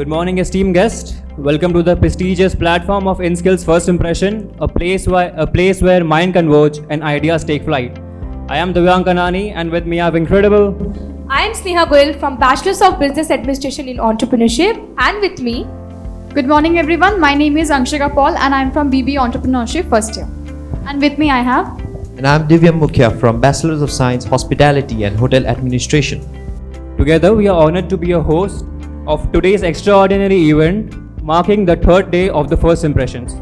Good morning, esteemed guest. Welcome to the prestigious platform of InSkills First Impression, a place where mind converge and ideas take flight. I am Divyang Kanani, and with me I have incredible. I am Sneha Goyal from Bachelor's of Business Administration in Entrepreneurship, and with me. Good morning, everyone. My name is Anshika Paul, and I am from BB Entrepreneurship first year. And with me I have. And I am Divya Mukhya from Bachelor's of Science, Hospitality and Hotel Administration. Together, we are honored to be a host of today's extraordinary event, marking the third day of the First Impressions.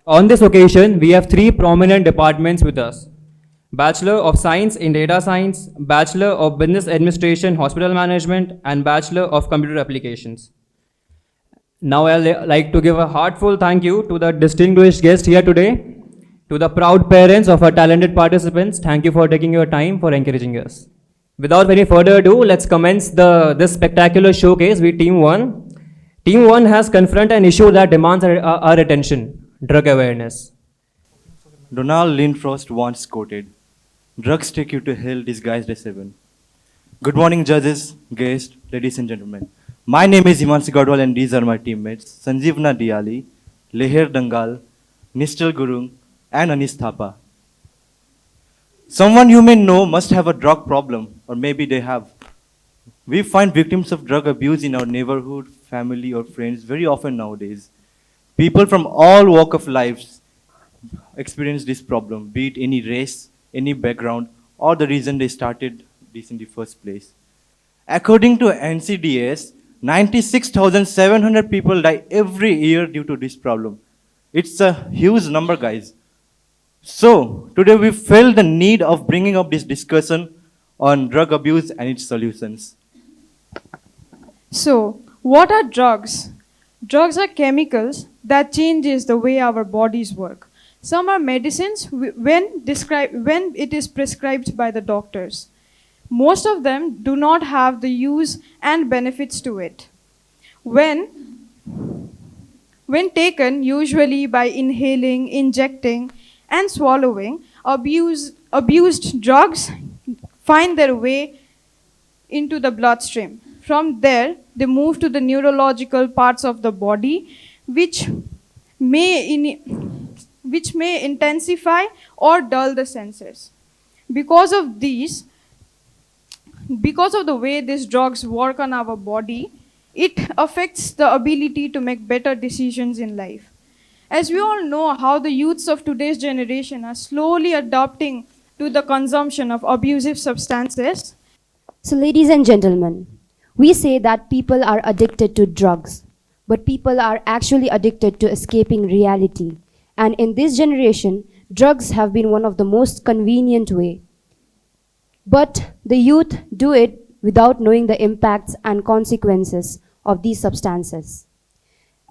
On this occasion, we have three prominent departments with us. Bachelor of Science in Data Science, Bachelor of Business Administration, Hospital Management, and Bachelor of Computer Applications. Now I'd like to give a heartfelt thank you to the distinguished guest here today, to the proud parents of our talented participants. Thank you for taking your time for encouraging us. Without any further ado, let's commence this spectacular showcase with Team 1. Team 1 has confronted an issue that demands our attention. Drug awareness. Donald Lindfrost once quoted, "Drugs take you to hell disguised as heaven." Good morning, judges, guests, ladies and gentlemen. My name is Himanshi Gadwal and these are my teammates, Sanjeevna Diali, Leher Dangal, Nistal Gurung, and Anis Thapa. Someone you may know must have a drug problem, or maybe they have. We find victims of drug abuse in our neighborhood, family, or friends very often nowadays. People from all walk of lives experience this problem, be it any race, any background, or the reason they started this in the first place. According to NCDS, 96,700 people die every year due to this problem. It's a huge number, guys. So, today we felt the need of bringing up this discussion on drug abuse and its solutions. So, what are drugs? Drugs are chemicals that changes the way our bodies work. Some are medicines when it is prescribed by the doctors. Most of them do not have the use and benefits to it. When taken, usually by inhaling, injecting, and swallowing, abused drugs find their way into the bloodstream. From there, they move to the neurological parts of the body, which may intensify or dull the senses. Because of the way these drugs work on our body, it affects the ability to make better decisions in life. As we all know how the youths of today's generation are slowly adopting to the consumption of abusive substances. So ladies and gentlemen, we say that people are addicted to drugs, but people are actually addicted to escaping reality. And in this generation, drugs have been one of the most convenient way. But the youth do it without knowing the impacts and consequences of these substances.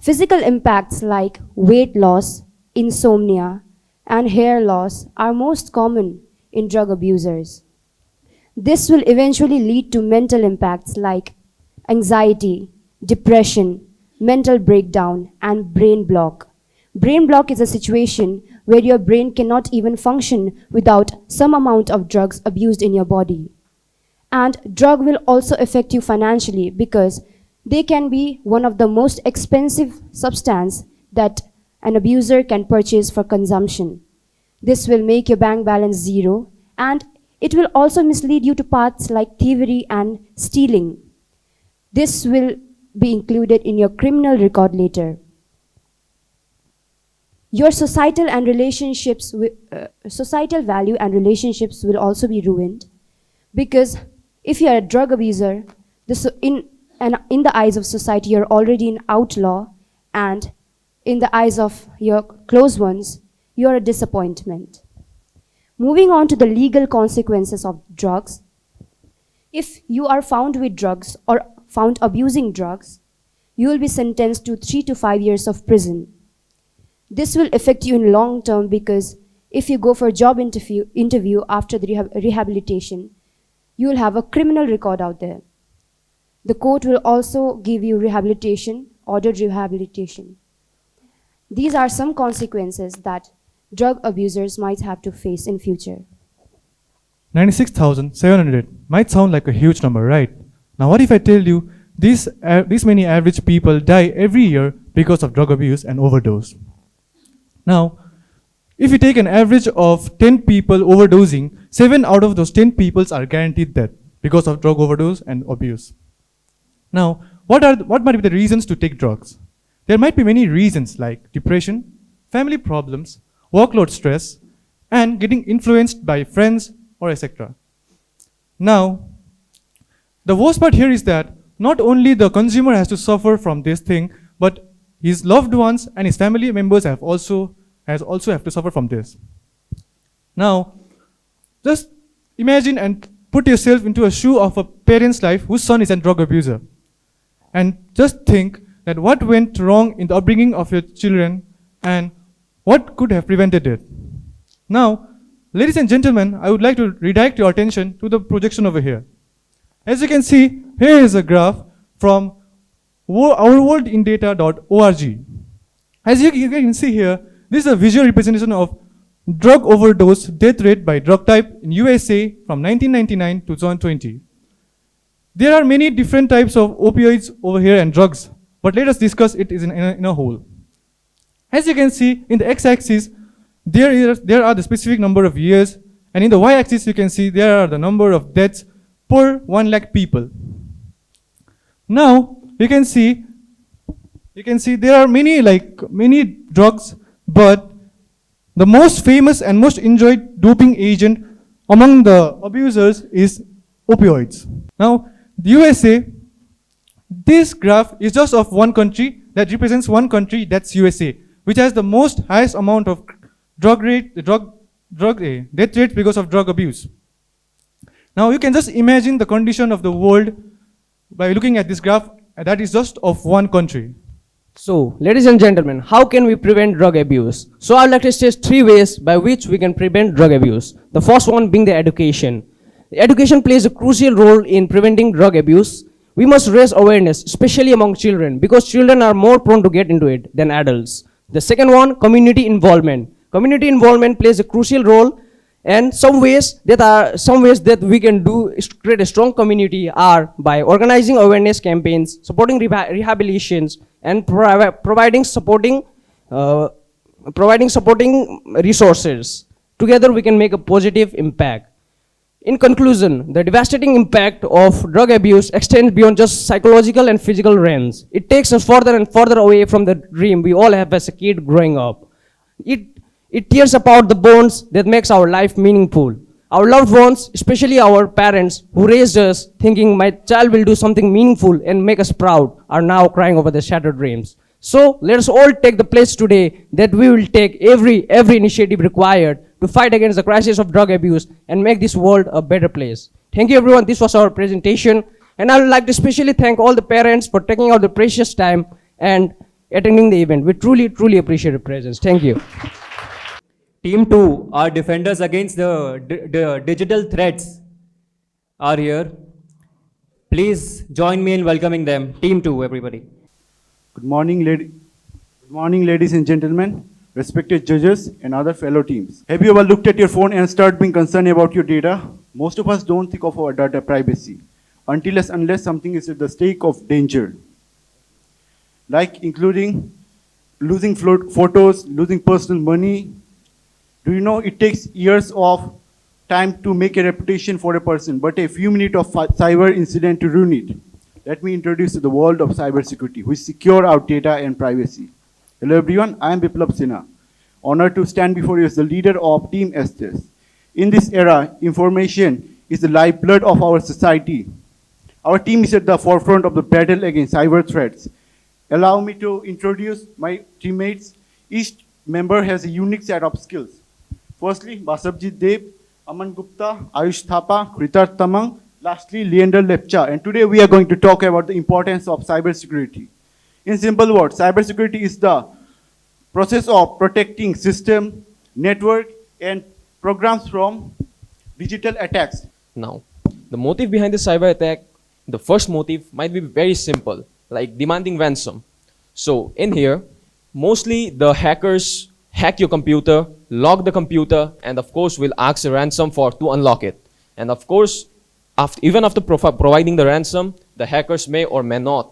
Physical impacts like weight loss, insomnia, and hair loss are most common in drug abusers. This will eventually lead to mental impacts like anxiety, depression, mental breakdown, and brain block. Brain block is a situation where your brain cannot even function without some amount of drugs abused in your body. And drug will also affect you financially because they can be one of the most expensive substance that an abuser can purchase for consumption. This will make your bank balance zero, and it will also mislead you to paths like thievery and stealing. This will be included in your criminal record later. Your societal value and relationships will also be ruined because if you are a drug abuser, in the eyes of society, you're already an outlaw, and in the eyes of your close ones, you're a disappointment. Moving on to the legal consequences of drugs. If you are found with drugs or found abusing drugs, you will be sentenced to 3 to 5 years of prison. This will affect you in long term because if you go for a job interview after the rehabilitation, you will have a criminal record out there. The court will also give you rehabilitation, ordered rehabilitation. These are some consequences that drug abusers might have to face in future. 96,700 might sound like a huge number, right? Now what if I tell you these many average people die every year because of drug abuse and overdose? Now, if you take an average of 10 people overdosing, 7 out of those 10 people are guaranteed death because of drug overdose and abuse. Now, what might be the reasons to take drugs? There might be many reasons like depression, family problems, workload stress, and getting influenced by friends or etc. Now, the worst part here is that not only the consumer has to suffer from this thing, but his loved ones and his family members have also have to suffer from this. Now, just imagine and put yourself into a shoe of a parent's life whose son is a drug abuser. And just think that what went wrong in the upbringing of your children and what could have prevented it. Now, ladies and gentlemen, I would like to redirect your attention to the projection over here. As you can see, here is a graph from ourworldindata.org. As you can see here, this is a visual representation of drug overdose death rate by drug type in USA from 1999 to 2020. There are many different types of opioids over here and drugs, but let us discuss it in a whole. As you can see, in the x-axis, there are the specific number of years, and in the y-axis, you can see there are the number of deaths per 1 lakh people. Now, you can see there are many drugs, but the most famous and most enjoyed doping agent among the abusers is opioids. Now, the USA, this graph is just of one country that represents one country, that's USA, which has the highest amount of death rate because of drug abuse. Now you can just imagine the condition of the world by looking at this graph, that is just of one country. So, ladies and gentlemen, how can we prevent drug abuse? So, I would like to state 3 ways by which we can prevent drug abuse. The first one being the education. Education plays a crucial role in preventing drug abuse. We must raise awareness, especially among children, because children are more prone to get into it than adults. The second one, community involvement. Community involvement plays a crucial role, and some ways that we can do is to create a strong community are by organizing awareness campaigns, supporting rehabilitations, and providing supporting resources. Together we can make a positive impact. In conclusion, the devastating impact of drug abuse extends beyond just psychological and physical realms. It takes us further and further away from the dream we all have as a kid growing up. It tears apart the bonds that makes our life meaningful. Our loved ones, especially our parents who raised us thinking my child will do something meaningful and make us proud, are now crying over their shattered dreams. So let us all take the pledge today that we will take every initiative required to fight against the crisis of drug abuse and make this world a better place. Thank you everyone, this was our presentation, and I would like to especially thank all the parents for taking out the precious time and attending the event. We truly appreciate your presence. Thank you. Team 2, our defenders against the digital threats are here. Please join me in welcoming them. Team 2, everybody. Good morning, ladies and gentlemen, respected judges and other fellow teams. Have you ever looked at your phone and started being concerned about your data? Most of us don't think of our data privacy unless something is at the stake of danger, like including losing photos, losing personal money. Do you know it takes years of time to make a reputation for a person, but a few minutes of cyber incident to ruin it? Let me introduce you to the world of cybersecurity, which secure our data and privacy. Hello everyone, I am Biplab Sinha. Honored to stand before you as the leader of Team Estes. In this era, information is the lifeblood of our society. Our team is at the forefront of the battle against cyber threats. Allow me to introduce my teammates. Each member has a unique set of skills. Firstly, Basabjit Deb, Aman Gupta, Ayush Thapa, Kritar Tamang, lastly, Leander Lepcha. And today we are going to talk about the importance of cybersecurity. In simple words, cybersecurity is the process of protecting system, network, and programs from digital attacks. Now, the motive behind the cyber attack, the first motive might be very simple, like demanding ransom. So in here, mostly the hackers hack your computer, lock the computer, and of course will ask a ransom to unlock it. And of course, even after providing the ransom, the hackers may or may not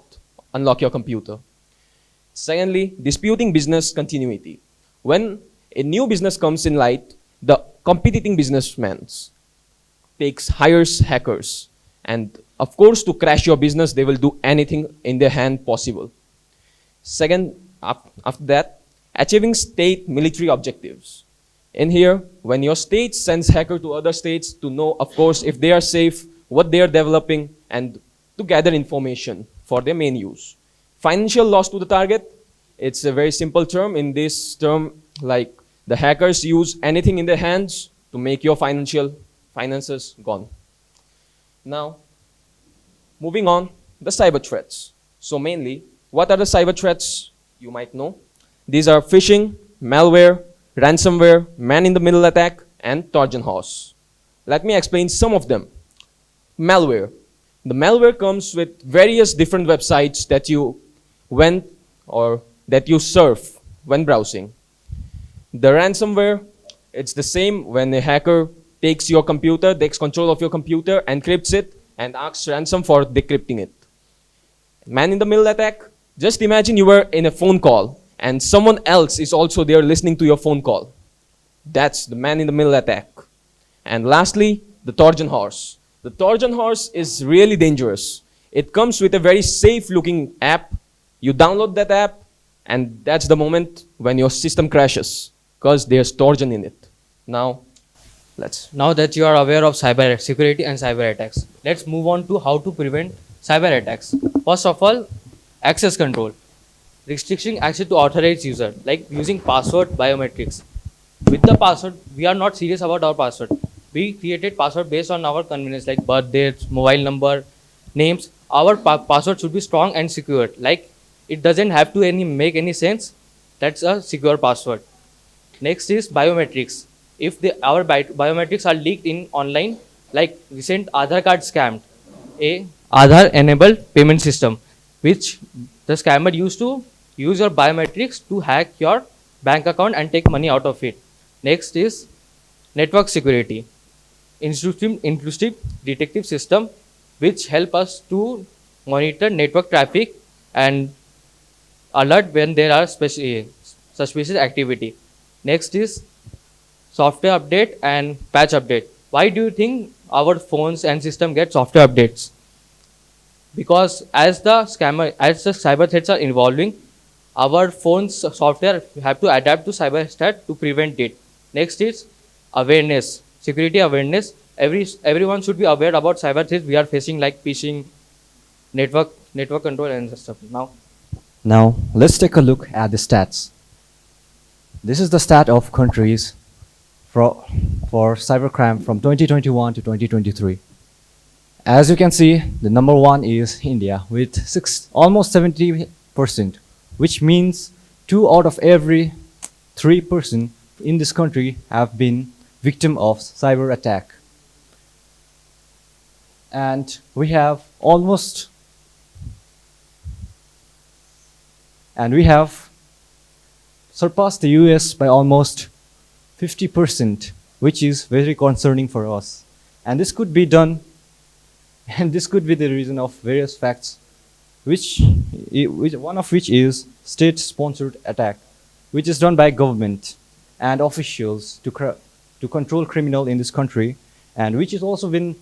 unlock your computer. Secondly, disputing business continuity. When a new business comes in light, the competing businessmen hires hackers. And of course, to crash your business, they will do anything in their hand possible. Second, after that, achieving state military objectives. In here, when your state sends hacker to other states to know, of course, if they are safe, what they are developing, and to gather information for their main use. Financial loss to the target, it's a very simple term. In this term, like the hackers use anything in their hands to make your finances gone. Now, moving on, the cyber threats. So mainly, what are the cyber threats? You might know. These are phishing, malware, ransomware, man-in-the-middle attack, and Trojan horse. Let me explain some of them. Malware. The malware comes with various different websites that you went or that you surf when browsing. The ransomware, it's the same when a hacker takes your computer, takes control of your computer, encrypts it, and asks ransom for decrypting it. Man-in-the-middle attack, just imagine you were in a phone call and someone else is also there listening to your phone call. That's the man-in-the-middle attack. And lastly, the Trojan horse. The Trojan horse is really dangerous. It comes with a very safe-looking app. You download that app, and that's the moment when your system crashes, because there's Trojan in it. Now that you are aware of cyber security and cyber attacks, let's move on to how to prevent cyber attacks. First of all, access control. Restricting access to authorized user, like using password biometrics. With the password, we are not serious about our password. We created password based on our convenience, like birth dates, mobile number, names. Our password should be strong and secure. Like it doesn't have to make any sense. That's a secure password. Next is biometrics. If our biometrics are leaked in online, like recent Aadhaar card scammed, a Aadhaar enabled payment system, which the scammer used to use your biometrics to hack your bank account and take money out of it. Next is network security. Intrusive detective system, which help us to monitor network traffic and alert when there are suspicious activity. Next is software update and patch update. Why do you think our phones and system get software updates? Because as the cyber threats are evolving, our phone's software have to adapt to cyber threat to prevent it. Next is awareness, security awareness. Everyone should be aware about cyber threats we are facing, like phishing, network control, and stuff. Now, let's take a look at the stats. This is the stat of countries for cybercrime from 2021 to 2023. As you can see, the number one is India with almost 70%, which means 2 out of every 3 person in this country have been victim of cyber attack. And we have surpassed the US by almost 50%, which is very concerning for us. And this could be done, and this could be the reason of various facts, one of which is state-sponsored attack, which is done by government and officials to control criminal in this country, and which has also been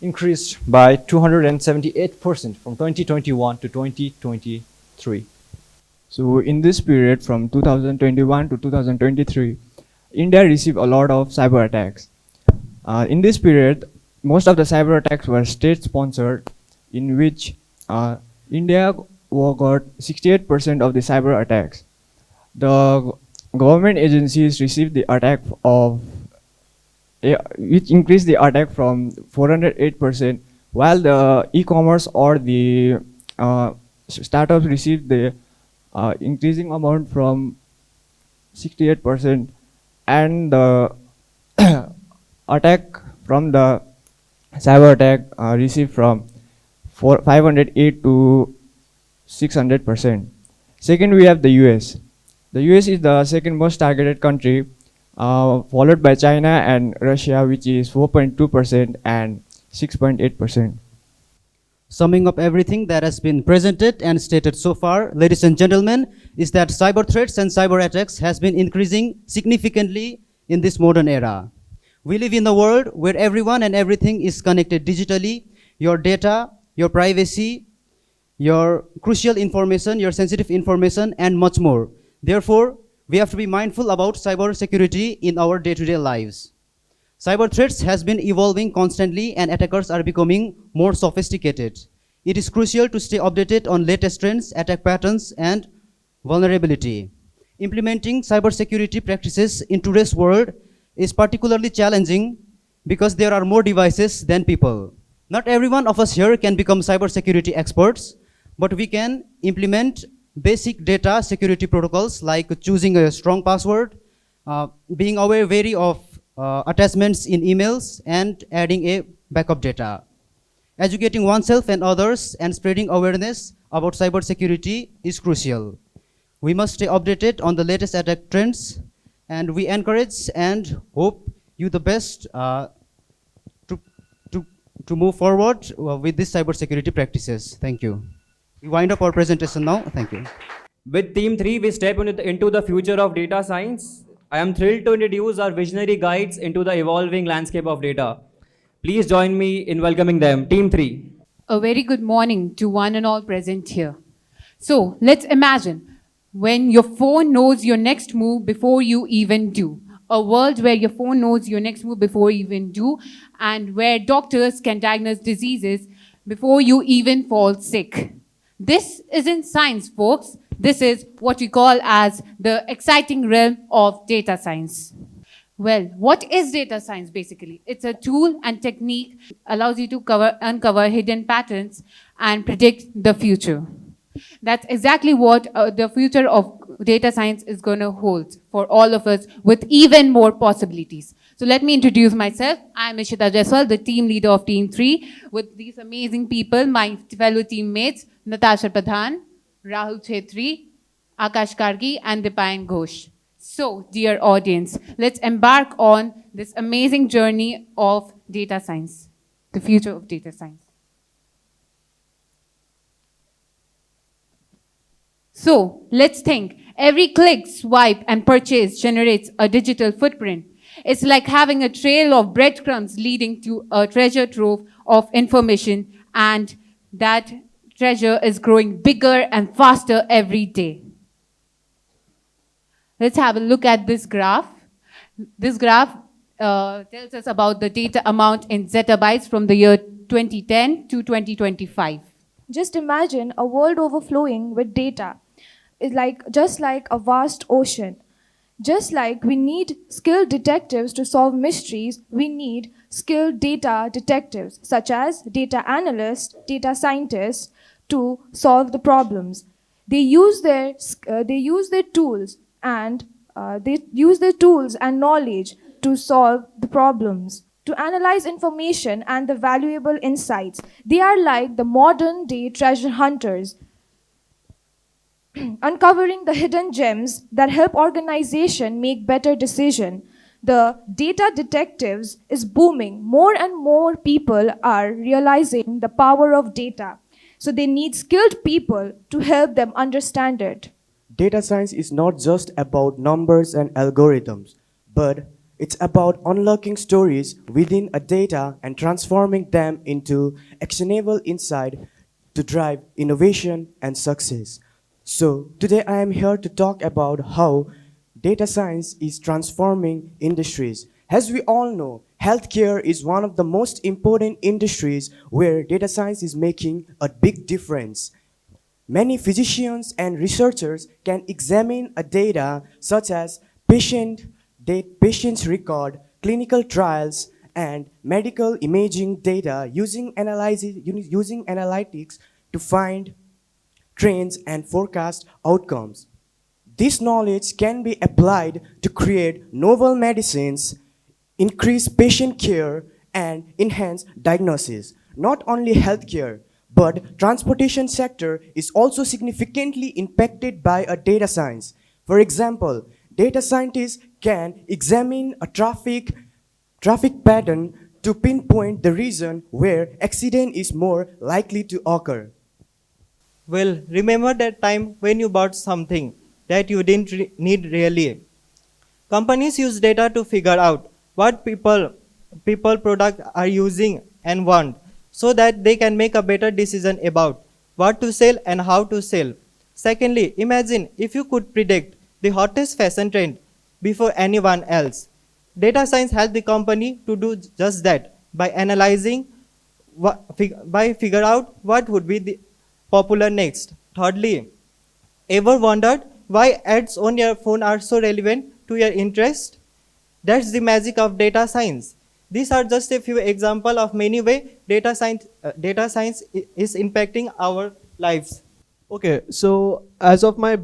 increased by 278% from 2021 to 2023. So in this period from 2021 to 2023, India received a lot of cyber attacks. In this period, most of the cyber attacks were state-sponsored, in which India got 68% of the cyber attacks. The government agencies received the attack which increased the attack from 408%, while the e-commerce or the startups received the increasing amount from 68%, and the attack from the cyber attack received from 508 to 600%. Second, we have the US. The US is the second most targeted country, followed by China and Russia, which is 4.2% and 6.8%. Summing up everything that has been presented and stated so far, ladies and gentlemen, is that cyber threats and cyber attacks has been increasing significantly in this modern era. We live in a world where everyone and everything is connected digitally. Your data, your privacy, your crucial information, your sensitive information, and much more. Therefore, we have to be mindful about cyber security in our day-to-day lives. Cyber threats has been evolving constantly and attackers are becoming more sophisticated. It is crucial to stay updated on latest trends, attack patterns, and vulnerability. Implementing cybersecurity practices in today's world is particularly challenging because there are more devices than people. Not every one of us here can become cybersecurity experts, but we can implement basic data security protocols like choosing a strong password, being wary of attachments in emails, and adding a backup data. Educating oneself and others and spreading awareness about cybersecurity is crucial. We must stay updated on the latest attack trends, and we encourage and hope you the best to move forward with these cybersecurity practices. Thank you. We wind up our presentation now. Thank you. With Team 3, we step into the future of data science. I am thrilled to introduce our visionary guides into the evolving landscape of data. Please join me in welcoming them. Team 3. A very good morning to one and all present here. So let's imagine when your phone knows your next move before you even do. A world where your phone knows your next move before you even do, and where doctors can diagnose diseases before you even fall sick. This isn't science, folks. This is what we call as the exciting realm of data science. Well, what is data science basically? It's a tool and technique allows you to uncover hidden patterns and predict the future. That's exactly what the future of data science is going to hold for all of us with even more possibilities. So let me introduce myself. I'm Ishita Jaiswal, the team leader of Team 3, with these amazing people, my fellow teammates, Natasha Pradhan, Rahul Chetri, Akash Kargi, and Dipayan Ghosh. So, dear audience, let's embark on this amazing journey of data science, the future of data science. So, let's think. Every click, swipe, and purchase generates a digital footprint. It's like having a trail of breadcrumbs leading to a treasure trove of information, and that treasure is growing bigger and faster every day. Let's have a look at this graph. This graph tells us about the data amount in zettabytes from the year 2010 to 2025. Just imagine a world overflowing with data. It's just like a vast ocean. Just like we need skilled detectives to solve mysteries, we need skilled data detectives, such as data analysts, data scientists, to solve the problems. They use their tools and knowledge to solve the problems, to analyze information and the valuable insights. They are like the modern day treasure hunters, uncovering the hidden gems that help organization make better decisions. The data detectives is booming. More and more people are realizing the power of data. So they need skilled people to help them understand it. Data science is not just about numbers and algorithms, but it's about unlocking stories within a data and transforming them into actionable insight to drive innovation and success. So today I am here to talk about how data science is transforming industries. As we all know, healthcare is one of the most important industries where data science is making a big difference. Many physicians and researchers can examine a data such as patient's record, clinical trials, and medical imaging data using analytics to find trends and forecast outcomes. This knowledge can be applied to create novel medicines, increase patient care, and enhance diagnosis. Not only healthcare, but transportation sector is also significantly impacted by a data science. For example, data scientists can examine a traffic pattern to pinpoint the reason where accident is more likely to occur. Well, remember that time when you bought something that you didn't need really. Companies use data to figure out what people product are using and want so that they can make a better decision about what to sell and how to sell. Secondly, imagine if you could predict the hottest fashion trend before anyone else. Data science helps the company to do just that by analyzing, figure out what would be the popular next. Thirdly, ever wondered why ads on your phone are so relevant to your interest? That's the magic of data science. These are just a few examples of many ways data science is impacting our lives. Okay, so as of my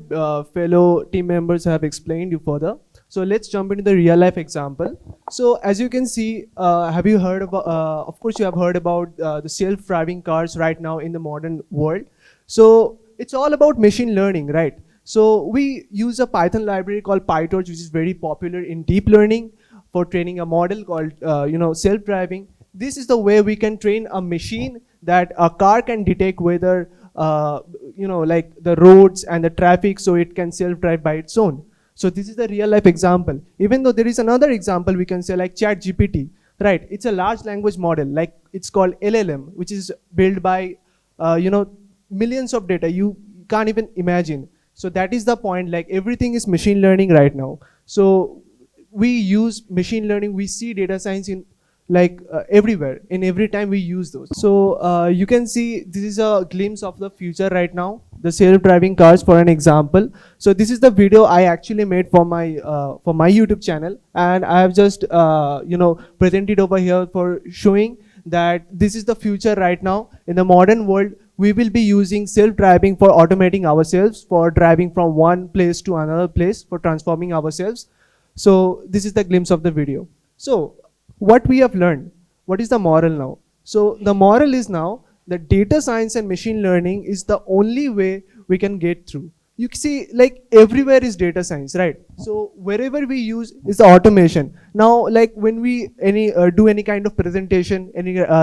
fellow team members have explained you further, so let's jump into the real life example. So as you can see, have you heard about, of course you have heard about the self-driving cars right now in the modern world. So it's all about machine learning, right? So we use a Python library called PyTorch, which is very popular in deep learning for training a model called self-driving. This is the way we can train a machine that a car can detect whether like the roads and the traffic, so it can self-drive by its own. So this is the real life example. Even though there is another example we can say like ChatGPT, right? It's a large language model, like it's called LLM, which is built by millions of data you can't even imagine. So that is the point, like everything is machine learning right now. So we use machine learning, we see data science in everywhere, in every time we use those. So you can see this is a glimpse of the future right now, the self-driving cars for an example. So this is the video I actually made for my YouTube channel, and I have just presented over here for showing that this is the future right now. In the modern world, we will be using self-driving for automating ourselves, for driving from one place to another place, for transforming ourselves. So this is the glimpse of the video. So what we have learned, what is the moral now? So the moral is now that data science and machine learning is the only way we can get through. You see, like everywhere is data science, right? So wherever we use is the automation. Now, like when we do any kind of presentation,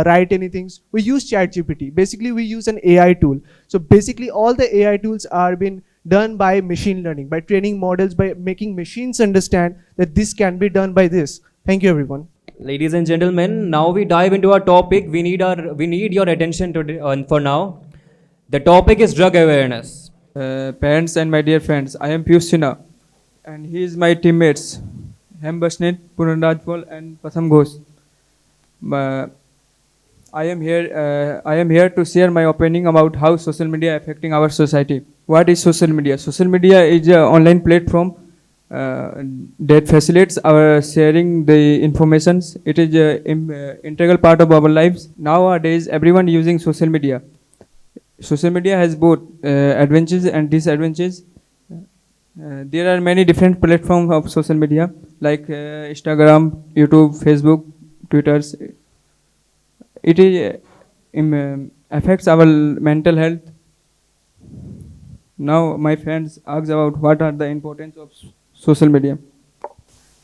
write anything, we use ChatGPT. Basically, we use an AI tool. So basically, all the AI tools are being done by machine learning, by training models, by making machines understand that this can be done by this. Thank you, everyone. Ladies and gentlemen, now we dive into our topic. We need your attention today, for now. The topic is drug awareness. Parents and my dear friends, I am Piyush Sinha, and he is my teammates, Hem Basnet, Punarajpal, and Pasam Ghosh. I am here to share my opinion about how social media affecting our society. What is social media? Social media is an online platform that facilitates our sharing the informations. It is an integral part of our lives. Nowadays, everyone using social media. Social media has both advantages and disadvantages. There are many different platforms of social media like Instagram, YouTube, Facebook, Twitter. It affects our mental health. Now my friends ask about what are the importance of social media.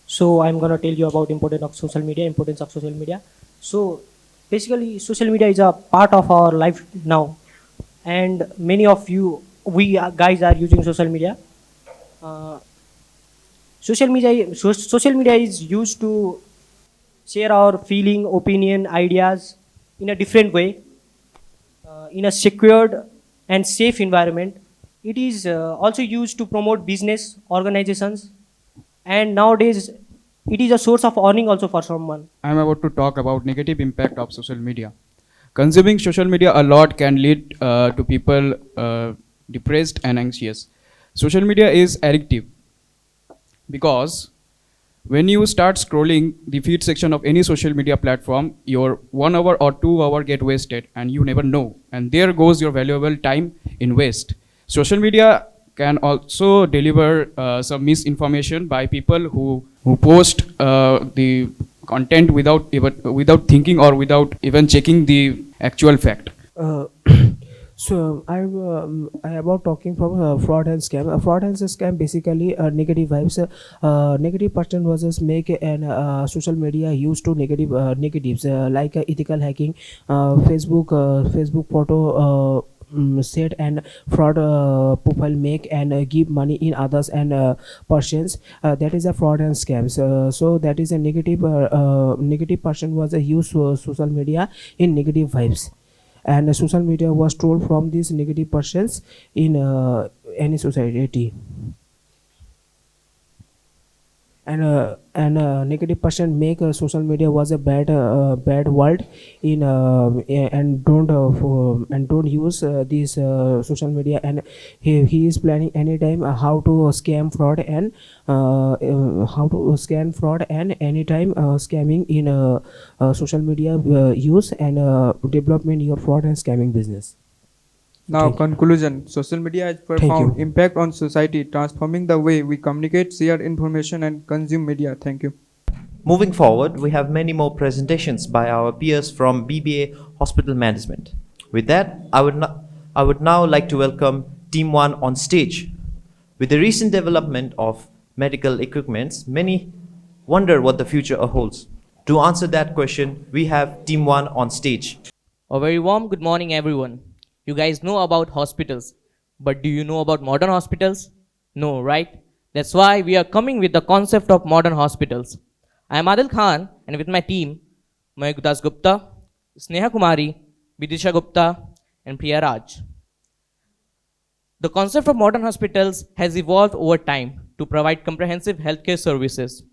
So I'm gonna tell you about importance of social media. So basically, social media is a part of our life now, and many of we guys are using social media. Social media is used to share our feeling, opinion, ideas in a different way, in a secured and safe environment. It is also used to promote business organizations, and nowadays it is a source of earning also for someone. I am about to talk about negative impact of social media. Consuming social media a lot can lead to people depressed and anxious. Social media is addictive because when you start scrolling the feed section of any social media platform, your 1 hour or 2 hour get wasted and you never know. And there goes your valuable time in waste. Social media can also deliver some misinformation by people who post the content without thinking or without even checking the actual fact. So I about talking from fraud and scam. Fraud and scam basically negative vibes. Negative person versus make and social media used to negatives like ethical hacking, Facebook photo. Set and fraud profile make and give money in others and persons, that is a fraud and scams. So that is a negative person was a use social media in negative vibes, and social media was told from these negative persons in any society. And negative person make social media was a bad word in and don't use this social media, and he is planning anytime how to scam fraud and how to scam fraud and anytime scamming in social media use and development your fraud and scamming business. Now, conclusion. Social media has profound impact on society, transforming the way we communicate, share information, and consume media. Thank you. Moving forward, we have many more presentations by our peers from BBA Hospital Management. With that, I would now like to welcome Team 1 on stage. With the recent development of medical equipments, many wonder what the future holds. To answer that question, we have Team 1 on stage. A very warm good morning, everyone. You guys know about hospitals, but do you know about modern hospitals? No, right? That's why we are coming with the concept of modern hospitals. I am Adil Khan, and with my team, Mayuk Das Gupta, Sneha Kumari, Vidisha Gupta, and Priya Raj. The concept of modern hospitals has evolved over time to provide comprehensive healthcare services.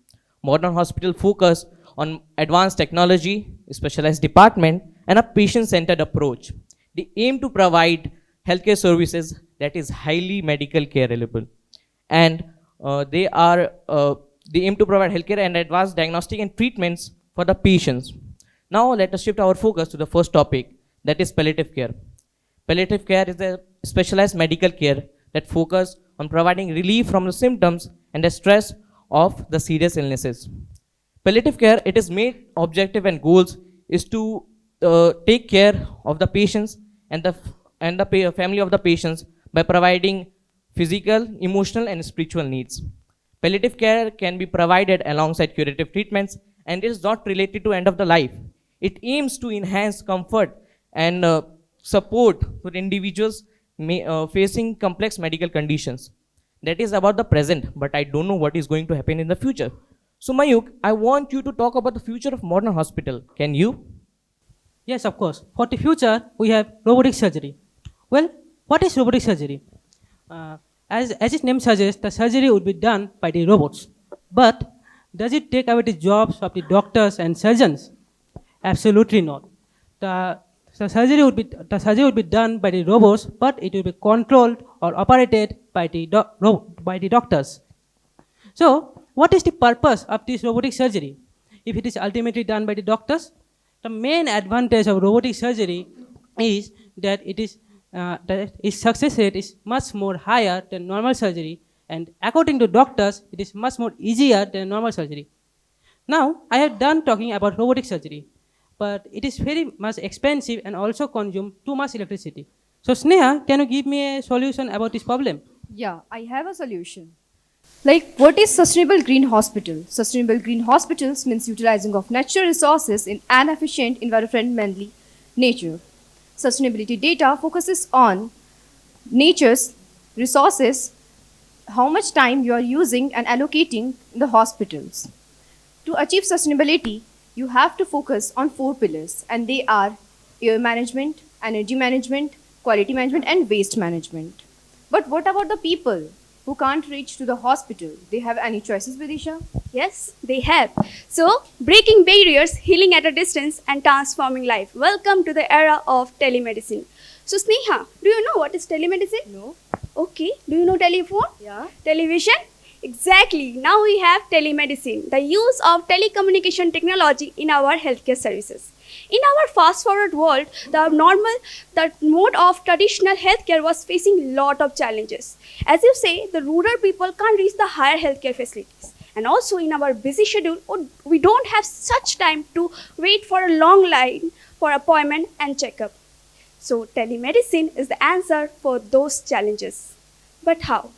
Modern hospitals focus on advanced technology, specialized department, and a patient-centered approach. They aim to provide healthcare services that is highly medical care reliable, and they aim to provide healthcare and advanced diagnostic and treatments for the patients. Now let us shift our focus to the first topic, that is palliative care. Palliative care is a specialized medical care that focuses on providing relief from the symptoms and the stress of the serious illnesses. Palliative care, it is main objective and goals is to take care of the patients and the family of the patients by providing physical, emotional, and spiritual needs. Palliative care can be provided alongside curative treatments, and it is not related to end of the life. It aims to enhance comfort and support for individuals facing complex medical conditions. That is about the present, but I don't know what is going to happen in the future. So Mayuk, I want you to talk about the future of modern hospital. Can you? Yes, of course. For the future, we have robotic surgery. Well, what is robotic surgery? As its name suggests, the surgery would be done by the robots. But does it take away the jobs of the doctors and surgeons? Absolutely not. The surgery would be done by the robots, but it will be controlled or operated by the doctors. So, what is the purpose of this robotic surgery? If it is ultimately done by the doctors, the main advantage of robotic surgery is that its success rate is much more higher than normal surgery, and according to doctors, it is much more easier than normal surgery. Now, I have done talking about robotic surgery, but it is very much expensive and also consume too much electricity. So Sneha, can you give me a solution about this problem? Yeah, I have a solution. Like, what is sustainable green hospital? Sustainable green hospitals means utilizing of natural resources in an efficient, environmentally nature. Sustainability data focuses on nature's resources, how much time you are using and allocating in the hospitals. To achieve sustainability, you have to focus on 4 pillars, and they are air management, energy management, quality management, and waste management. But what about the people who can't reach to the hospital? They have any choices, Vidisha? Yes, they have. So, breaking barriers, healing at a distance, and transforming life. Welcome to the era of telemedicine. So, Sneha, do you know what is telemedicine? No. Okay. Do you know telephone? Yeah. Television? Exactly. Now we have telemedicine, the use of telecommunication technology in our healthcare services. In our fast forward world, the mode of traditional healthcare was facing lot of challenges. As you say, the rural people can't reach the higher healthcare facilities. And also in our busy schedule, we don't have such time to wait for a long line for appointment and checkup. So telemedicine is the answer for those challenges. But how?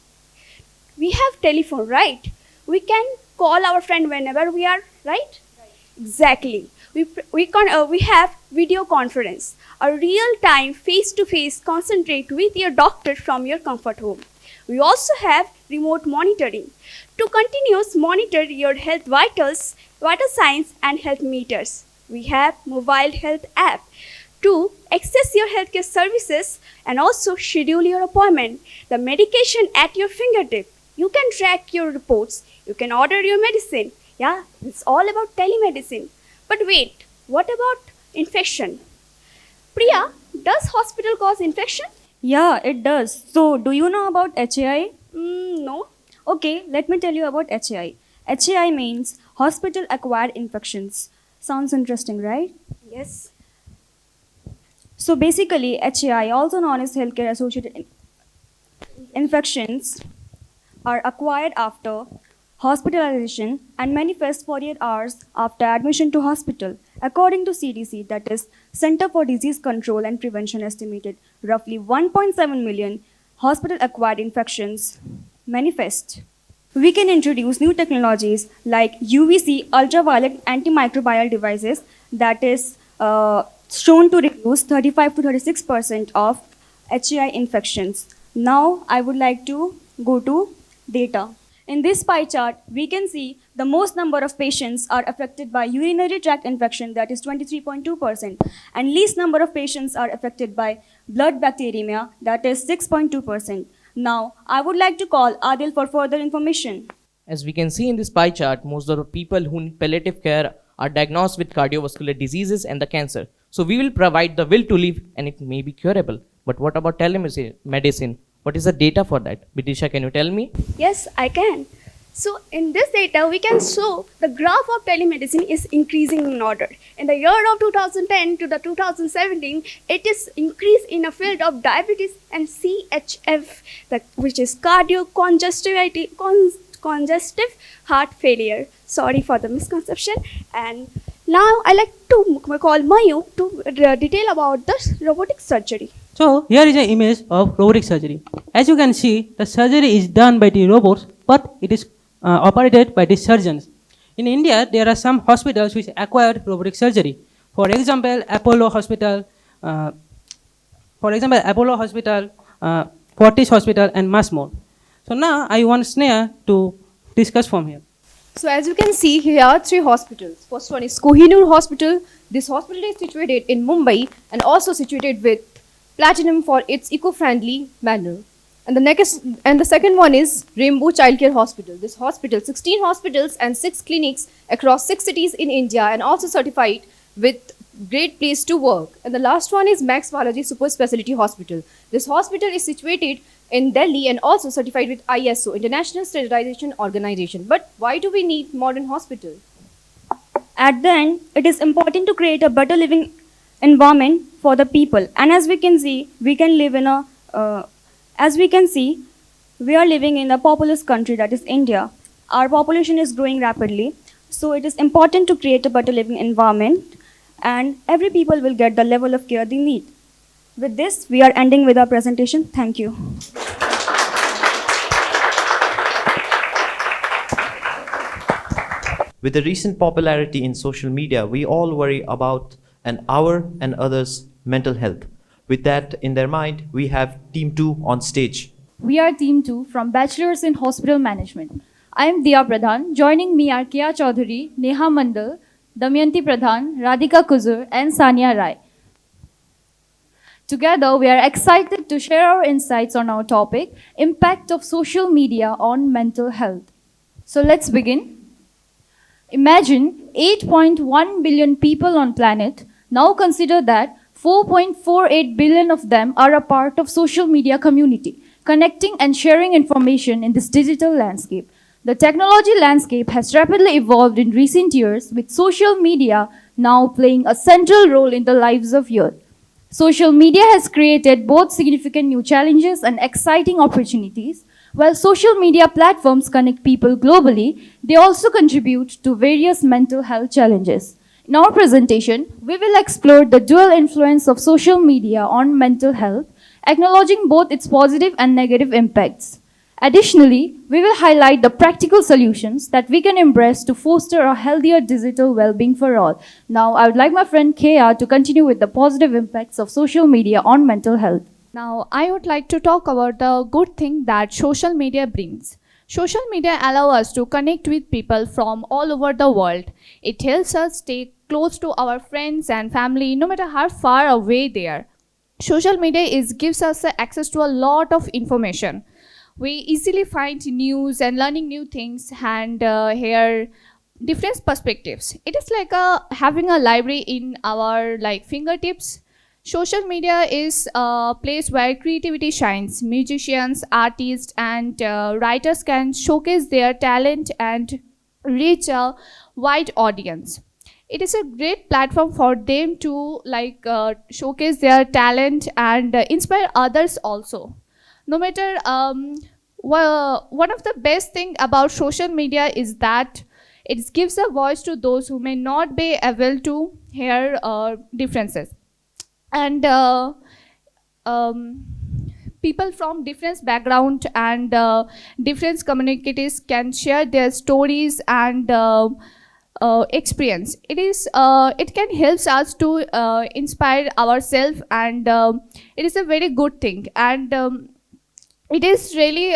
We have telephone, right? We can call our friend whenever we are, right? Exactly. We have video conference, a real time face to face concentrate with your doctor from your comfort home. We also have remote monitoring to continuous monitor your health vitals, vital signs and health meters. We have mobile health app to access your healthcare services and also schedule your appointment. The medication at your fingertip. You can track your reports. You can order your medicine. Yeah, it's all about telemedicine. But wait, what about infection? Priya, does hospital cause infection? Yeah, it does. So, do you know about HAI? No. Okay, let me tell you about HAI. HAI means hospital acquired infections. Sounds interesting, right? Yes. So, basically, HAI, also known as healthcare associated infections, are acquired after hospitalization and manifest 48 hours after admission to hospital. According to CDC, that is Center for Disease Control and Prevention, estimated roughly 1.7 million hospital-acquired infections manifest. We can introduce new technologies like UVC ultraviolet antimicrobial devices that is shown to reduce 35 to 36% of HAI infections. Now I would like to go to data. In this pie chart, we can see the most number of patients are affected by urinary tract infection, that is 23.2%, and least number of patients are affected by blood bacteremia, that is 6.2%. Now, I would like to call Adil for further information. As we can see in this pie chart, most of the people who need palliative care are diagnosed with cardiovascular diseases and the cancer. So we will provide the will to live and it may be curable. But what about telemedicine? What is the data for that? Bidisha, can you tell me? Yes, I can. So in this data, we can show the graph of telemedicine is increasing in order. In the year of 2010 to the 2017, it is increased in a field of diabetes and CHF, which is congestive heart failure. Sorry for the misconception. And now I like to call Mayu to detail about the robotic surgery. So here is an image of robotic surgery. As you can see, the surgery is done by the robots, but it is operated by the surgeons. In India, there are some hospitals which acquired robotic surgery. For example, Apollo Hospital, Fortis Hospital, and much more. So now I want Sneha to discuss from here. So as you can see, here are three hospitals. First one is Kohinoor Hospital. This hospital is situated in Mumbai and also situated with platinum for its eco-friendly manner. And the second one is Rainbow Childcare Hospital. This hospital, 16 hospitals and 6 clinics across 6 cities in India and also certified with great place to work. And the last one is Max Balaji Super Speciality Hospital. This hospital is situated in Delhi and also certified with ISO, International Standardization Organization. But why do we need modern hospital? At the end, it is important to create a better living environment for the people. And as we can see, we are living in a populous country, that is India. Our population is growing rapidly. So it is important to create a better living environment and every people will get the level of care they need. With this, we are ending with our presentation. Thank you. With the recent popularity in social media, we all worry about our and others' mental health. With that in their mind, we have Team 2 on stage. We are Team 2 from Bachelors in Hospital Management. I am Diya Pradhan. Joining me are Kiya Chaudhary, Neha Mandal, Damayanti Pradhan, Radhika Kuzur, and Sania Rai. Together, we are excited to share our insights on our topic, Impact of Social Media on Mental Health. So let's begin. Imagine 8.1 billion people on planet. Now consider that 4.48 billion of them are a part of social media community, connecting and sharing information in this digital landscape. The technology landscape has rapidly evolved in recent years, with social media now playing a central role in the lives of youth. Social media has created both significant new challenges and exciting opportunities. While social media platforms connect people globally, they also contribute to various mental health challenges. In our presentation, we will explore the dual influence of social media on mental health, acknowledging both its positive and negative impacts. Additionally, we will highlight the practical solutions that we can embrace to foster a healthier digital well-being for all. Now, I would like my friend Kea to continue with the positive impacts of social media on mental health. Now, I would like to talk about the good thing that social media brings. Social media allow us to connect with people from all over the world. It helps us stay close to our friends and family no matter how far away they are. Social media gives us access to a lot of information. We easily find news and learning new things and hear different perspectives. It is like having a library in our fingertips. Social media is a place where creativity shines. Musicians, artists, and writers can showcase their talent and reach a wide audience. It is a great platform for them to showcase their talent and inspire others also. No matter one of the best thing about social media is that it gives a voice to those who may not be able to hear differences, and people from different background and different communities can share their stories and experience. It can help us to inspire ourselves, and it is a very good thing. And it is really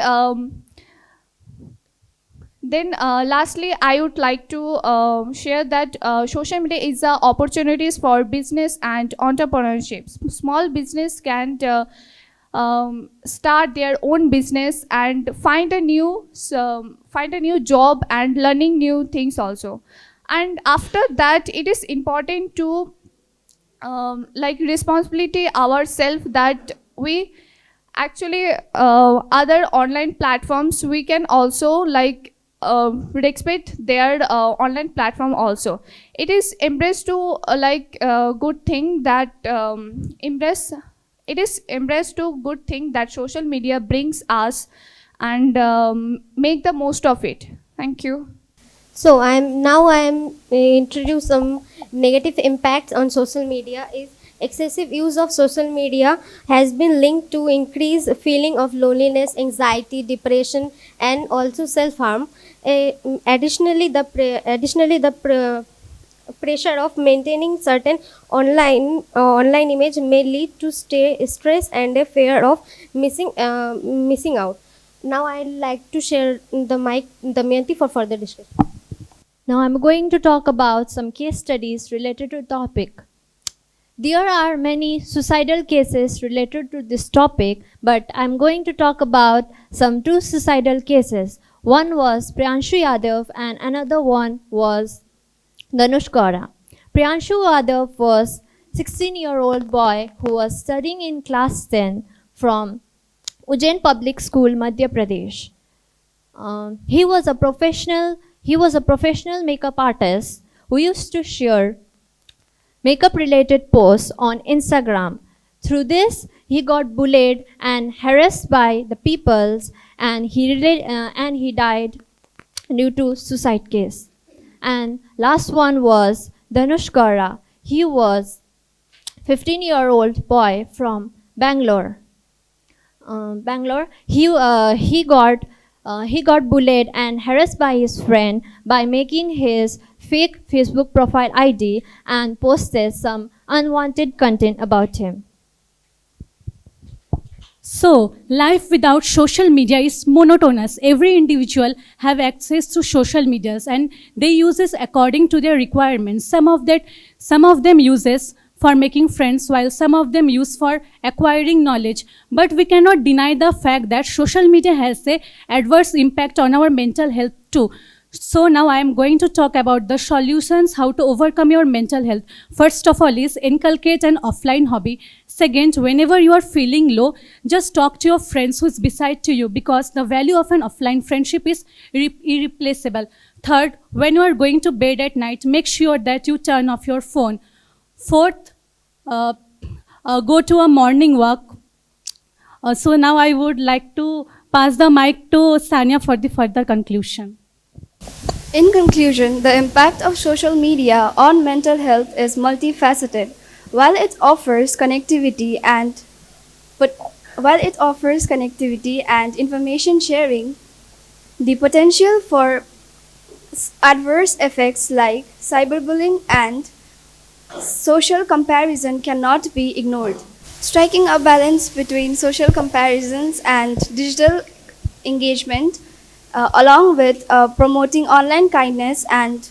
then lastly, I would like to share that social media is opportunities for business and entrepreneurship. Small business can start their own business and find a new job and learning new things also. And after that, it is important to responsibility ourselves that we actually other online platforms we can also respect their online platform also. It is embraced to good thing that it is embraced to good thing that social media brings us, and make the most of it. Thank you. So I am introduce some negative impacts on social media. Is excessive use of social media has been linked to increased feeling of loneliness, anxiety, depression, and also self-harm. Additionally, the pressure of maintaining certain online image may lead to stress and a fear of missing out. Now I'd like to share the mic, Damayanti, for further discussion. Now I'm going to talk about some case studies related to the topic. There are many suicidal cases related to this topic, but I'm going to talk about some two suicidal cases. One was Priyanshu Yadav and another one was Dhanush Kaura. Priyanshu Yadav was 16-year-old boy who was studying in class 10 from Ujjain Public School, Madhya Pradesh. He was a professional makeup artist who used to share makeup related posts on Instagram. Through this, he got bullied and harassed by the peoples, and he died due to suicide case. And last one was Dhanush Kaura. He was 15-year-old boy from Bangalore. He got bullied and harassed by his friend by making his fake Facebook profile ID and posted some unwanted content about him. So, life without social media is monotonous. Every individual have access to social medias and they use this according to their requirements. Some of them uses for making friends, while some of them use for acquiring knowledge. But we cannot deny the fact that social media has an adverse impact on our mental health too. So now I am going to talk about the solutions, how to overcome your mental health. First of all is inculcate an offline hobby. Second, whenever you are feeling low, just talk to your friends who is beside to you, because the value of an offline friendship is irreplaceable. Third, when you are going to bed at night, make sure that you turn off your phone. Fourth, go to a morning walk. So now I would like to pass the mic to Sanya for the further conclusion. In conclusion, the impact of social media on mental health is multifaceted. While it offers connectivity and information sharing, the potential for adverse effects like cyberbullying and social comparison cannot be ignored. Striking a balance between social comparisons and digital engagement, along with promoting online kindness and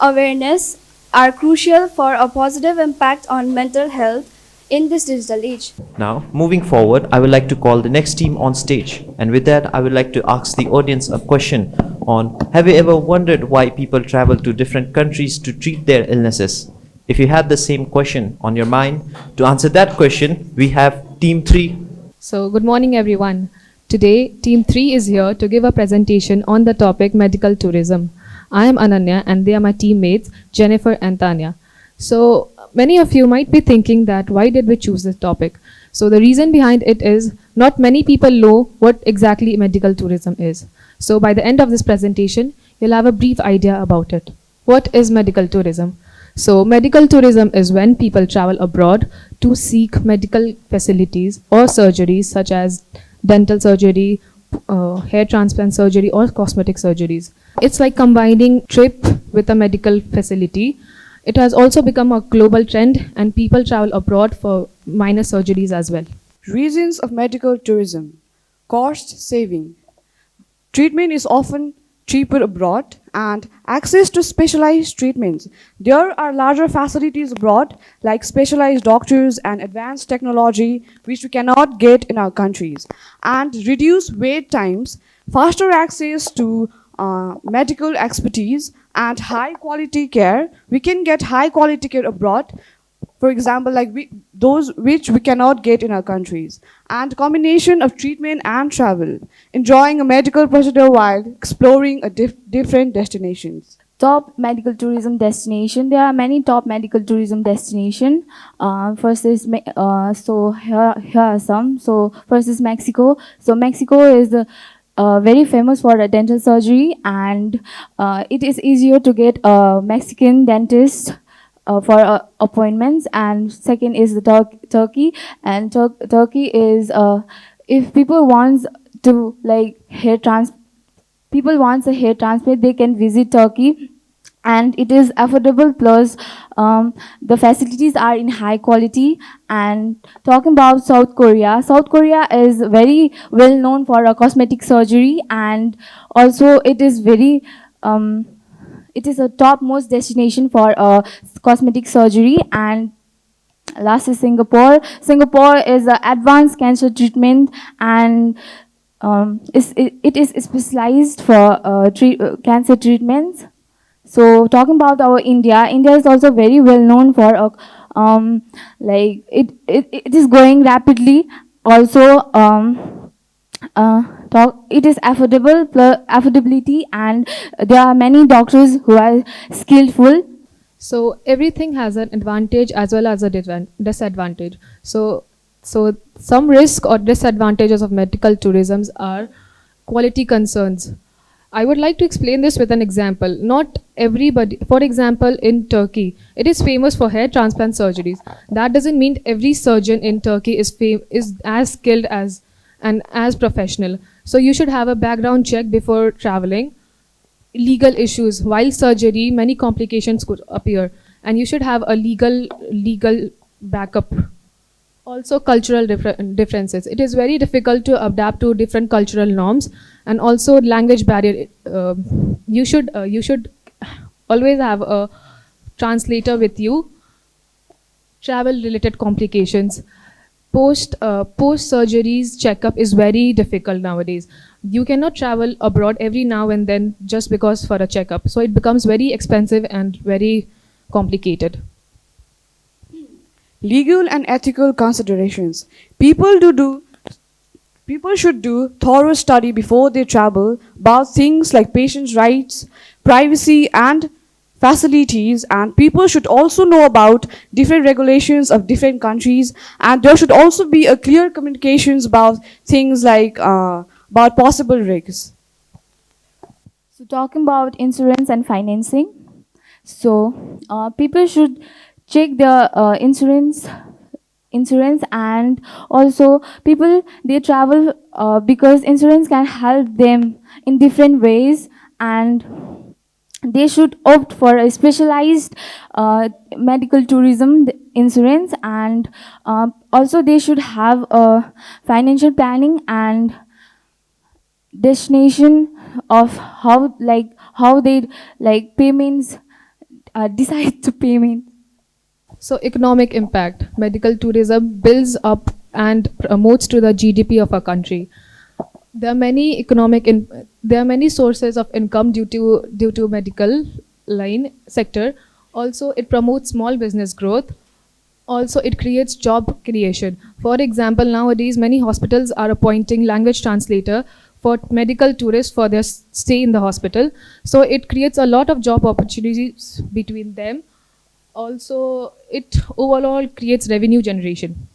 awareness, are crucial for a positive impact on mental health in this digital age. Now, moving forward, I would like to call the next team on stage. And with that, I would like to ask the audience a question on, have you ever wondered why people travel to different countries to treat their illnesses? If you had the same question on your mind, to answer that question, we have Team 3. So, good morning everyone. Today, Team 3 is here to give a presentation on the topic medical tourism. I am Ananya and they are my teammates, Jennifer and Tanya. So, many of you might be thinking that why did we choose this topic? So, the reason behind it is not many people know what exactly medical tourism is. So, by the end of this presentation, you'll have a brief idea about it. What is medical tourism? So, medical tourism is when people travel abroad to seek medical facilities or surgeries such as dental surgery, hair transplant surgery or cosmetic surgeries. It's like combining trip with a medical facility. It has also become a global trend and people travel abroad for minor surgeries as well. Reasons of medical tourism. Cost saving. Treatment is often cheaper abroad and access to specialized treatments. There are larger facilities abroad like specialized doctors and advanced technology which we cannot get in our countries. And reduce wait times, faster access to medical expertise and high quality care. We can get high quality care abroad. For example, like those which we cannot get in our countries. And combination of treatment and travel. Enjoying a medical procedure while exploring different destinations. Top medical tourism destination. There are many top medical tourism destination. First is here are some. So first is Mexico. So Mexico is very famous for a dental surgery, and it is easier to get a Mexican dentist for appointments. And second is the Turkey, and Turkey is if people wants to like people wants a hair transplant, they can visit Turkey, and it is affordable, plus the facilities are in high quality. And talking about South Korea is very well known for a cosmetic surgery, and also it is very it is a topmost destination for cosmetic surgery. And last is Singapore. Singapore is an advanced cancer treatment, and it is specialized for cancer treatments. So talking about our India is also very well known for like it is growing rapidly. Also it is affordability, and there are many doctors who are skillful. So everything has an advantage as well as a disadvantage. So some risk or disadvantages of medical tourism are quality concerns. I would like to explain this with an example. Not everybody, for example, in Turkey, it is famous for hair transplant surgeries. That doesn't mean every surgeon in Turkey is as skilled as and as professional. So you should have a background check before traveling. Legal issues. While surgery, many complications could appear, and you should have a legal backup. Also, cultural differences. It is very difficult to adapt to different cultural norms, and also language barrier. You should always have a translator with you. Travel-related complications. Post surgeries checkup is very difficult nowadays. You cannot travel abroad every now and then just because for a checkup. So it becomes very expensive and very complicated. Legal and ethical considerations. People should do thorough study before they travel about things like patients' rights, privacy, and facilities, and people should also know about different regulations of different countries, and there should also be a clear communications about things like about possible risks. So talking about insurance and financing, so people should check their insurance, and also people they travel because insurance can help them in different ways, and they should opt for a specialized medical tourism insurance, and also they should have a financial planning and destination of how they like payments decide to payment. So economic impact. Medical tourism builds up and promotes to the GDP of a country. There are many sources of income due to medical line sector. Also, it promotes small business growth. Also, it creates job creation. For example, nowadays many hospitals are appointing language translator for medical tourists for their stay in the hospital. So it creates a lot of job opportunities between them. Also, it overall creates revenue generation.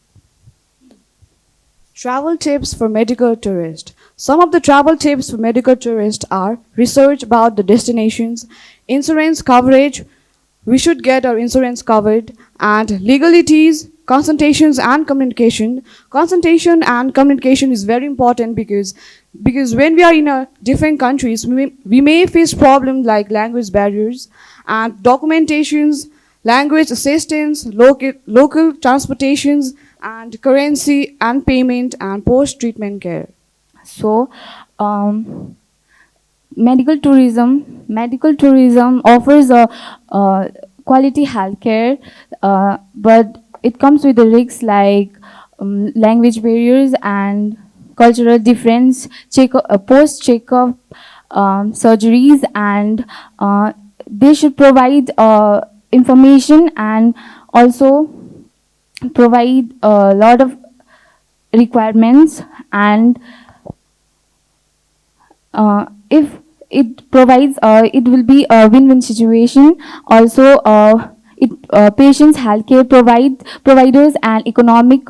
Travel tips for medical tourists. Some of the travel tips for medical tourists are research about the destinations, insurance coverage. We should get our insurance covered, and legalities, consultations and communication. Consultation and communication is very important because when we are in different countries, we may face problems like language barriers and documentations, language assistance, local transportations, and currency and payment and post-treatment care. So medical tourism offers a quality healthcare, but it comes with the risks like language barriers and cultural difference, post checkup surgeries, and they should provide information and also provide a lot of requirements, and if it provides it will be a win-win situation. Also patients healthcare providers and economic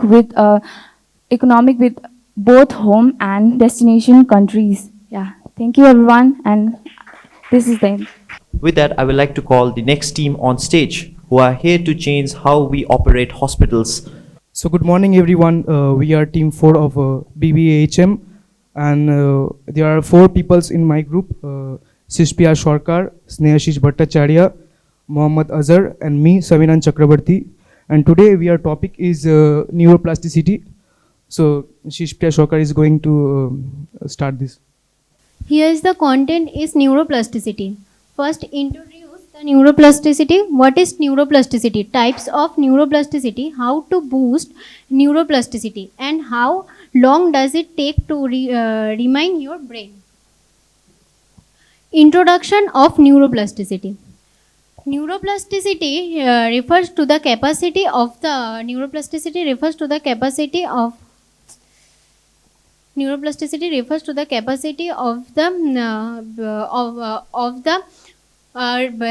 with both home and destination countries. Yeah, thank you everyone, and this is the end. With that, I would like to call the next team on stage who are here to change how we operate hospitals. So good morning everyone. We are team 4 of BBAHM, and there are 4 peoples in my group, Sispiya Shorkar, Snehashish Bhattacharya, Mohammad Azhar, and me, Savinan Chakrabarti. And today our topic is neuroplasticity. So Sispiya Shorkar is going to start this. Here is the content is neuroplasticity. First, introduce the neuroplasticity. What is neuroplasticity? Types of neuroplasticity, how to boost neuroplasticity, and how long does it take to remind your brain. Introduction of neuroplasticity. Neuroplasticity refers to the capacity of the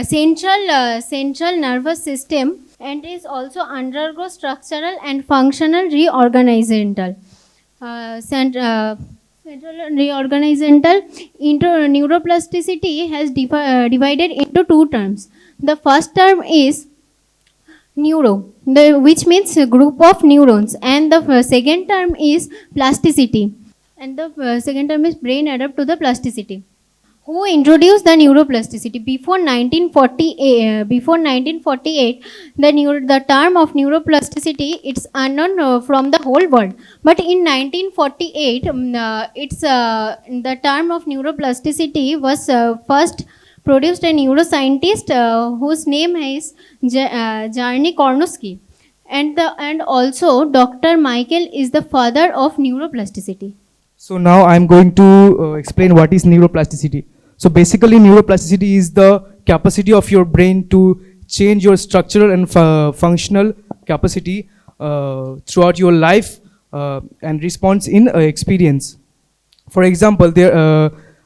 central nervous system, and is also undergo structural and functional reorganization. Neuroplasticity has divided into 2 terms. The first term is neuro, which means a group of neurons, and the second term is plasticity, and the second term is brain adapt to the plasticity. Who introduced the neuroplasticity? Before 1948, the term of neuroplasticity it's unknown from the whole world. But in 1948, the term of neuroplasticity was first produced a neuroscientist whose name is Jarny Kornowski, and also Dr. Michael is the father of neuroplasticity. So now I'm going to explain what is neuroplasticity. So basically neuroplasticity is the capacity of your brain to change your structural and functional capacity throughout your life and response in experience. For example,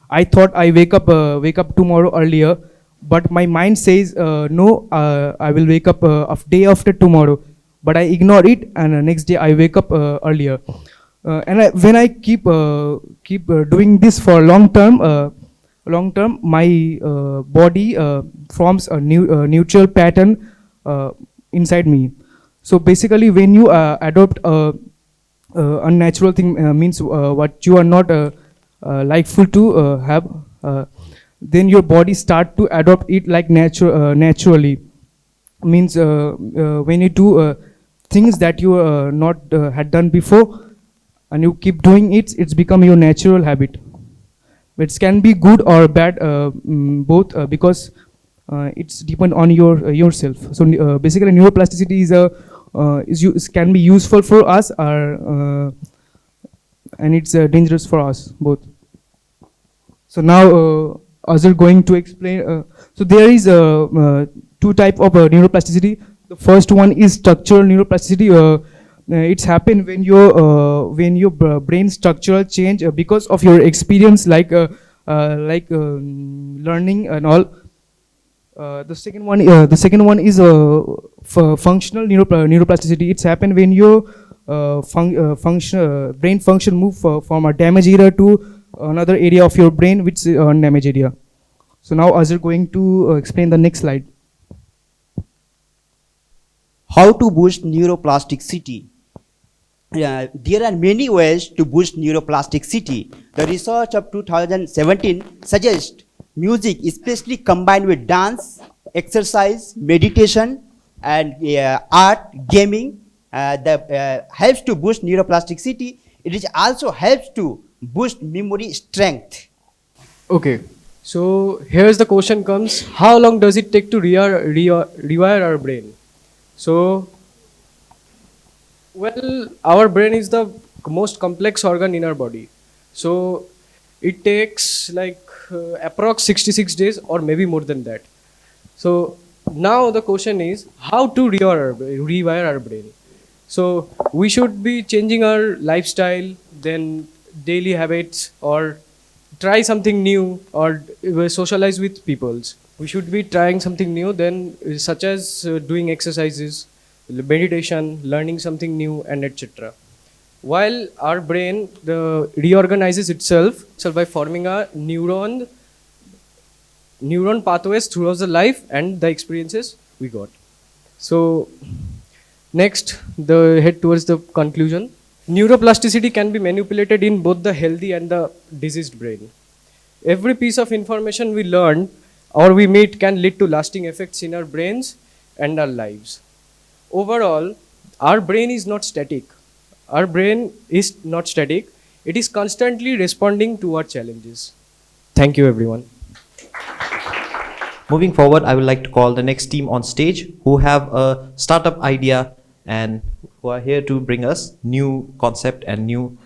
I thought I wake up tomorrow earlier, but my mind says no, I will wake up day after tomorrow, but I ignore it, and next day I wake up earlier. When I keep doing this for long term, my body forms a neutral pattern inside me. So basically, when you adopt a unnatural thing, means what you are not likeful to have, then your body start to adopt it like naturally. Means when you do things that you not had done before, and you keep doing it, it's become your natural habit. It can be good or bad, both, because it's depend on yourself. So basically, neuroplasticity can be useful for us, or and it's dangerous for us both. So now, as are going to explain. So there is two type of neuroplasticity. The first one is structural neuroplasticity. It's happen when your brain structural change because of your experience, like learning and all. The second one is functional neuroplasticity. It's happen when your brain function move from a damaged area to another area of your brain which is undamaged area. So now Azhar going to explain the next slide. How to boost neuroplasticity? There are many ways to boost neuroplasticity. The research of 2017 suggests music, especially combined with dance, exercise, meditation, and art, gaming, that helps to boost neuroplasticity. It is also helps to boost memory strength. Okay, so here's the question comes: how long does it take to rewire our brain? So, well, our brain is the most complex organ in our body. So it takes like approx 66 days or maybe more than that. So now the question is how to rewire our brain. So we should be changing our lifestyle, then daily habits, or try something new, or socialize with peoples. We should be trying something new, then such as doing exercises, meditation, learning something new, and etc. While our brain reorganizes itself by forming a neuron pathways throughout the life and the experiences we got. So next, head towards the conclusion. Neuroplasticity can be manipulated in both the healthy and the diseased brain. Every piece of information we learn or we meet can lead to lasting effects in our brains and our lives. Overall, our brain is not static. Our brain is not static. It is constantly responding to our challenges. Thank you, everyone. Moving forward, I would like to call the next team on stage who have a startup idea and who are here to bring us new concept and new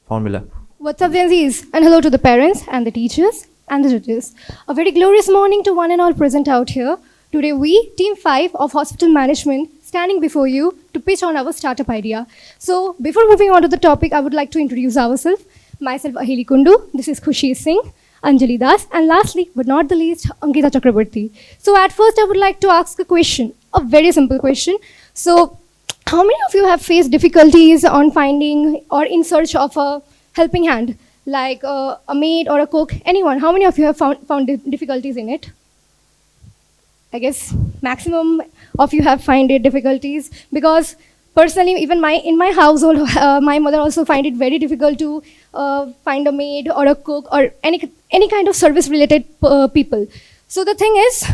formula. What's up, Gen Zs? And hello to the parents and the teachers and the judges. A very glorious morning to one and all present out here. Today we, Team 5 of Hospital Management, standing before you to pitch on our startup idea. So before moving on to the topic, I would like to introduce ourselves. Myself, Ahili Kundu. This is Khushi Singh, Anjali Das, and lastly, but not the least, Ankita Chakraborty. So at first, I would like to ask a question, a very simple question. So how many of you have faced difficulties on finding or in search of a helping hand, like a maid or a cook? Anyone? How many of you have found difficulties in it? I guess maximum of you have found it difficulties, because personally, even in my household, my mother also find it very difficult to find a maid or a cook or any kind of service related people. So the thing is,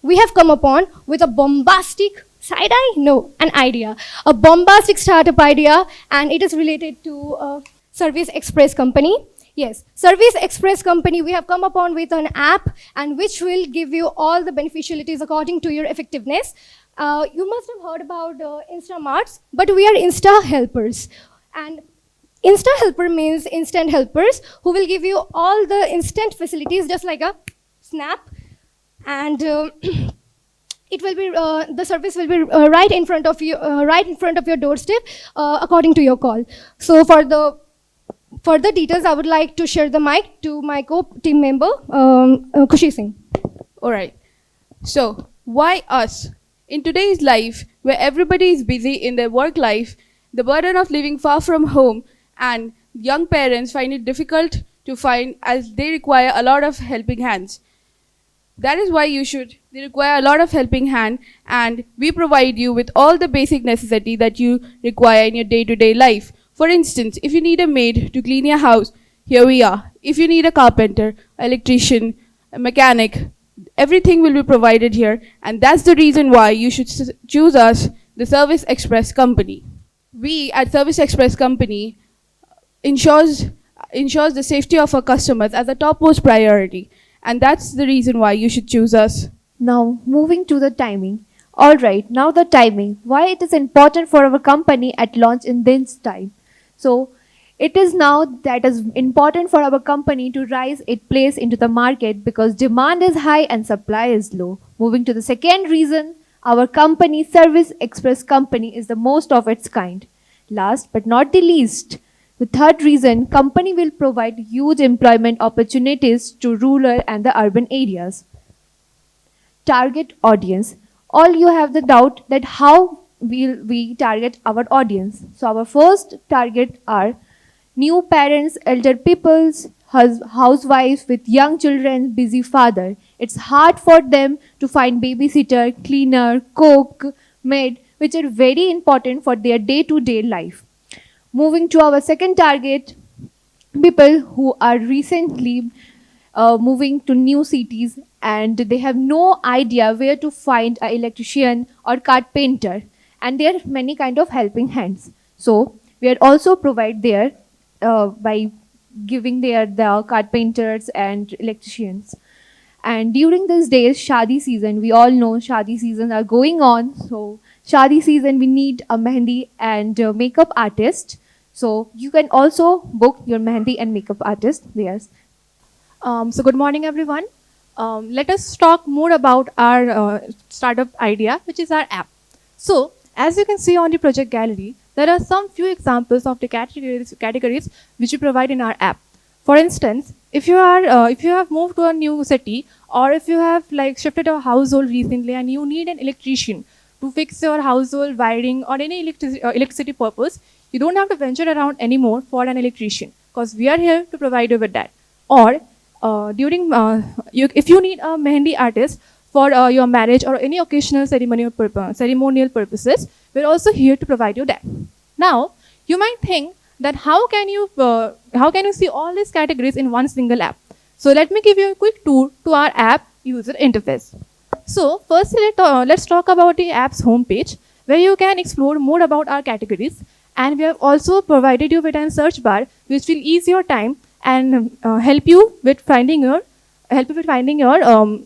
we have come upon with a bombastic an idea, a bombastic startup idea, and it is related to Service Express company. Yes, Service Express company, we have come upon with an app and which will give you all the beneficialities according to your effectiveness. You must have heard about Instamarts, but we are Insta helpers. And Insta helper means instant helpers who will give you all the instant facilities just like a snap, and it will be the service will be right in front of you, right in front of your doorstep, according to your call. So for the further details, I would like to share the mic to my co-team member, Khushi Singh. All right. So, why us? In today's life, where everybody is busy in their work life, the burden of living far from home, and young parents find it difficult to find as they require a lot of helping hands. That is why they require a lot of helping hand, and we provide you with all the basic necessity that you require in your day-to-day life. For instance, if you need a maid to clean your house, here we are. If you need a carpenter, electrician, a mechanic, everything will be provided here, and that's the reason why you should choose us, the Service Express Company. We at Service Express Company ensures the safety of our customers as a topmost priority, and that's the reason why you should choose us. Now, moving to the timing. Alright, now the timing. Why it is important for our company at launch in this time. So, it is now that is important for our company to rise its place into the market because demand is high and supply is low. Moving to the second reason, our company, Service Express Company, is the most of its kind. Last but not the least, the third reason, company will provide huge employment opportunities to rural and the urban areas. Target audience. All you have the doubt that how will we target our audience. So our first target are new parents, elder peoples, housewives with young children, busy father. It's hard for them to find babysitter, cleaner, cook, maid, which are very important for their day-to-day life. Moving to our second target, people who are recently moving to new cities and they have no idea where to find an electrician or carpenter, and there are many kind of helping hands. So we are also provide there by giving the carpenters and electricians. And during these days, Shadi season, we all know Shadi seasons are going on. So Shadi season, we need a mehendi and makeup artist. So you can also book your mehendi and makeup artist there. So good morning, everyone. Let us talk more about our startup idea, which is our app. So as you can see on the project gallery, there are some few examples of the categories which we provide in our app. For instance, if you have moved to a new city, or if you have like shifted a household recently and you need an electrician to fix your household wiring or any electricity purpose, you don't have to venture around anymore for an electrician because we are here to provide you with that. Or if you need a mehendi artist for your marriage or any occasional ceremonial purposes, we're also here to provide you that. Now, you might think that how can you see all these categories in one single app? So let me give you a quick tour to our app user interface. So firstly, let's talk about the app's homepage, where you can explore more about our categories, and we have also provided you with a search bar which will ease your time and help you with finding your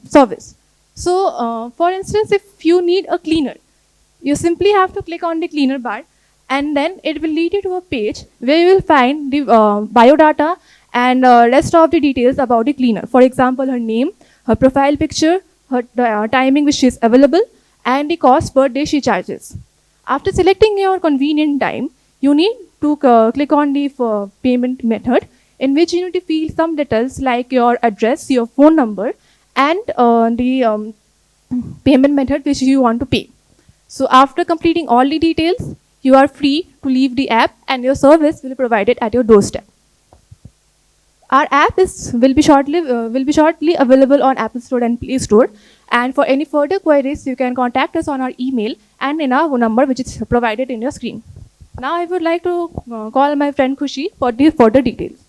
service. So for instance, if you need a cleaner, you simply have to click on the cleaner bar, and then it will lead you to a page where you will find the biodata and rest of the details about the cleaner. For example, her name, her profile picture, her timing which is available, and the cost per day she charges. After selecting your convenient time, you need to click on the payment method, in which you need to fill some details like your address, your phone number, and the payment method which you want to pay. So after completing all the details, you are free to leave the app and your service will be provided at your doorstep. Our app will be shortly available on Apple Store and Play Store. And for any further queries, you can contact us on our email and in our number which is provided in your screen. Now I would like to call my friend Khushi for the further details.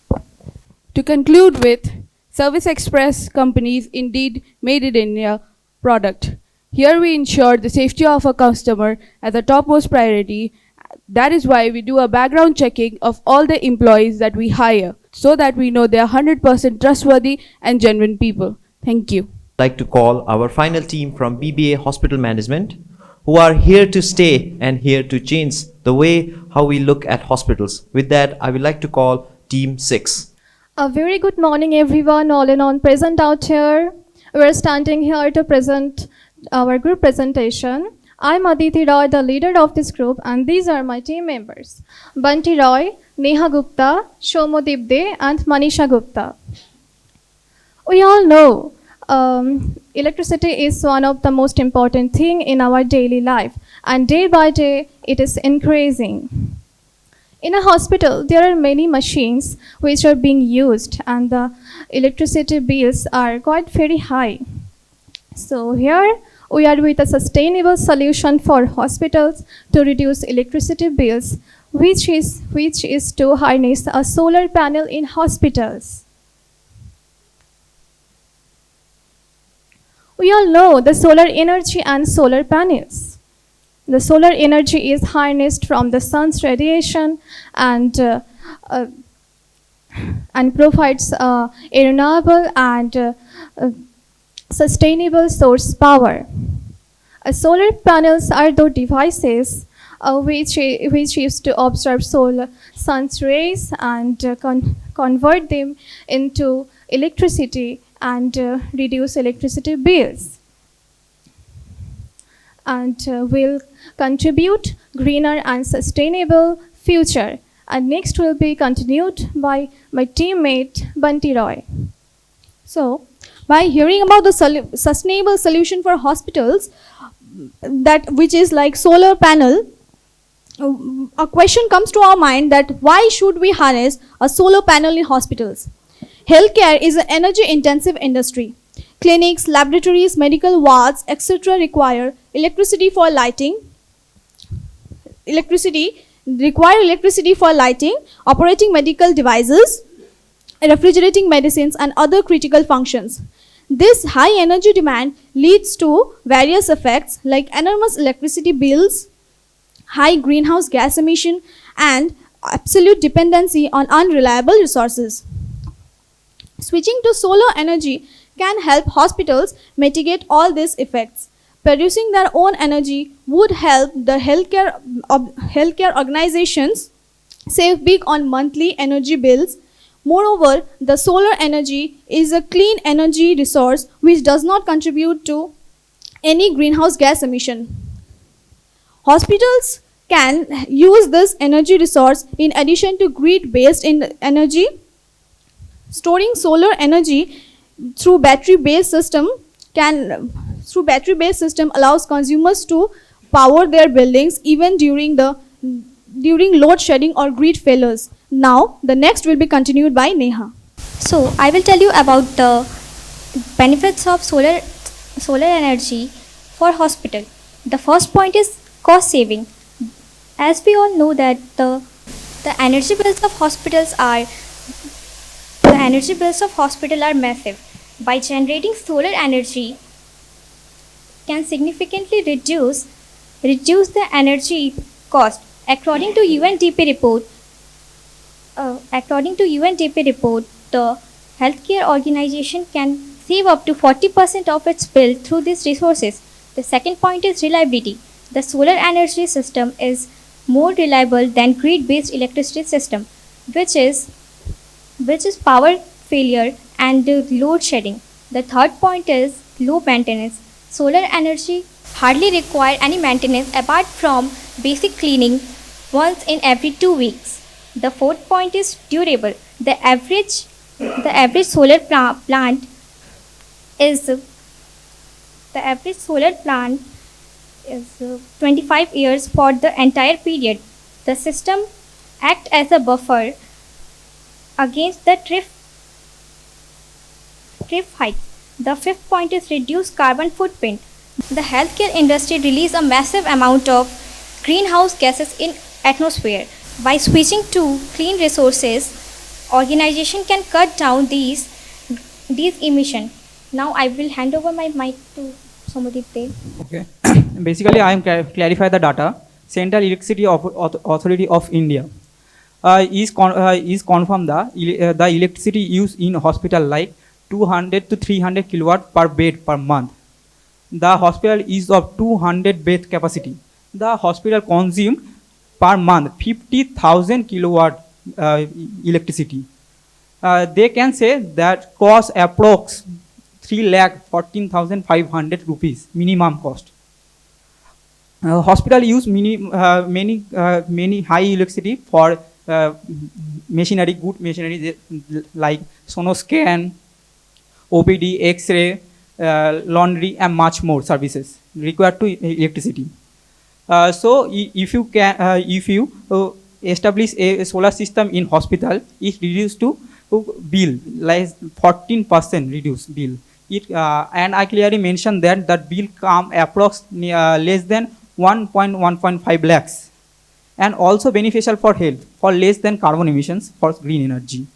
To conclude with, Service Express companies indeed made it in India product. Here we ensure the safety of our customer as a topmost priority. That is why we do a background checking of all the employees that we hire, so that we know they are 100% trustworthy and genuine people. Thank you. I'd like to call our final team from BBA Hospital Management, who are here to stay and here to change the way how we look at hospitals. With that, I would like to call Team 6. A very good morning, everyone, all in on present out here. We're standing here to present our group presentation. I'm Aditi Roy, the leader of this group, and these are my team members. Bunty Roy, Neha Gupta, Shomodip De, and Manisha Gupta. We all know electricity is one of the most important thing in our daily life, and day by day it is increasing. In a hospital, there are many machines which are being used, and the electricity bills are quite very high. So here we are with a sustainable solution for hospitals to reduce electricity bills, which is to harness a solar panel in hospitals. We all know the solar energy and solar panels. The solar energy is harnessed from the sun's radiation and provides a renewable and sustainable source power. Solar panels are those devices which used to absorb sun's rays and convert them into electricity and reduce electricity bills, and will contribute greener and sustainable future. And next will be continued by my teammate Bunty Roy. So, by hearing about the sustainable solution for hospitals, which is like solar panel, a question comes to our mind that why should we harness a solar panel in hospitals? Healthcare is an energy-intensive industry. Clinics, laboratories, medical wards, etc. require electricity for lighting, operating medical devices, refrigerating medicines, and other critical functions. This high energy demand leads to various effects like enormous electricity bills, high greenhouse gas emission, and absolute dependency on unreliable resources. Switching to solar energy can help hospitals mitigate all these effects. Producing their own energy would help the healthcare organizations save big on monthly energy bills. Moreover, the solar energy is a clean energy resource which does not contribute to any greenhouse gas emission. Hospitals can use this energy resource in addition to grid-based energy. Storing solar energy through battery-based system allows consumers to power their buildings even during load shedding or grid failures. Now, the next will be continued by Neha. So, I will tell you about the benefits of solar energy for hospital. The first point is cost saving. As we all know that the energy bills of hospitals are massive. By generating solar energy can significantly reduce the energy cost. According to UNDP report, the healthcare organization can save up to 40% of its bill through these resources. The second point is reliability. The solar energy system is more reliable than grid-based electricity system, which is power failure and load shedding. The third point is low maintenance. Solar energy hardly require any maintenance apart from basic cleaning once in every 2 weeks. The fourth point is durable. The average solar plant is 25 years for the entire period. The system acts as a buffer against the drift height. The fifth point is reduce carbon footprint. The healthcare industry releases a massive amount of greenhouse gases in atmosphere. By switching to clean resources, organization can cut down these emissions. Now I will hand over my mic to Somodip Dev. Okay. Basically, I am clarify the data. Central Electricity Authority of India is confirmed the electricity use in hospital like 200 to 300 kilowatt per bed per month. The hospital is of 200 bed capacity. The hospital consumed per month 50,000 kilowatt electricity. They can say that cost approx 3,14,500 rupees minimum cost. Hospital use many high electricity for machinery, good machinery like sonoscan, OPD, X-ray, laundry, and much more services required to electricity. So if you establish a solar system in hospital, it reduced to bill like 14% reduce bill. And I clearly mentioned that bill come approx less than 1.5 lakhs, and also beneficial for health for less than carbon emissions for green energy.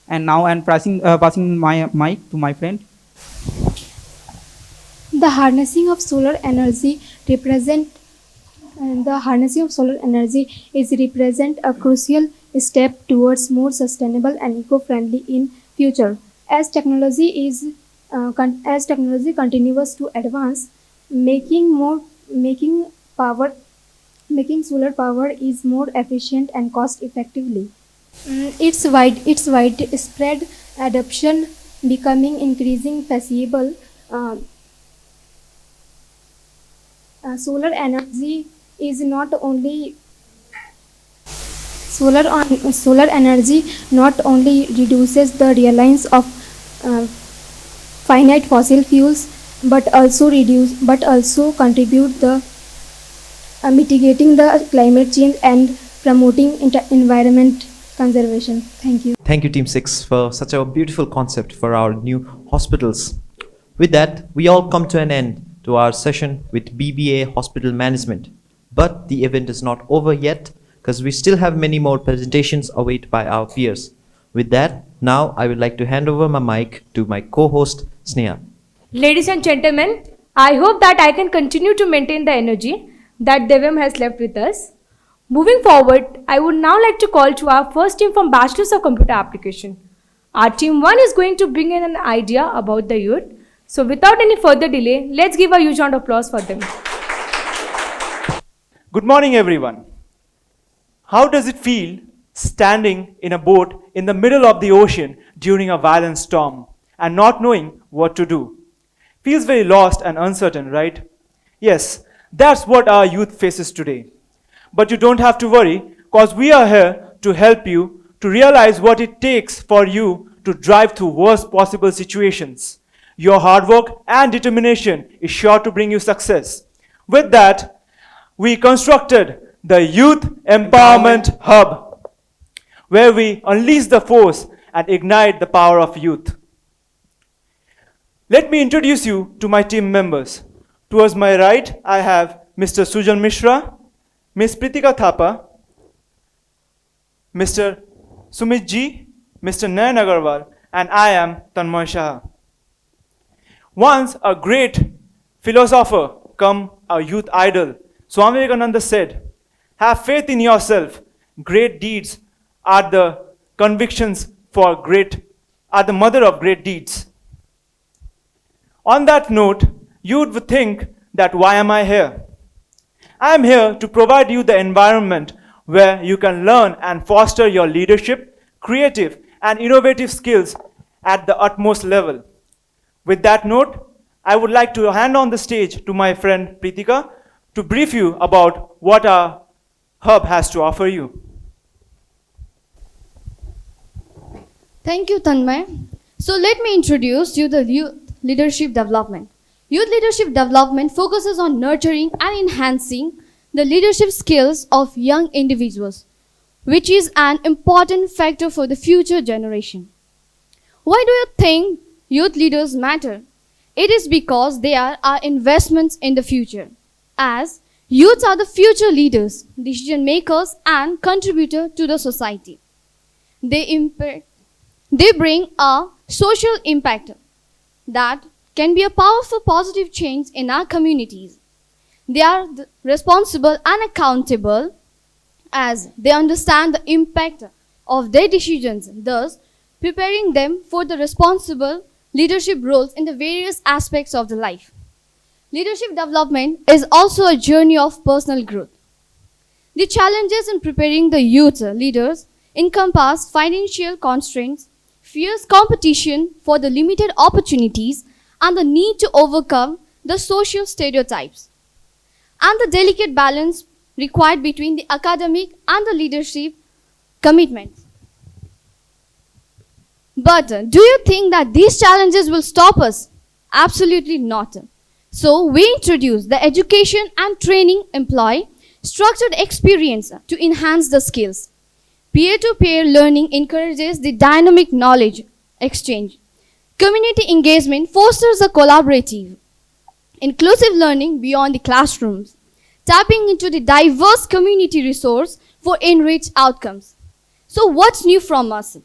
And now I'm passing my mic to my friend. The harnessing of solar energy represent a crucial step towards more sustainable and eco-friendly in future. As technology continues to advance, making solar power is more efficient and cost effectively. Its widespread adoption becoming increasing feasible. Solar energy not only reduces the reliance of finite fossil fuels, but also contribute the mitigating the climate change and promoting environment conservation. Thank you. Thank you, Team 6, for such a beautiful concept for our new hospitals. With that, we all come to an end to our session with BBA Hospital Management. But the event is not over yet, because we still have many more presentations awaited by our peers. With that, now I would like to hand over my mic to my co-host, Sneha. Ladies and gentlemen, I hope that I can continue to maintain the energy that Devam has left with us. Moving forward, I would now like to call to our first team from Bachelors of Computer Application. Our team 1 is going to bring in an idea about the youth. So without any further delay, let's give a huge round of applause for them. Good morning, everyone. How does it feel standing in a boat in the middle of the ocean during a violent storm and not knowing what to do? Feels very lost and uncertain, right? Yes, that's what our youth faces today. But you don't have to worry, because we are here to help you to realize what it takes for you to drive through worst possible situations. Your hard work and determination is sure to bring you success. With that, we constructed the Youth Empowerment Hub, where we unleash the force and ignite the power of youth. Let me introduce you to my team members. Towards my right, I have Mr. Sujan Mishra, Ms. Pritika Thapa, Mr. Sumit Ji, Mr. Nayan Agarwal, and I am Tanmoy Shah. Once a great philosopher come a youth idol, Swami Vivekananda said, "Have faith in yourself. Great deeds are the mother of great deeds." On that note, you would think that why am I here? I am here to provide you the environment where you can learn and foster your leadership, creative and innovative skills at the utmost level. With that note, I would like to hand on the stage to my friend Pritika to brief you about what our hub has to offer you. Thank you, Tanmay. So let me introduce you the youth leadership development. Youth leadership development focuses on nurturing and enhancing the leadership skills of young individuals, which is an important factor for the future generation. Why do you think youth leaders matter? It is because they are our investments in the future. As youths are the future leaders, decision makers, and contributor to the society. They bring a social impact that can be a powerful positive change in our communities. They are responsible and accountable as they understand the impact of their decisions, thus preparing them for the responsible leadership roles in the various aspects of the life. Leadership development is also a journey of personal growth. The challenges in preparing the youth leaders encompass financial constraints, fierce competition for the limited opportunities, and the need to overcome the social stereotypes, and the delicate balance required between the academic and the leadership commitments. But do you think that these challenges will stop us? Absolutely not. So we introduce the education and training employ structured experience to enhance the skills. Peer-to-peer learning encourages the dynamic knowledge exchange. Community engagement fosters a collaborative, inclusive learning beyond the classrooms, tapping into the diverse community resource for enriched outcomes. So what's new from us?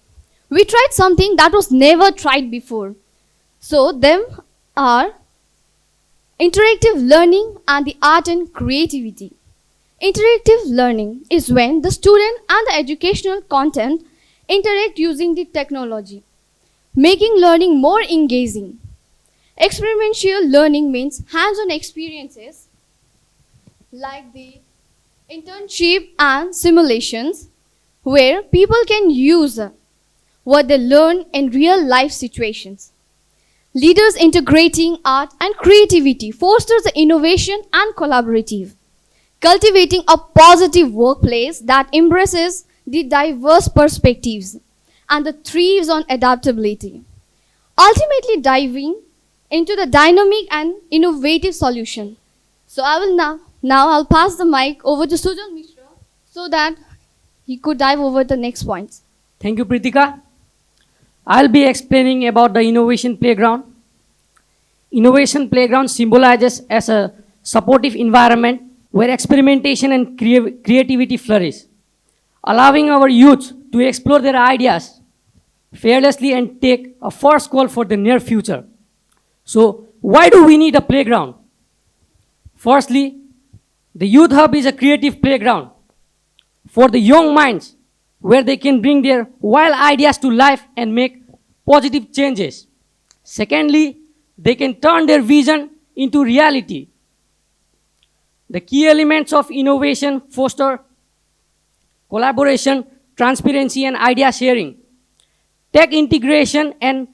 We tried something that was never tried before. So them are interactive learning and the art and creativity. Interactive learning is when the student and the educational content interact using the technology, making learning more engaging. Experiential learning means hands-on experiences like the internship and simulations where people can use what they learn in real-life situations. Leaders integrating art and creativity fosters the innovation and collaborative, cultivating a positive workplace that embraces the diverse perspectives and that thrives on adaptability, ultimately diving into the dynamic and innovative solution. So I will now I'll pass the mic over to Sujal Mishra so that he could dive over the next points. Thank you, Pritika. I'll be explaining about the innovation playground. Innovation playground symbolizes as a supportive environment where experimentation and creativity flourish, allowing our youth to explore their ideas fearlessly and take a first call for the near future. So, why do we need a playground? Firstly, the Youth Hub is a creative playground for the young minds where they can bring their wild ideas to life and make positive changes. Secondly, they can turn their vision into reality. The key elements of innovation foster collaboration, transparency, and idea sharing. Tech integration and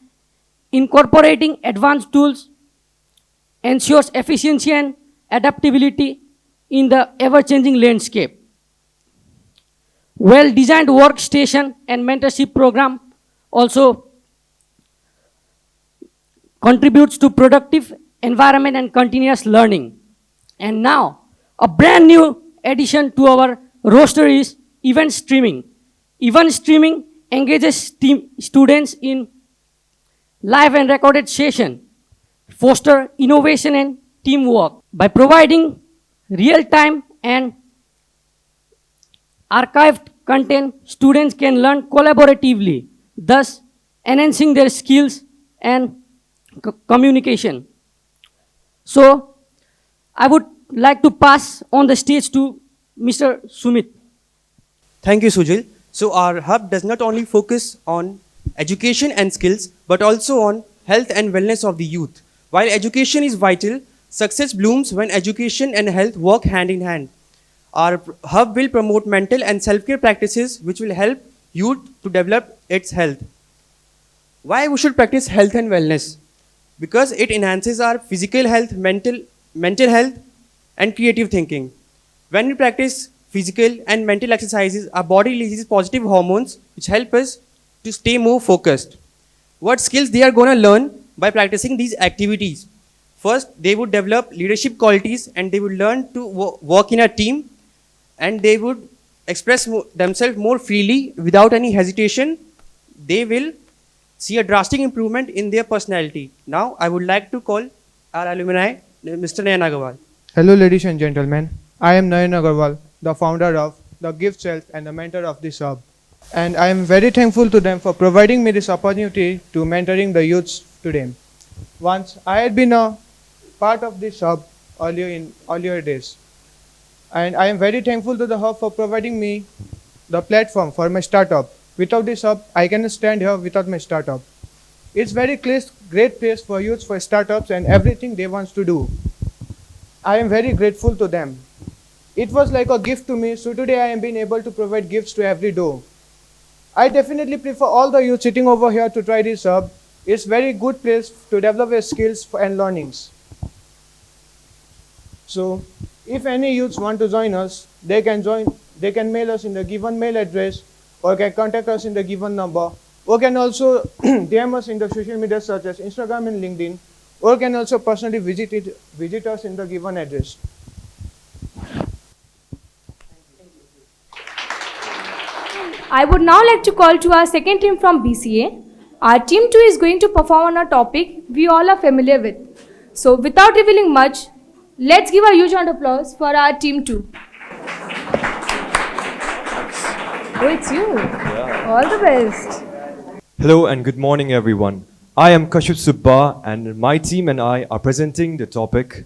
incorporating advanced tools ensures efficiency and adaptability in the ever-changing landscape. Well-designed workstation and mentorship program also contributes to productive environment and continuous learning. And now, a brand new addition to our roster is event streaming. Event streaming engages students in live and recorded session, foster innovation and teamwork. By providing real-time and archived content, students can learn collaboratively, thus enhancing their skills and communication. So, I would like to pass on the stage to Mr. Sumit. Thank you, Sujil. So our hub does not only focus on education and skills, but also on health and wellness of the youth. While education is vital, success blooms when education and health work hand in hand. Our hub will promote mental and self-care practices which will help youth to develop its health. Why we should practice health and wellness? Because it enhances our physical health, mental health, and creative thinking. When we practice physical and mental exercises, our body releases positive hormones which help us to stay more focused. What skills they are going to learn by practicing these activities? First, they would develop leadership qualities and they would learn to work in a team, and they would express themselves more freely without any hesitation. They will see a drastic improvement in their personality. Now, I would like to call our alumni, Mr. Nayan Agarwal. Hello, ladies and gentlemen. I am Nayan Agarwal, the founder of the Gift Self and the mentor of this hub. And I am very thankful to them for providing me this opportunity to mentoring the youths today. Once I had been a part of this hub earlier days. And I am very thankful to the hub for providing me the platform for my startup. Without this hub, I cannot stand here without my startup. It's very great place for youths, for startups and everything they want to do. I am very grateful to them. It was like a gift to me, so today I am being able to provide gifts to every door. I definitely prefer all the youth sitting over here to try this hub. It's very good place to develop your skills and learnings. So, if any youths want to join us, they can mail us in the given mail address or can contact us in the given number, or can also DM us in the social media such as Instagram and LinkedIn, or can also personally visit us in the given address. I would now like to call to our second team from BCA. Our team 2 is going to perform on a topic we all are familiar with. So without revealing much, let's give a huge round of applause for our team 2. Oh, it's you. All the best. Hello and good morning, everyone. I am Kashyap Subba, and my team and I are presenting the topic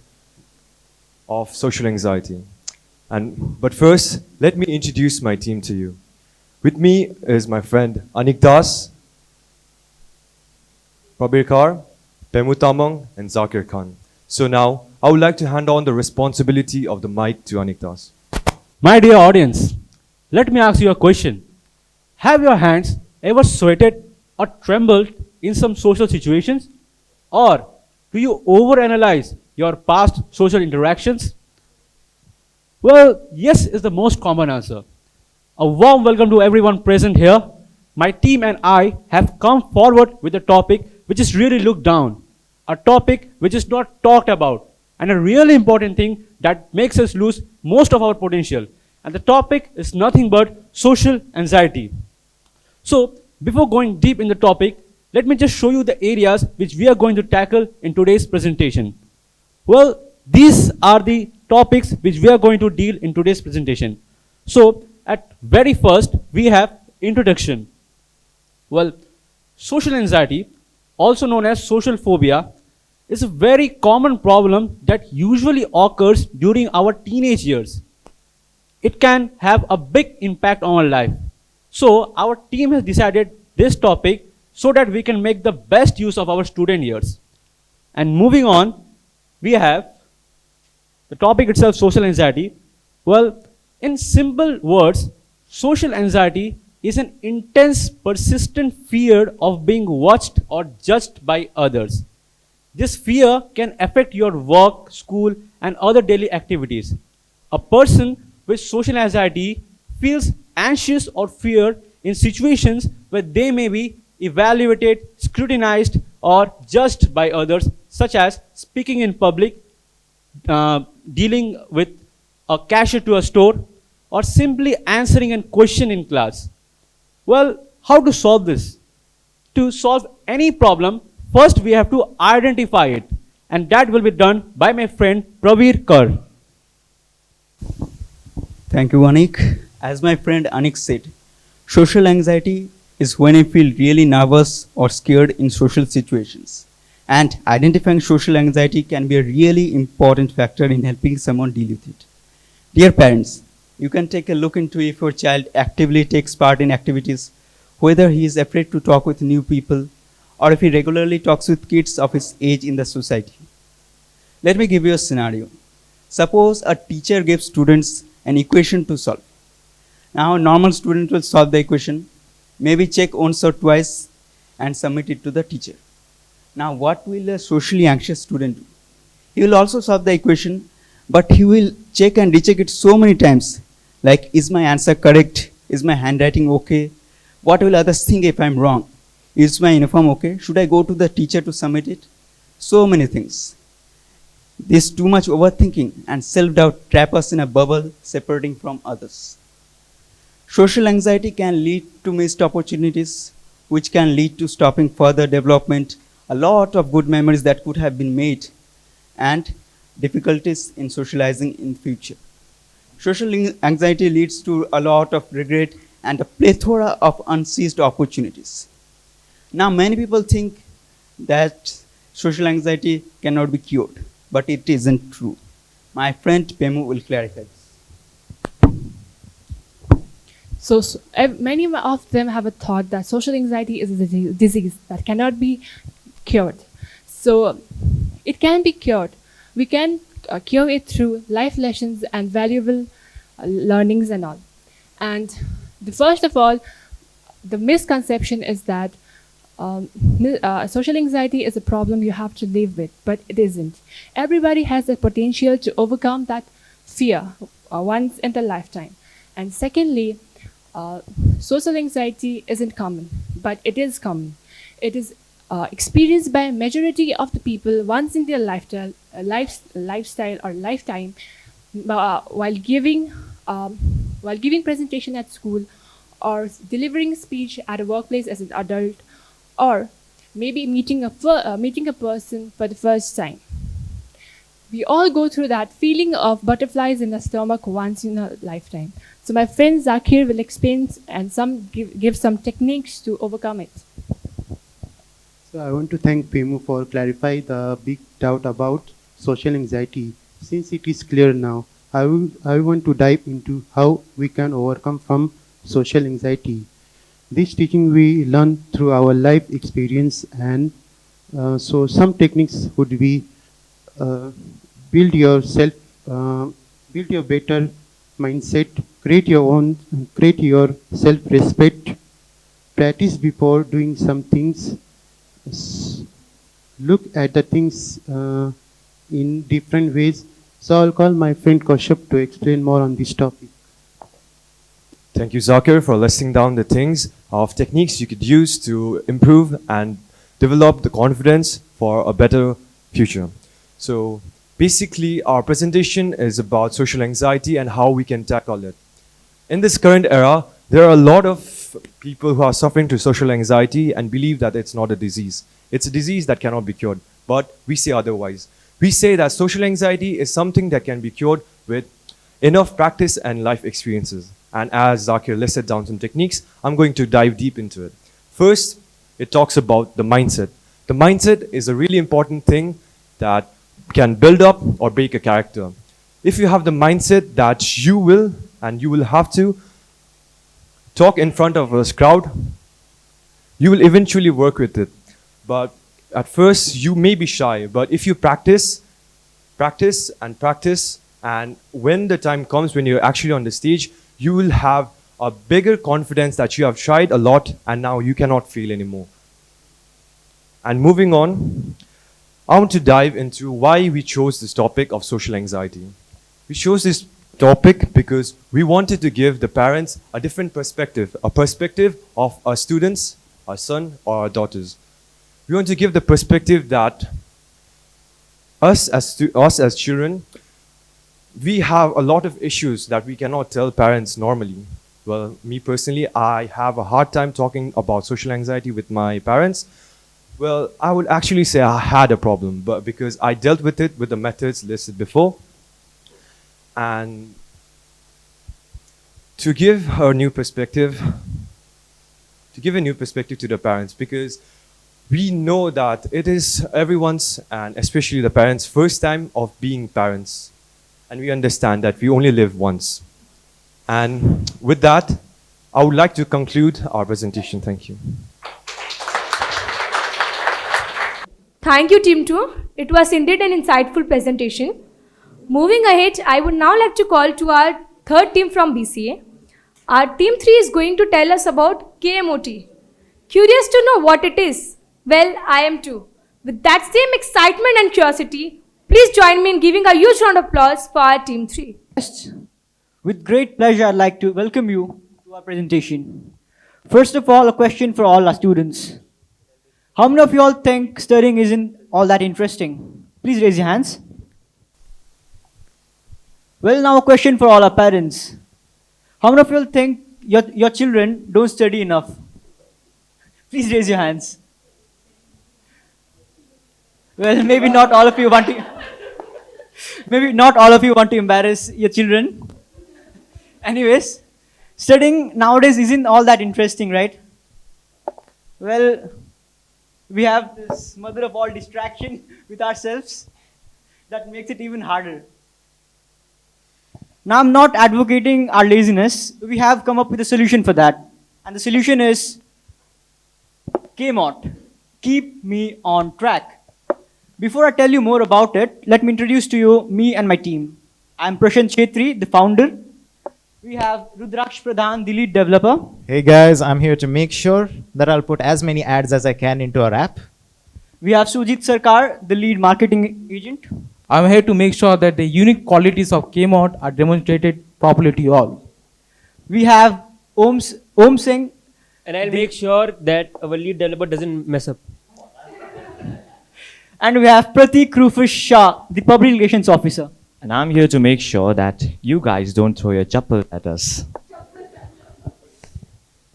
of social anxiety. But first, let me introduce my team to you. With me is my friend Anik Das, Prabir Kar, Pemu Tamang, and Zakir Khan. So now, I would like to hand on the responsibility of the mic to Anik Das. My dear audience, let me ask you a question. Have your hands ever sweated or trembled in some social situations? Or do you overanalyze your past social interactions? Well, yes is the most common answer. A warm welcome to everyone present here. My team and I have come forward with a topic which is really looked down, a topic which is not talked about, and a really important thing that makes us lose most of our potential. And the topic is nothing but social anxiety. So, before going deep in the topic, let me just show you the areas which we are going to tackle in today's presentation. Well, these are the topics which we are going to deal in today's presentation. So, at very first, we have introduction. Well, social anxiety, also known as social phobia, is a very common problem that usually occurs during our teenage years. It can have a big impact on our life. So, our team has decided this topic so that we can make the best use of our student years. And moving on, we have the topic itself, social anxiety. Well, in simple words, social anxiety is an intense, persistent fear of being watched or judged by others. This fear can affect your work, school, and other daily activities. A person with social anxiety feels anxious or fear in situations where they may be evaluated, scrutinized, or judged by others, such as speaking in public, dealing with a cashier to a store, or simply answering a question in class. Well, how to solve this? To solve any problem, first we have to identify it, and that will be done by my friend Prabir Kar. Thank you, Anik. As my friend Anik said, social anxiety is when you feel really nervous or scared in social situations. And identifying social anxiety can be a really important factor in helping someone deal with it. Dear parents, you can take a look into if your child actively takes part in activities, whether he is afraid to talk with new people, or if he regularly talks with kids of his age in the society. Let me give you a scenario. Suppose a teacher gives students an equation to solve. Now, a normal student will solve the equation, maybe check once or twice, and submit it to the teacher. Now, what will a socially anxious student do? He will also solve the equation, but he will check and recheck it so many times, like, is my answer correct? Is my handwriting okay? What will others think if I'm wrong? Is my uniform okay? Should I go to the teacher to submit it? So many things. This too much overthinking and self-doubt trap us in a bubble separating from others. Social anxiety can lead to missed opportunities, which can lead to stopping further development, a lot of good memories that could have been made, and difficulties in socializing in future. Social anxiety leads to a lot of regret and a plethora of unseized opportunities. Now, many people think that social anxiety cannot be cured, but it isn't true. My friend Pemu will clarify this. So, many of them have a thought that social anxiety is a disease that cannot be cured. So, it can be cured. We can cure it through life lessons and valuable learnings and all. And first of all, the misconception is that social anxiety is a problem you have to live with, but it isn't. Everybody has the potential to overcome that fear once in their lifetime. And secondly, social anxiety isn't common, but it is common. It is experienced by a majority of the people once in their lifestyle or lifetime, while giving presentation at school, or delivering speech at a workplace as an adult, or maybe meeting a person for the first time. We all go through that feeling of butterflies in the stomach once in a lifetime. So my friend Zakir will explain and give some techniques to overcome it. So I want to thank Pemu for clarifying the big doubt about social anxiety. Since it is clear now, I want to dive into how we can overcome from social anxiety. This teaching we learn through our life experience, and so some techniques would be build your better mindset, create your self-respect, practice before doing some things, look at the things in different ways. So I'll call my friend Kaushik to explain more on this topic. Thank you, Zakir, for listing down the things of techniques you could use to improve and develop the confidence for a better future. So basically, our presentation is about social anxiety and how we can tackle it. In this current era, there are a lot of people who are suffering to social anxiety and believe that it's not a disease. It's a disease that cannot be cured, but we say otherwise. We say that social anxiety is something that can be cured with enough practice and life experiences. And as Zakir listed down some techniques, I'm going to dive deep into it. First, it talks about the mindset. The mindset is a really important thing that can build up or break a character. If you have the mindset that you will have to talk in front of a crowd, you will eventually work with it. But at first, you may be shy, but if you practice, and when the time comes when you're actually on the stage, you will have a bigger confidence that you have tried a lot and now you cannot fail anymore. And moving on, I want to dive into why we chose this topic of social anxiety. We chose this topic because we wanted to give the parents a different perspective, a perspective of our students, our son or our daughters. We want to give the perspective that us as children, we have a lot of issues that we cannot tell parents normally. Well, me personally, I have a hard time talking about social anxiety with my parents. Well, I would actually say I had a problem, but because I dealt with it with the methods listed before. And to give a new perspective to the parents, because we know that it is everyone's, and especially the parents' first time of being parents. And we understand that we only live once. And with that, I would like to conclude our presentation. Thank you. Thank you, Team 2. It was indeed an insightful presentation. Moving ahead, I would now like to call to our third team from BCA. Our Team 3 is going to tell us about KMOT. Curious to know what it is? Well, I am too. With that same excitement and curiosity, please join me in giving a huge round of applause for our Team 3. With great pleasure, I'd like to welcome you to our presentation. First of all, a question for all our students. How many of you all think studying isn't all that interesting? Please raise your hands. Well, now a question for all our parents. How many of you all think your children don't study enough? Please raise your hands. Well, maybe not all of you want to embarrass your children. Anyways, studying nowadays isn't all that interesting, right? Well, we have this mother of all distraction with ourselves that makes it even harder. Now, I'm not advocating our laziness. We have come up with a solution for that. And the solution is KMOT, Keep Me On Track. Before I tell you more about it, let me introduce to you me and my team. I'm Prashant Chetri, the founder. We have Rudraksh Pradhan, the lead developer. Hey guys, I'm here to make sure that I'll put as many ads as I can into our app. We have Sujit Sarkar, the lead marketing agent. I'm here to make sure that the unique qualities of Kmart are demonstrated properly to you all. We have Om Singh. And I'll make sure that our lead developer doesn't mess up. And we have Pratik Rufus Shah, the public relations officer. And I'm here to make sure that you guys don't throw your chappal at us.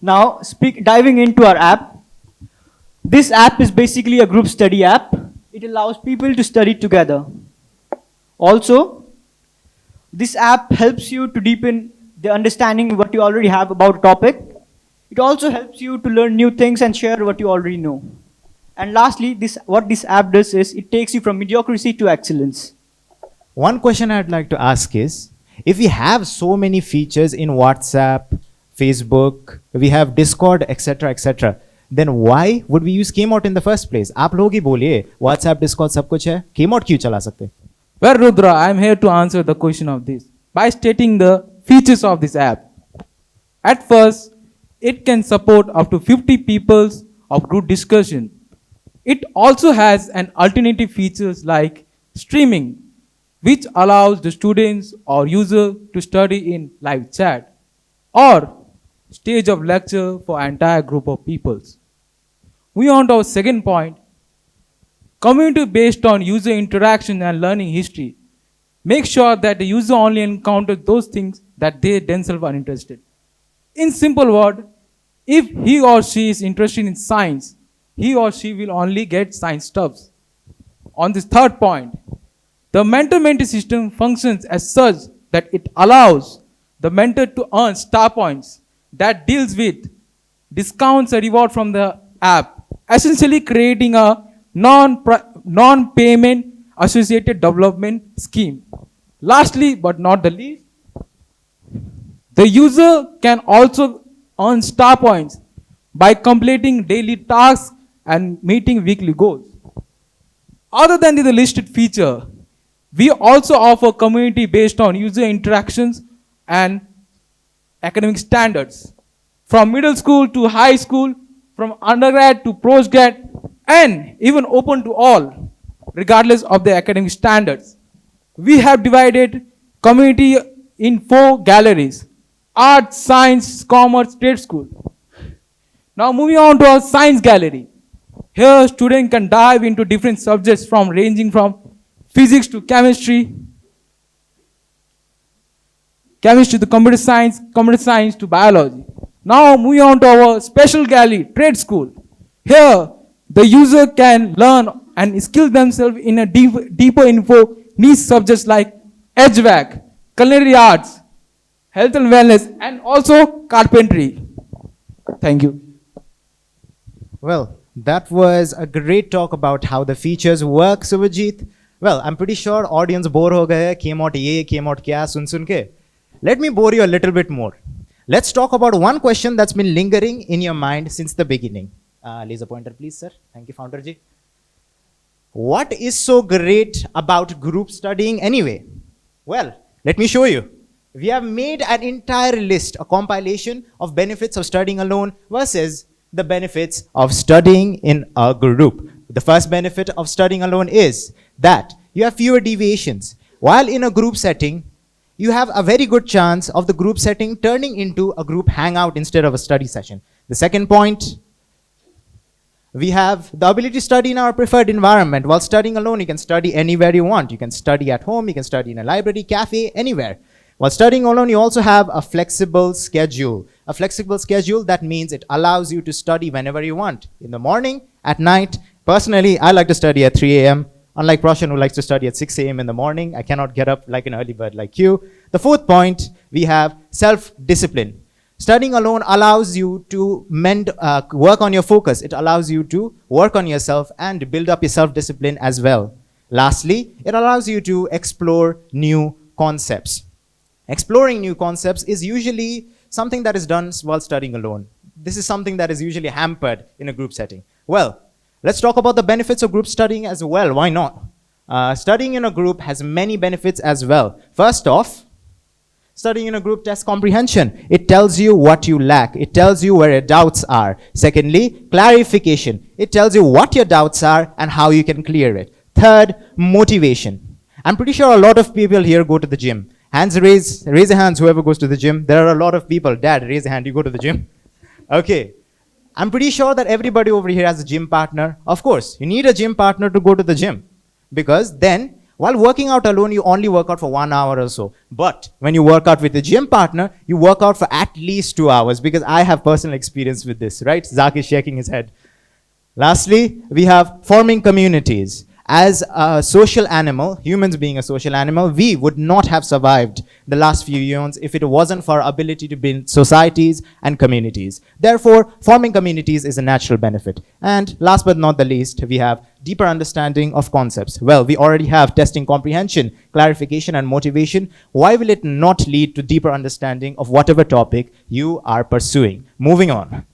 Now, diving into our app. This app is basically a group study app. It allows people to study together. Also, this app helps you to deepen the understanding of what you already have about a topic. It also helps you to learn new things and share what you already know. And lastly, what this app does is it takes you from mediocrity to excellence. One question I'd like to ask is, if we have so many features in WhatsApp, Facebook, we have Discord, etc., then why would we use Kmart in the first place? आप लोग ही बोलिए, WhatsApp, Discord सब कुछ है, Kmart क्यों चला सकते? Well, Rudra, I'm here to answer the question of this by stating the features of this app. At first, it can support up to 50 people of group discussion. It also has an alternative features like streaming, which allows the students or user to study in live chat, or stage of lecture for entire group of peoples. We on to our second point, community based on user interaction and learning history. Make sure that the user only encounters those things that they themselves are interested. In simple word, if he or she is interested in science, he or she will only get science stuffs. On this third point, the mentor-mentee system functions as such that it allows the mentor to earn star points that deals with discounts or reward from the app, essentially creating a non-payment associated development scheme. Lastly, but not the least, the user can also earn star points by completing daily tasks and meeting weekly goals. Other than the listed feature, we also offer community based on user interactions and academic standards. From middle school to high school, from undergrad to postgrad, and even open to all, regardless of the academic standards. We have divided community in 4 galleries: art, science, commerce, trade school. Now moving on to our science gallery. Here students can dive into different subjects ranging from physics to chemistry to computer science to biology. Now moving on to our special gallery, trade school. Here the user can learn and skill themselves in a deeper info niche subjects like HVAC, culinary arts, health and wellness, and also carpentry. Thank you. Well, that was a great talk about how the features work, Subhajit. Well, I'm pretty sure audience bore ho gaye, Kmart ye, Kmart kya, sun ke. Let me bore you a little bit more. Let's talk about one question that's been lingering in your mind since the beginning. Laser pointer, please, sir. Thank you, Founder Ji. What is so great about group studying anyway? Well, let me show you. We have made an entire list, a compilation of benefits of studying alone versus the benefits of studying in a group. The first benefit of studying alone is that you have fewer deviations. While in a group setting, you have a very good chance of the group setting turning into a group hangout instead of a study session. The second point, we have the ability to study in our preferred environment. While studying alone, you can study anywhere you want. You can study at home, you can study in a library, cafe, anywhere. While studying alone, you also have a flexible schedule. A flexible schedule, that means it allows you to study whenever you want. In the morning, at night. Personally, I like to study at 3 a.m. Unlike Prashan, who likes to study at 6 a.m. in the morning. I cannot get up like an early bird like you. The fourth point, we have self-discipline. Studying alone allows you to work on your focus. It allows you to work on yourself and build up your self-discipline as well. Lastly, it allows you to explore new concepts. Exploring new concepts is usually something that is done while studying alone. This is something that is usually hampered in a group setting. Well, Let's talk about the benefits of group studying as well. Why not? Studying in a group has many benefits as well. First off, studying in a group tests comprehension. It tells you what you lack. It tells you where your doubts are. Secondly, clarification. It tells you what your doubts are and how you can clear it. Third, motivation. I'm pretty sure a lot of people here go to the gym. Hands raise your hands, whoever goes to the gym. There are a lot of people. Dad, raise a hand, you go to the gym. Okay. I'm pretty sure that everybody over here has a gym partner. Of course, you need a gym partner to go to the gym. Because then, while working out alone, you only work out for 1 hour or so. But when you work out with a gym partner, you work out for at least 2 hours, because I have personal experience with this, right? Zak is shaking his head. Lastly, we have forming communities. As a social animal, humans being a social animal, we would not have survived the last few eons if it wasn't for our ability to build societies and communities. Therefore, forming communities is a natural benefit. And last but not the least, we have deeper understanding of concepts. Well, we already have testing comprehension, clarification, and motivation. Why will it not lead to deeper understanding of whatever topic you are pursuing? Moving on.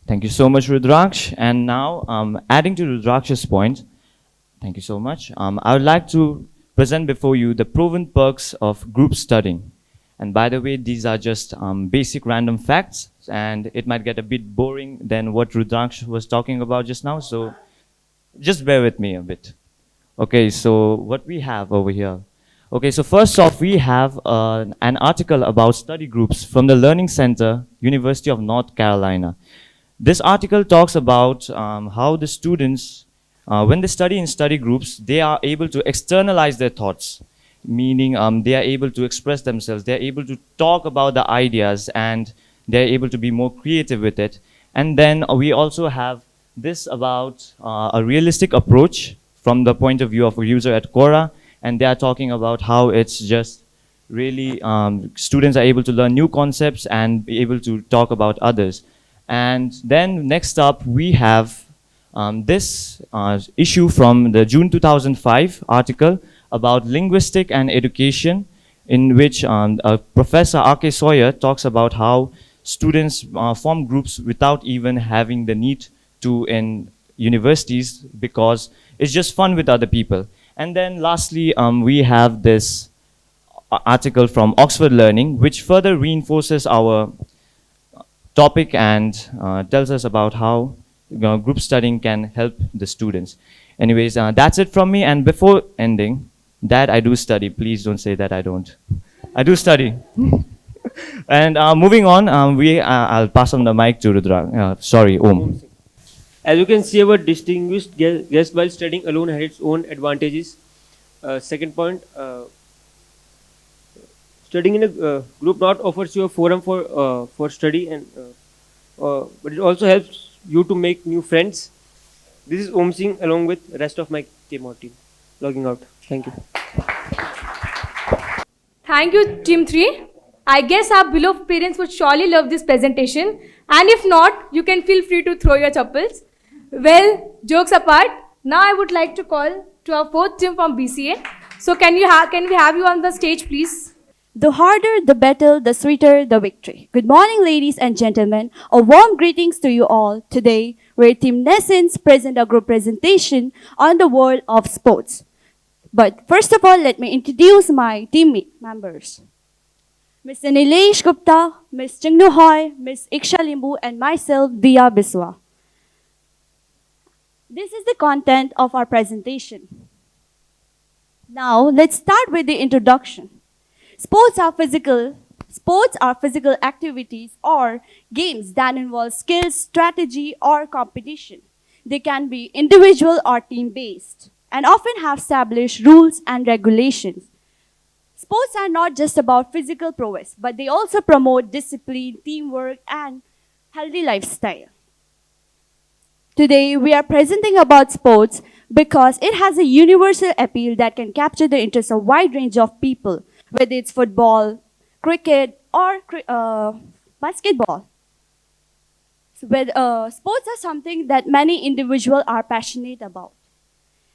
Thank you so much, Rudraksh. And now, adding to Rudraksh's point, thank you so much. I would like to present before you the proven perks of group studying. And by the way, these are just basic random facts, and it might get a bit boring than what Rudraksh was talking about just now, so just bear with me a bit. Okay, so what we have over here. Okay, so first off, we have an article about study groups from the Learning Center, University of North Carolina. This article talks about how the students, when they study in study groups, they are able to externalize their thoughts, meaning they are able to express themselves, they are able to talk about the ideas, and they are able to be more creative with it. And then we also have this about a realistic approach from the point of view of a user at Quora, and they are talking about how it's just really students are able to learn new concepts and be able to talk about others. And then next up, we have this issue from the June 2005 article about linguistic and education, in which Professor R.K. Sawyer talks about how students form groups without even having the need to in universities, because it's just fun with other people. And then lastly, we have this article from Oxford Learning, which further reinforces our topic and tells us about how group studying can help the students. Anyways, that's it from me. And before ending, Dad, I do study. Please don't say that I don't. I do study. And moving on, I'll pass on the mic to Rudra. Sorry, Om. As you can see, our distinguished guest while studying alone had its own advantages. Second point, studying in a group not offers you a forum for study, and but it also helps you to make new friends. This is Om Singh along with rest of my team. Logging out. Thank you. Thank you, Team 3. I guess our beloved parents would surely love this presentation. And if not, you can feel free to throw your chappals. Well, jokes apart, now I would like to call to our fourth team from BCA. So can we have you on the stage, please? The harder the battle, the sweeter the victory. Good morning, ladies and gentlemen. A warm greetings to you all. Today, we're Team Nessence present a group presentation on the world of sports. But first of all, let me introduce my teammate members. Mr. Nilesh Gupta, Ms. Chingnu Hoy, Ms. Iksha Limbu, and myself, Diya Biswa. This is the content of our presentation. Now, let's start with the introduction. Sports are physical activities or games that involve skills, strategy, or competition. They can be individual or team-based and often have established rules and regulations. Sports are not just about physical prowess, but they also promote discipline, teamwork, and healthy lifestyle. Today, we are presenting about sports because it has a universal appeal that can capture the interest of a wide range of people, whether it's football, cricket, or basketball. So, sports are something that many individuals are passionate about.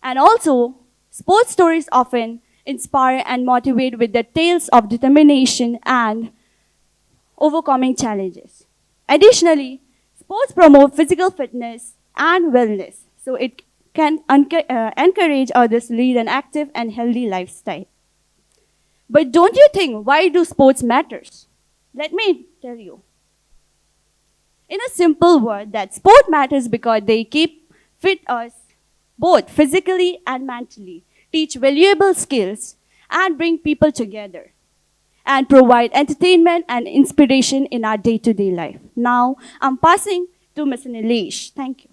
And also, sports stories often inspire and motivate with their tales of determination and overcoming challenges. Additionally, sports promote physical fitness, and wellness. So it can encourage others to lead an active and healthy lifestyle. But don't you think, why do sports matters? Let me tell you. In a simple word, that sport matters because they keep fit us both physically and mentally, teach valuable skills, and bring people together, and provide entertainment and inspiration in our day-to-day life. Now, I'm passing to Ms. Nilesh. Thank you.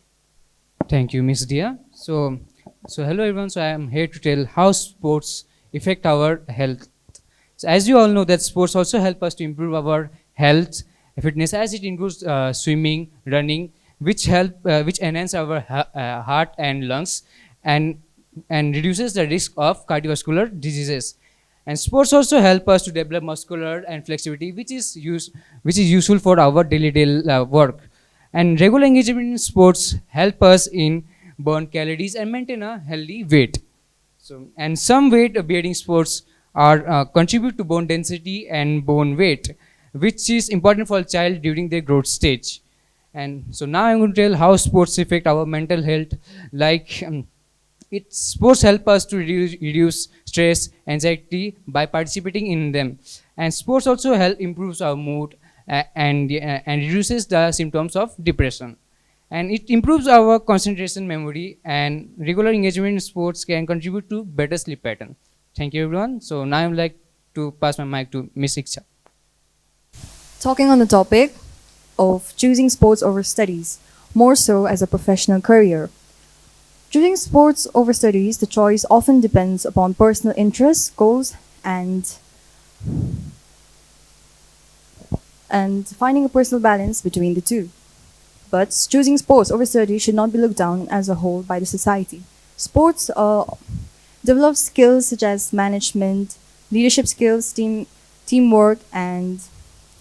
Thank you, Miss Dia. So hello everyone. So I am here to tell how sports affect our health. So as you all know that sports also help us to improve our health, fitness, as it includes swimming, running, which enhance our heart and lungs, and reduces the risk of cardiovascular diseases. And sports also help us to develop muscular and flexibility, which is useful for our daily work. And regular engagement in sports help us in burn calories and maintain a healthy weight. And some weight bearing sports are contribute to bone density and bone weight, which is important for a child during their growth stage. And so now I'm going to tell how sports affect our mental health. Like sports help us to reduce stress, anxiety by participating in them. And sports also help improves our mood and reduces the symptoms of depression. And it improves our concentration, memory, and regular engagement in sports can contribute to better sleep pattern. Thank you, everyone. So now I would like to pass my mic to Ms. Iksha. Talking on the topic of choosing sports over studies, more so as a professional career. Choosing sports over studies, the choice often depends upon personal interests, goals, and finding a personal balance between the two. But choosing sports over studies should not be looked down as a whole by the society. Sports develop skills such as management, leadership skills, teamwork, and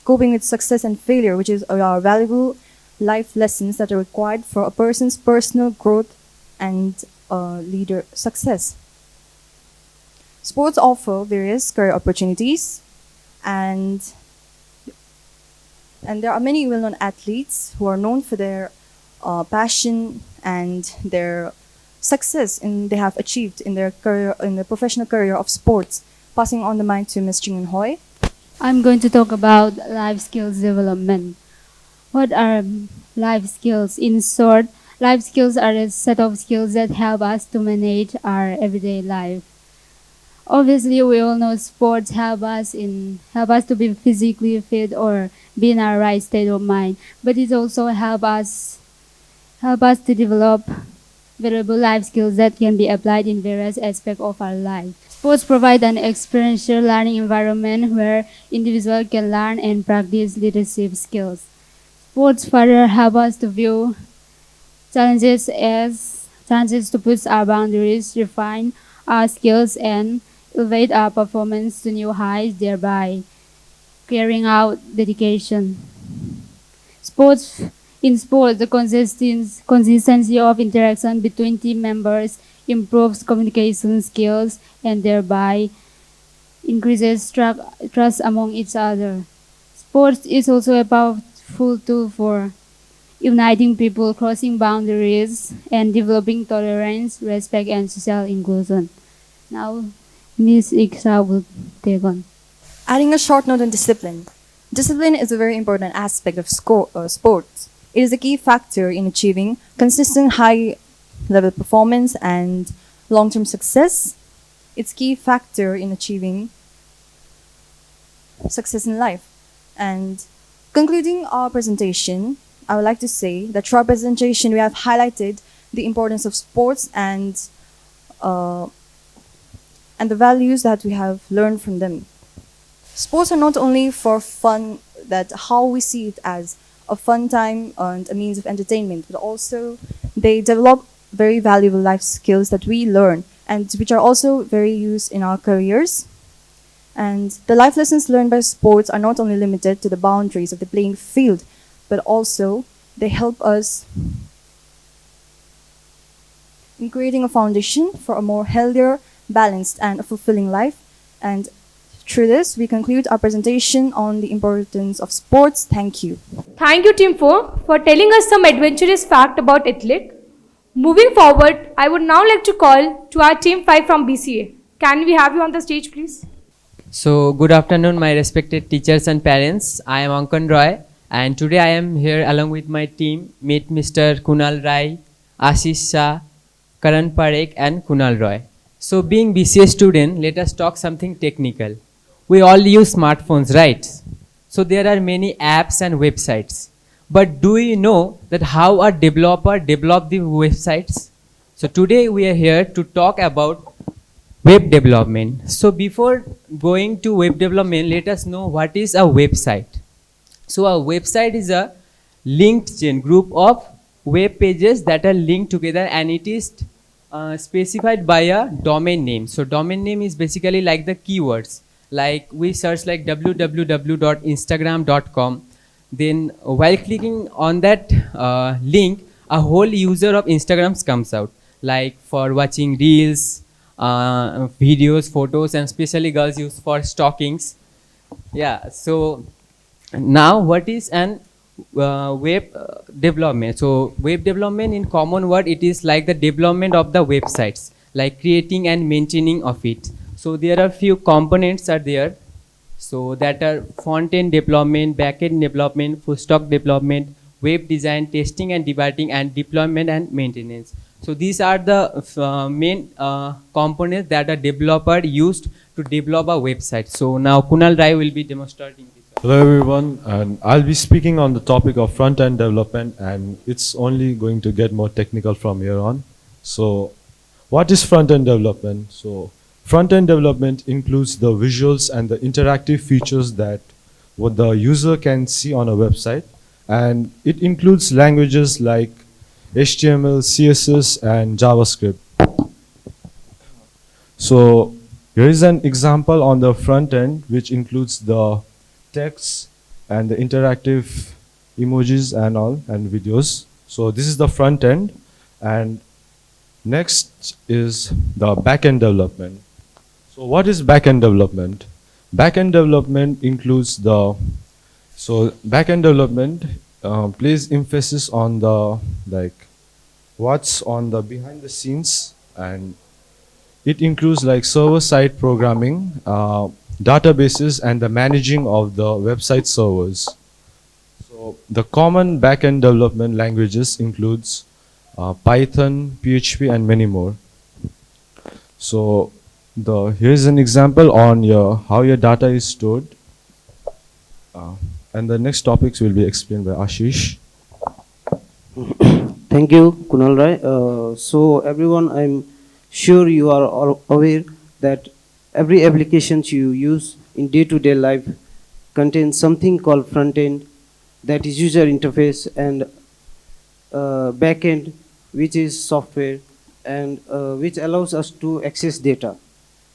coping with success and failure, which are valuable life lessons that are required for a person's personal growth and leader success. Sports offer various career opportunities, and there are many well-known athletes who are known for their passion and their success they have achieved in their career, in their professional career of sports. Passing on the mic to Ms. Jingin Hoy. I'm going to talk about life skills development. What are life skills? In short, life skills are a set of skills that help us to manage our everyday life. Obviously, we all know sports help us to be physically fit or be in our right state of mind. But it also help us to develop valuable life skills that can be applied in various aspects of our life. Sports provide an experiential learning environment where individuals can learn and practice leadership skills. Sports further help us to view challenges as chances to push our boundaries, refine our skills, and elevate our performance to new heights, thereby carrying out dedication. In sports, the consistency of interaction between team members improves communication skills and thereby increases trust among each other. Sports is also a powerful tool for uniting people, crossing boundaries, and developing tolerance, respect, and social inclusion. Now, Ms. Iksha will take on. Adding a short note on discipline. Discipline is a very important aspect of sports. It is a key factor in achieving consistent high-level performance and long-term success. It's a key factor in achieving success in life. And concluding our presentation, I would like to say that through our presentation we have highlighted the importance of sports and the values that we have learned from them. Sports are not only for fun, that how we see it as a fun time and a means of entertainment, but also they develop very valuable life skills that we learn and which are also very used in our careers. And the life lessons learned by sports are not only limited to the boundaries of the playing field, but also they help us in creating a foundation for a more healthier, balanced, and a fulfilling life. And Through this, we conclude our presentation on the importance of sports. Thank you. Thank you, Team 4, for telling us some adventurous fact about athlete. Moving forward, I would now like to call to our Team 5 from BCA. Can we have you on the stage, please? So, good afternoon, my respected teachers and parents. I am Ankan Roy, and today I am here along with my team. Meet Mr. Kunal Rai, Ashish Shah, Karan Parekh, and Kunal Roy. So, being BCA student, let us talk something technical. We all use smartphones, right? So, there are many apps and websites. But do you know that how a developer develop the websites? So, today we are here to talk about web development. So before going to web development, let us know what is a website. So a website is a linked chain group of web pages that are linked together, and it is specified by a domain name. So domain name is basically like the keywords. Like we search like www.instagram.com. Then while clicking on that link, a whole user of Instagram comes out. Like for watching reels, videos, photos, and especially girls use for stockings. Yeah, so now what is an web development? So web development, in common word, it is like the development of the websites, like creating and maintaining of it. So there are few components are there. So that are front-end development, back-end development, full-stack development, web design, testing and debugging, and deployment and maintenance. So these are the main components that a developer used to develop a website. So now Kunal Rai will be demonstrating this. Hello everyone, and I'll be speaking on the topic of front-end development, and it's only going to get more technical from here on. So what is front-end development? So front-end development includes the visuals and the interactive features that what the user can see on a website, and it includes languages like HTML, CSS, and JavaScript. So here is an example on the front end, which includes the text and the interactive emojis and all, and videos. So this is the front end, and next is the back end development. So what is back end development? Back end development includes back end development plays emphasis on the what's on the behind the scenes, and it includes like server-side programming, databases, and the managing of the website servers. So the common back-end development languages includes Python, PHP, and many more. So here's an example on how your data is stored, and the next topics will be explained by Ashish. Thank you, Kunal Rai. So everyone, I'm sure you are all aware that every application you use in day-to-day life contains something called front-end, that is user interface, and back-end, which is software, and which allows us to access data.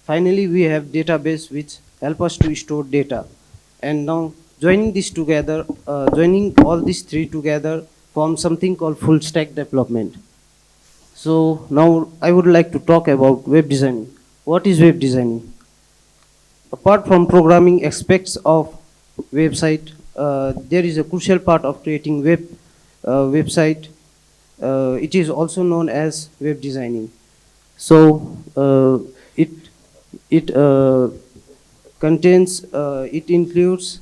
Finally, we have database which help us to store data. And now joining this together, joining all these three together form something called full stack development. So now I would like to talk about web designing. What is web designing? Apart from programming aspects of website, there is a crucial part of creating website. It is also known as web designing. So it includes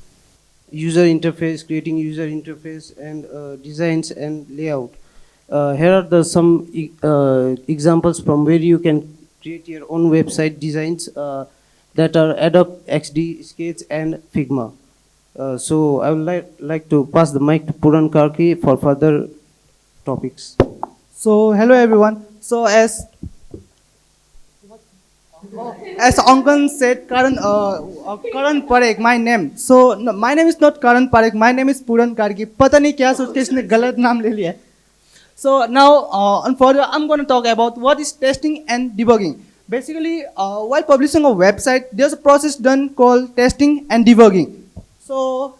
user interface, creating user interface, and designs and layout. Here are some examples from where you can create your own website designs that are Adobe XD, Sketch, and Figma. So I would like to pass the mic to Puran Karki for further topics. So hello everyone. So as Ankan said, Karan Parekh, my name. So no, my name is not Karan Parekh. My name is Puran Karki. पता नहीं क्या सोच के इसने गलत नाम ले लिया. So now and further, I'm going to talk about what is testing and debugging. Basically, while publishing a website, there's a process done called testing and debugging. So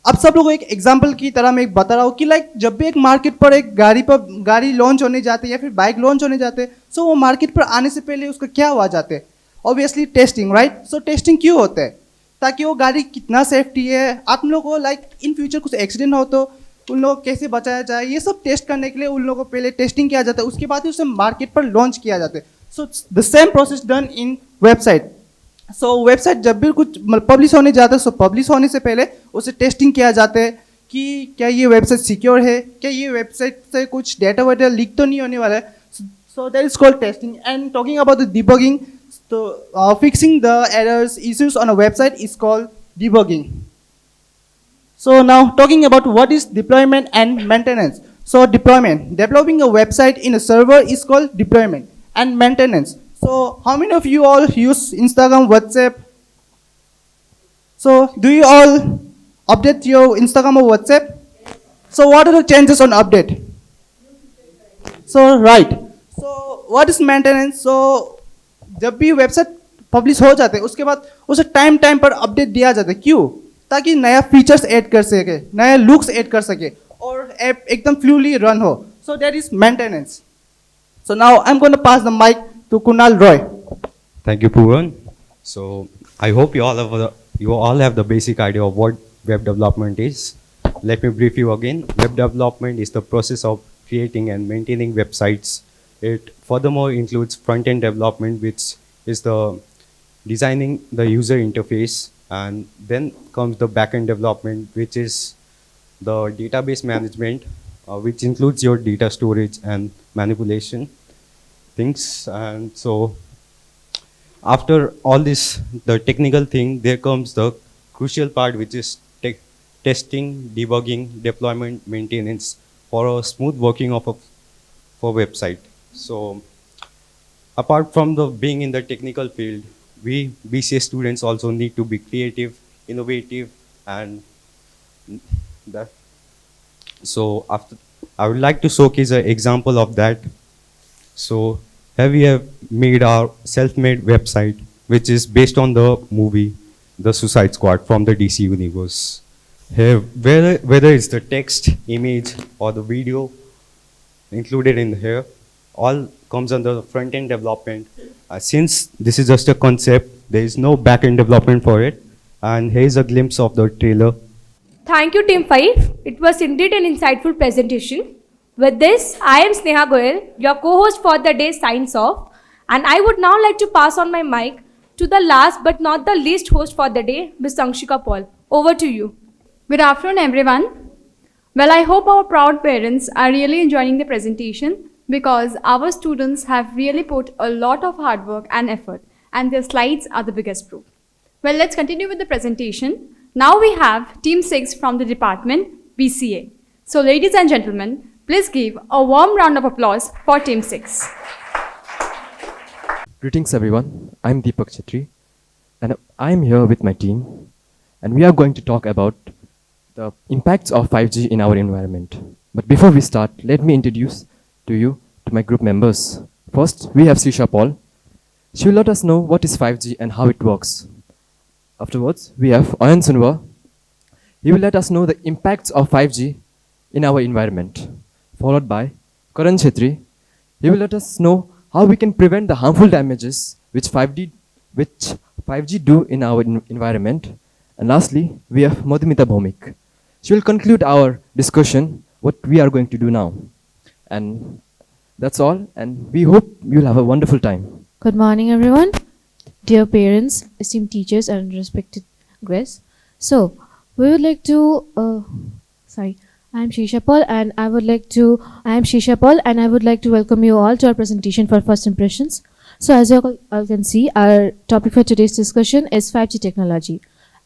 अब सब लोगों को एक एग्जांपल की तरह मैं एक बता रहा हूँ कि लाइक जब भी एक मार्केट पर एक गाड़ी लॉन्च होने जाते हैं या फिर बाइक लॉन्च होने जाते हैं, सो वो मार्केट पर आने से पहले उसका क्या हुआ जाते हैं? Obviously testing, right? सो टेस्टिंग क्यों होता है? ताकि वो गाड़ी कितना सेफ्टी है, आप लोगों को लाइक इन फ्यूचर कुछ एक्सीडेंट हो तो उन लोगों को कैसे बचाया जाए, ये सब टेस्ट करने के लिए उन लोगों को पहले टेस्टिंग किया जाता है, उसके बाद ही उसे मार्केट पर लॉन्च किया जाता है. So the same process done in website. So website जब भी कुछ पब्लिश होने जाता है, सो पब्लिश होने से पहले उसे टेस्टिंग किया जाता है कि क्या ये वेबसाइट सिक्योर है, क्या ये वेबसाइट से कुछ डेटा वेटा लीक तो नहीं होने वाला है. सो that is called testing. And talking about the debugging, so fixing the errors issues on a website is called debugging. So now talking about what is deployment and maintenance. So deployment, developing a website in a server is called deployment. And maintenance, so how many of you all use Instagram, WhatsApp? So do you all update your Instagram or WhatsApp? So what are the changes on update? So right, so what is maintenance? So जब भी website publish हो जाते हैं उसके बाद उसे time time पर update दिया जाता है. क्यों? ताकि नया फीचर्स ऐड कर सके, नया लुक्स ऐड कर सके और ऐप एकदम फ्लूली रन हो. So that is maintenance. So now I am going to pass the mic to Kunal Roy. Thank you, Pooran. So I hope you all have the basic idea of what web development is. Let me brief you again. Web development is the process of creating and maintaining websites. It furthermore includes front-end development, which is the designing the user interface, and then comes the back-end development, which is the database management, which includes your data storage and manipulation things. And so after all this, the technical thing, there comes the crucial part, which is testing, debugging, deployment, maintenance for a smooth working of a website. So apart from the being in the technical field, we BCA students also need to be creative, innovative, and that. So after, I would like to showcase an example of that. So here we have made our self-made website, which is based on the movie The Suicide Squad from the DC universe. Here, whether it's the text, image, or the video included in here, all comes under the front-end development. Since this is just a concept, there is no back-end development for it. And here's a glimpse of the trailer. Thank you, Team 5. It was indeed an insightful presentation. With this, I am Sneha Goyal, your co-host for the day signs off. And I would now like to pass on my mic to the last but not the least host for the day, Ms. Sanshika Paul. Over to you. Good afternoon, everyone. Well, I hope our proud parents are really enjoying the presentation, because our students have really put a lot of hard work and effort, and their slides are the biggest proof. Well, let's continue with the presentation. Now we have Team 6 from the department BCA. So ladies and gentlemen, please give a warm round of applause for Team 6. Greetings everyone, I'm Deepak Chetri and I'm here with my team, and we are going to talk about the impacts of 5G in our environment. But before we start, let me introduce to my group members. First, we have Sisha Paul. She will let us know what is 5G and how it works. Afterwards, we have Ayan Sunwa. He will let us know the impacts of 5G in our environment. Followed by Karan Chetri. He will let us know how we can prevent the harmful damages which 5G do in our environment. And lastly, we have Madhumita Bhomik. She will conclude our discussion, what we are going to do now. And that's all, and we hope you'll have a wonderful time. Good morning, everyone. Dear parents, esteemed teachers, and respected guests. So, we would like to, I am Shisha Paul, and I would like to welcome you all to our presentation for first impressions. So, as you all can see, our topic for today's discussion is 5G technology.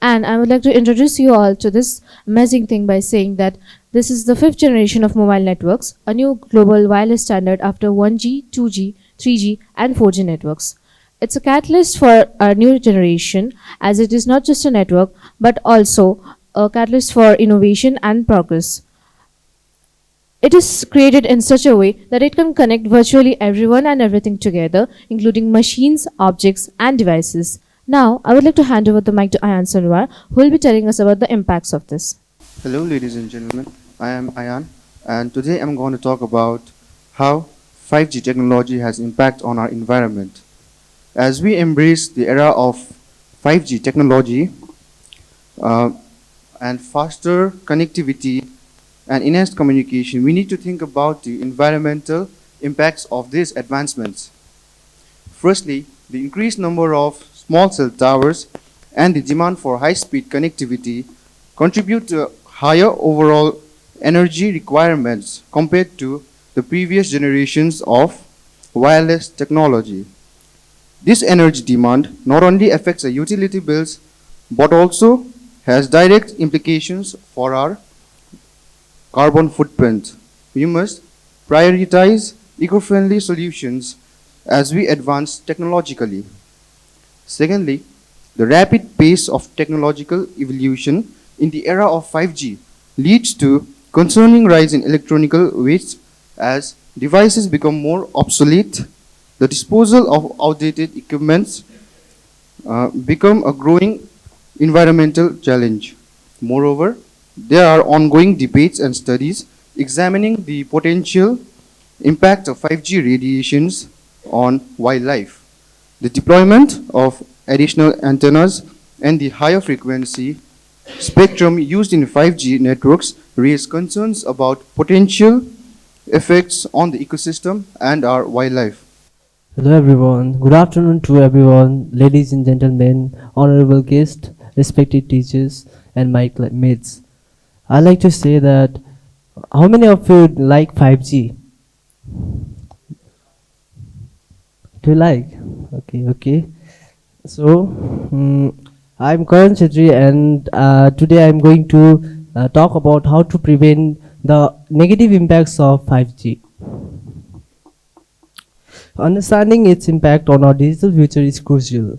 And I would like to introduce you all to this amazing thing by saying that this is the 5th generation of mobile networks, a new global wireless standard after 1G, 2G, 3G, and 4G networks. It's a catalyst for our new generation, as it is not just a network, but also a catalyst for innovation and progress. It is created in such a way that it can connect virtually everyone and everything together, including machines, objects, and devices. Now, I would like to hand over the mic to Ayan Sunwar, who will be telling us about the impacts of this. Hello, ladies and gentlemen. I am Ayan, and today I'm going to talk about how 5G technology has impact on our environment. As we embrace the era of 5G technology, uh, and faster connectivity and enhanced communication, we need to think about the environmental impacts of these advancements. Firstly, the increased number of small cell towers and the demand for high-speed connectivity contribute to higher overall energy requirements compared to the previous generations of wireless technology. This energy demand not only affects the utility bills but also has direct implications for our carbon footprint. We must prioritize eco-friendly solutions as we advance technologically. Secondly, the rapid pace of technological evolution in the era of 5G leads to concerning rise in electronic waste as devices become more obsolete. The disposal of outdated equipments become a growing environmental challenge. Moreover, there are ongoing debates and studies examining the potential impact of 5G radiations on wildlife. The deployment of additional antennas and the higher frequency spectrum used in 5G networks raise concerns about potential effects on the ecosystem and our wildlife. Hello everyone, good afternoon to everyone, ladies and gentlemen, honorable guests, respected teachers and my mates. I like to say that how many of you like 5G? Do you like? Okay. So, I'm Karan Chetri and today I'm going to talk about how to prevent the negative impacts of 5G. Understanding its impact on our digital future is crucial.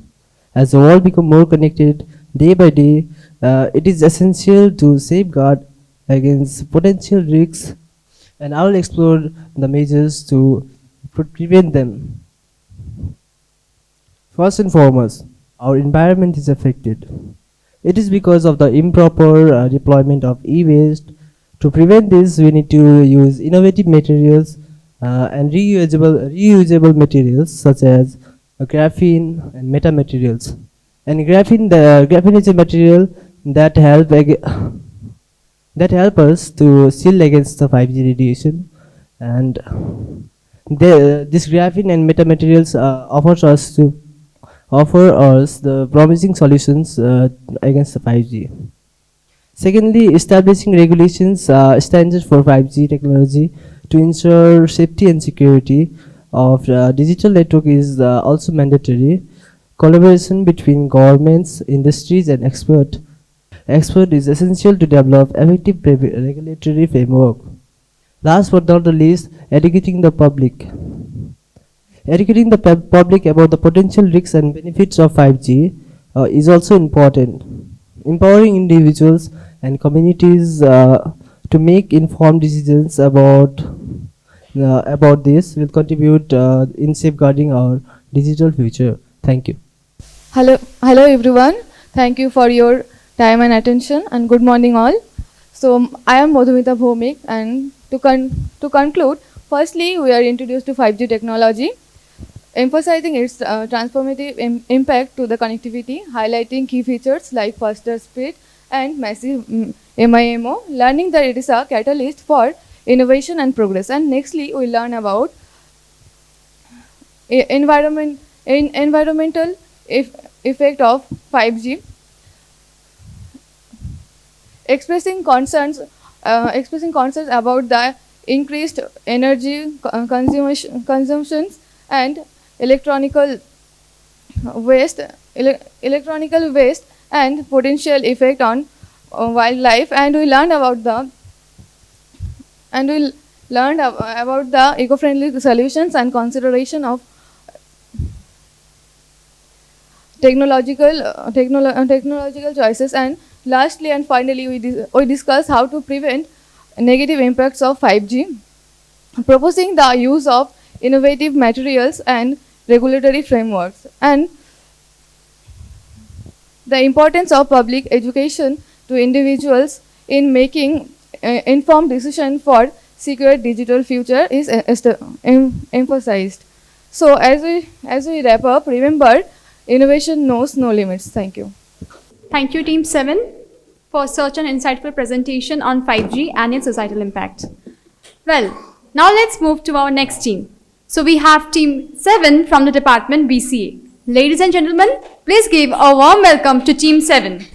As the world becomes more connected day by day, it is essential to safeguard against potential risks, and I will explore the measures to prevent them. First and foremost, our environment is affected. It is because of the improper deployment of e-waste. To prevent this, we need to use innovative materials and reusable materials such as graphene and metamaterials. And graphene is a material that help us to shield against the 5G radiation, and this graphene and metamaterials offer us the promising solutions against the 5G. Secondly, establishing regulations standards for 5G technology to ensure safety and security of digital network is also mandatory. Collaboration between governments, industries and experts is essential to develop effective regulatory framework. Last but not the least, educating the public. Educating the public about the potential risks and benefits of 5G is also important. Empowering individuals and communities to make informed decisions about this will contribute in safeguarding our digital future. Thank you. Hello everyone. Thank you for your time and attention, and good morning all. So I am Madhumita Bhomik, and to conclude, firstly we are introduced to 5G technology, emphasizing its transformative impact to the connectivity, highlighting key features like faster speed and massive MIMO, learning that it is a catalyst for innovation and progress. And nextly, we learn about environmental effect of 5G, expressing concerns about the increased energy consumptions and electronical waste and potential effect on wildlife. And we learned about the eco-friendly solutions and consideration of technological choices. And lastly and finally, we discuss how to prevent negative impacts of 5G, proposing the use of innovative materials and regulatory frameworks, and the importance of public education to individuals in making informed decisions for secure digital future is emphasized. So as we wrap up, remember, innovation knows no limits. Thank you. Thank you, Team 7. for such an insightful presentation on 5G and its societal impact. Well, now let's move to our next team. So we have team 7 from the department BCA. Ladies and gentlemen, please give a warm welcome to team 7.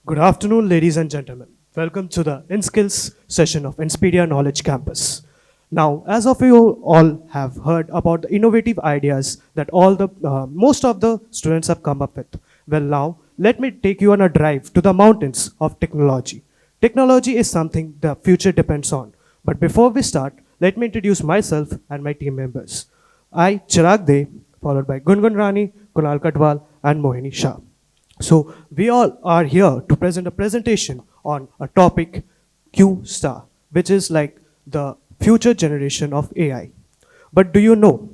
Good afternoon, ladies and gentlemen. Welcome to the inskills session of Inspiria Knowledge Campus. Now, as of you all have heard about the innovative ideas that most of the students have come up with. Well, now let me take you on a drive to the mountains of technology. Technology is something the future depends on. But before we start, let me introduce myself and my team members. I, Chirag De, followed by Gungun Rani, Kunal Katwal, and Mohini Shah. So we all are here to present a presentation on a topic Q star, which is like the future generation of AI. But do you know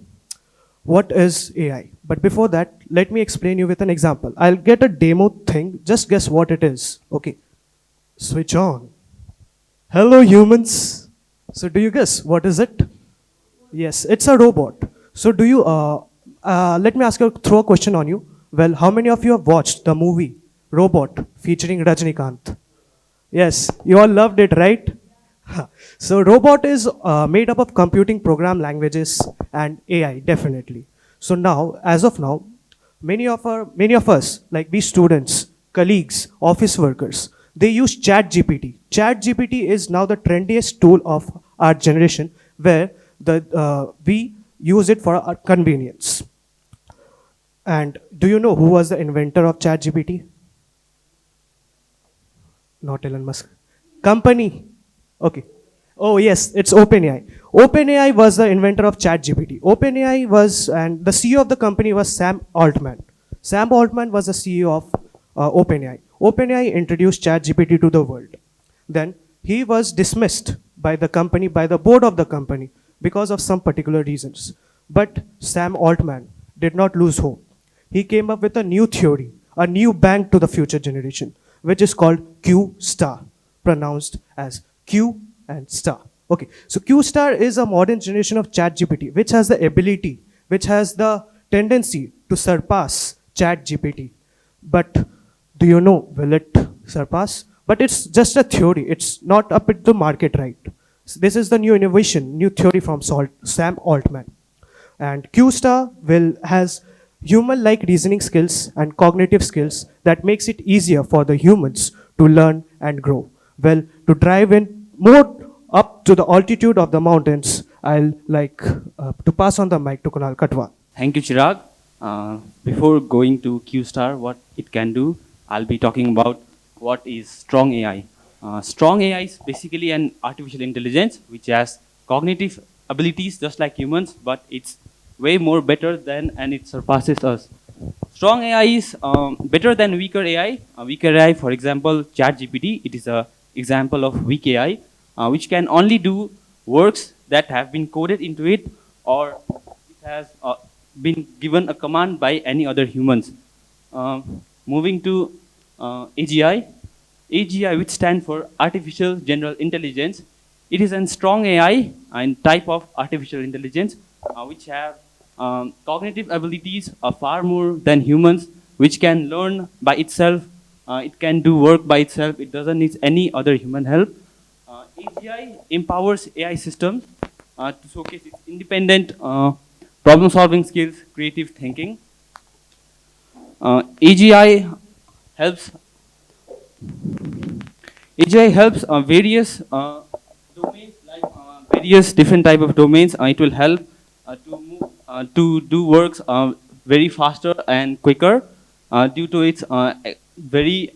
what is AI? But before that, let me explain you with an example. I'll get a demo thing, just guess what it is. Okay, switch on. Hello humans. So do you guess what is it? Yes, it's a robot. So do you, let me ask you, throw a question on you. Well, how many of you have watched the movie Robot featuring Rajnikant? Yes, you all loved it, right? So robot is made up of computing program languages and AI, definitely. So now, as of now, many of us, like we students, colleagues, office workers, they use ChatGPT. ChatGPT is now the trendiest tool of our generation, where we use it for our convenience. And do you know who was the inventor of ChatGPT? Not Elon Musk. Company. Okay. Oh yes, it's OpenAI. OpenAI was the inventor of ChatGPT. OpenAI was, and the CEO of the company was Sam Altman. Sam Altman was the CEO of OpenAI. OpenAI introduced ChatGPT to the world. Then he was dismissed by the company, by the board of the company, because of some particular reasons. But Sam Altman did not lose hope. He came up with a new theory, a new bank to the future generation, which is called Q star, pronounced as Q and star. Okay, so Q star is a modern generation of ChatGPT, which has the ability, which has the tendency to surpass ChatGPT. But do you know, will it surpass? But it's just a theory. It's not up to the market, right? So this is the new innovation, new theory from Sam Altman. And Q star has human-like reasoning skills and cognitive skills that makes it easier for the humans to learn and grow. Well, to drive in more up to the altitude of the mountains, I'll like to pass on the mic to Kunal Katwa. Thank you, Chirag. Before going to Q star, what it can do, I'll be talking about what is strong AI. Strong AI is basically an artificial intelligence which has cognitive abilities just like humans, but it's way more better than, and it surpasses us. Strong AI is better than weaker AI. Weaker AI, for example, ChatGPT, it is an example of weak AI, which can only do works that have been coded into it, or it has been given a command by any other humans. Moving to AGI. AGI, which stands for Artificial General Intelligence. It is a strong AI and type of artificial intelligence which have cognitive abilities are far more than humans, which can learn by itself. It can do work by itself. It doesn't need any other human help. AGI empowers AI systems to showcase its independent problem-solving skills, creative thinking. AGI helps various domains, like various different type of domains. It will help to do works very faster and quicker due to its very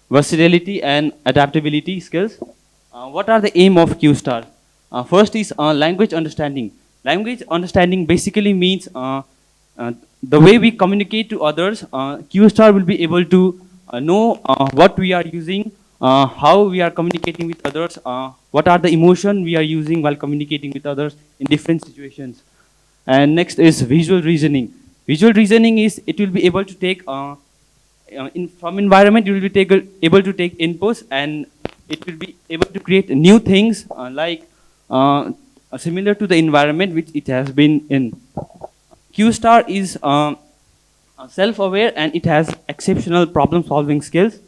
versatility and adaptability skills. What are the aim of Q star? First is language understanding. Language understanding basically means the way we communicate to others. Q star will be able to know what we are using, how we are communicating with others, what are the emotion we are using while communicating with others in different situations. And next is visual reasoning. Visual reasoning is it will be able to take from environment, you will be able to take inputs, and it will be able to create new things like similar to the environment which it has been in. Q star is self-aware and it has exceptional problem-solving skills.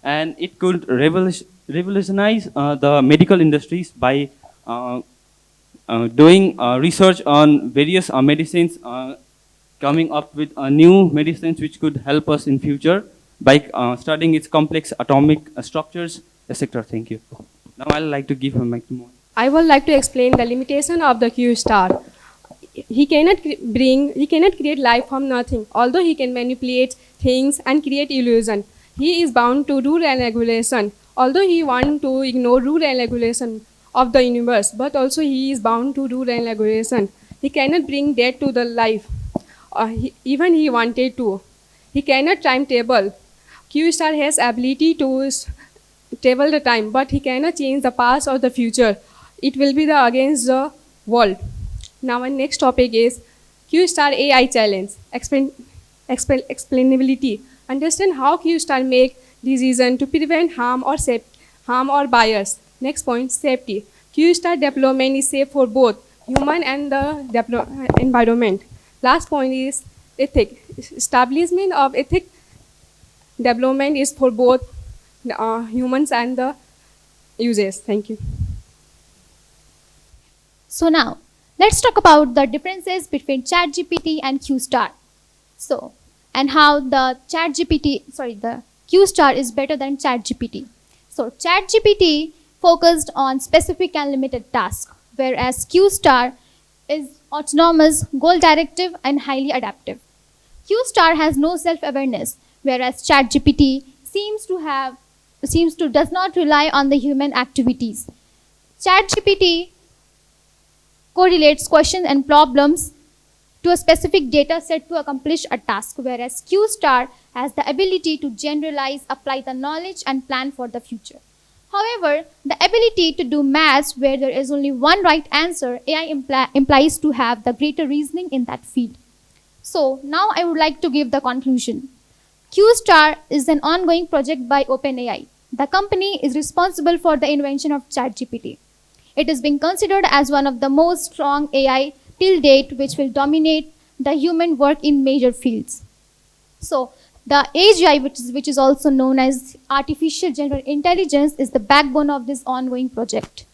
and it could revolutionize the medical industries by doing research on various medicines, coming up with new medicines which could help us in future by studying its complex atomic structures, etc. Thank you. Now I'd like to give a mic to Mohan. I would like to explain the limitation of the Q star. He cannot create life from nothing. Although he can manipulate things and create illusion, he is bound to rule and regulation. Although he wants to ignore rule and regulation of the universe, but also he is bound to rule and regulation. He cannot bring death to the life, even he wanted to. He cannot timetable. Q star has ability to table the time, but he cannot change the past or the future. It will be against the world. Now our next topic is Q star AI challenge. Explainability. Understand how Q star make decision to prevent harm or bias. Next point, safety. Q star development is safe for both human and the environment. Last point is ethic. Establishment of ethic development is for both humans and the users. Thank you. So now, let's talk about the differences between ChatGPT and Q star. So, and how the Q star is better than ChatGPT. So, ChatGPT focused on specific and limited tasks, whereas Q star is autonomous, goal-directive, and highly adaptive. Q star has no self-awareness, whereas ChatGPT does not rely on the human activities. ChatGPT correlates questions and problems to a specific data set to accomplish a task, whereas Q star has the ability to generalize, apply the knowledge, and plan for the future. However, the ability to do maths where there is only one right answer, AI implies to have the greater reasoning in that field. So now I would like to give the conclusion. Q star is an ongoing project by OpenAI. The company is responsible for the invention of ChatGPT. It is being considered as one of the most strong AI till date, which will dominate the human work in major fields. So the AGI, which is also known as artificial general intelligence, is the backbone of this ongoing project.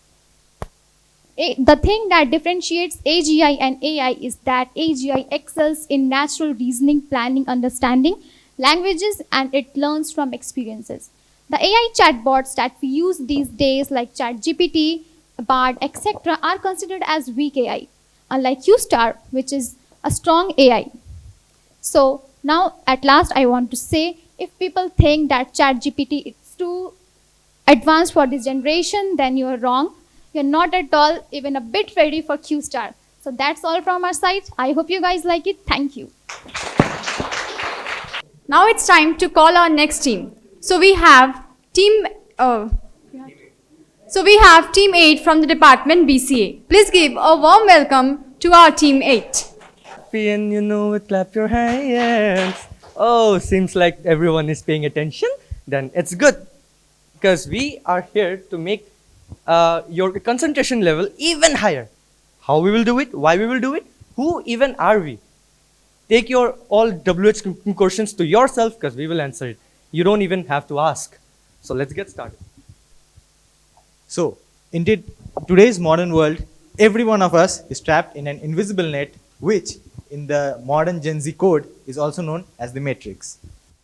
The thing that differentiates AGI and AI is that AGI excels in natural reasoning, planning, understanding languages, and it learns from experiences. The AI chatbots that we use these days, like ChatGPT, Bard, etc., are considered as weak AI, unlike Q star, which is a strong AI. So now, at last, I want to say, if people think that ChatGPT is too advanced for this generation, then you are wrong. You're not at all even a bit ready for Q star. So that's all from our side. I hope you guys like it. Thank you. Now it's time to call our next team. So we have team 8 from the department BCA. Please give a warm welcome to our team 8. And you know it, clap your hands. Oh, seems like everyone is paying attention. Then it's good, because we are here to make your concentration level even higher. How we will do it, why we will do it, who even are we? Take your all WH questions to yourself, because we will answer it. You don't even have to ask. So let's get started. So, in today's modern world, every one of us is trapped in an invisible net, which in the modern Gen Z code is also known as the matrix.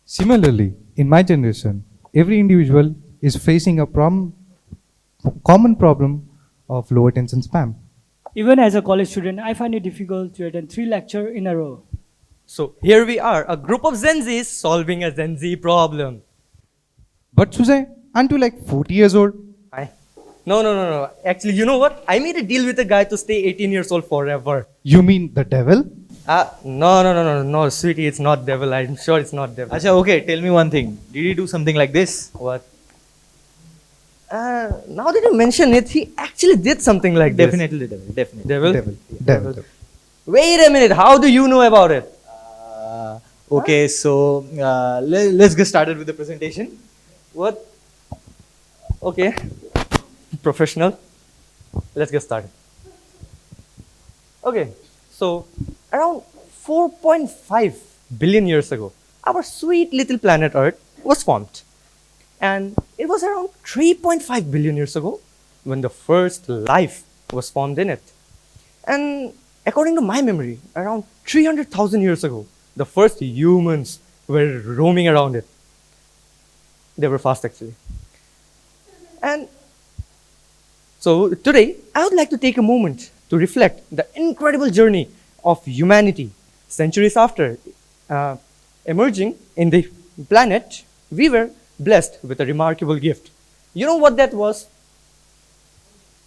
Similarly, in my generation, every individual is facing a common problem of low attention span. Even as a college student, I find it difficult to attend 3 lectures in a row. So here we are, a group of Gen Zs solving a Gen Z problem. But Sujay, aren't you like 40 years old? No. Actually, you know what? I made a deal with a guy to stay 18 years old forever. You mean the devil? No, sweetie, it's not devil. I'm sure it's not devil. Acha, okay, tell me one thing. Did he do something like this? What? Now that you mention it, he actually did something like Definitely this. the devil. Definitely. Devil? Wait a minute, how do you know about it? Okay, so let's get started with the presentation. What? Okay. Professional. Let's get started. Okay, so around 4.5 billion years ago, our sweet little planet Earth was formed. And it was around 3.5 billion years ago when the first life was formed in it. And according to my memory, around 300,000 years ago, the first humans were roaming around it. They were fast actually. And so today, I would like to take a moment to reflect the incredible journey of humanity centuries after emerging in the planet. We were blessed with a remarkable gift. You know what that was?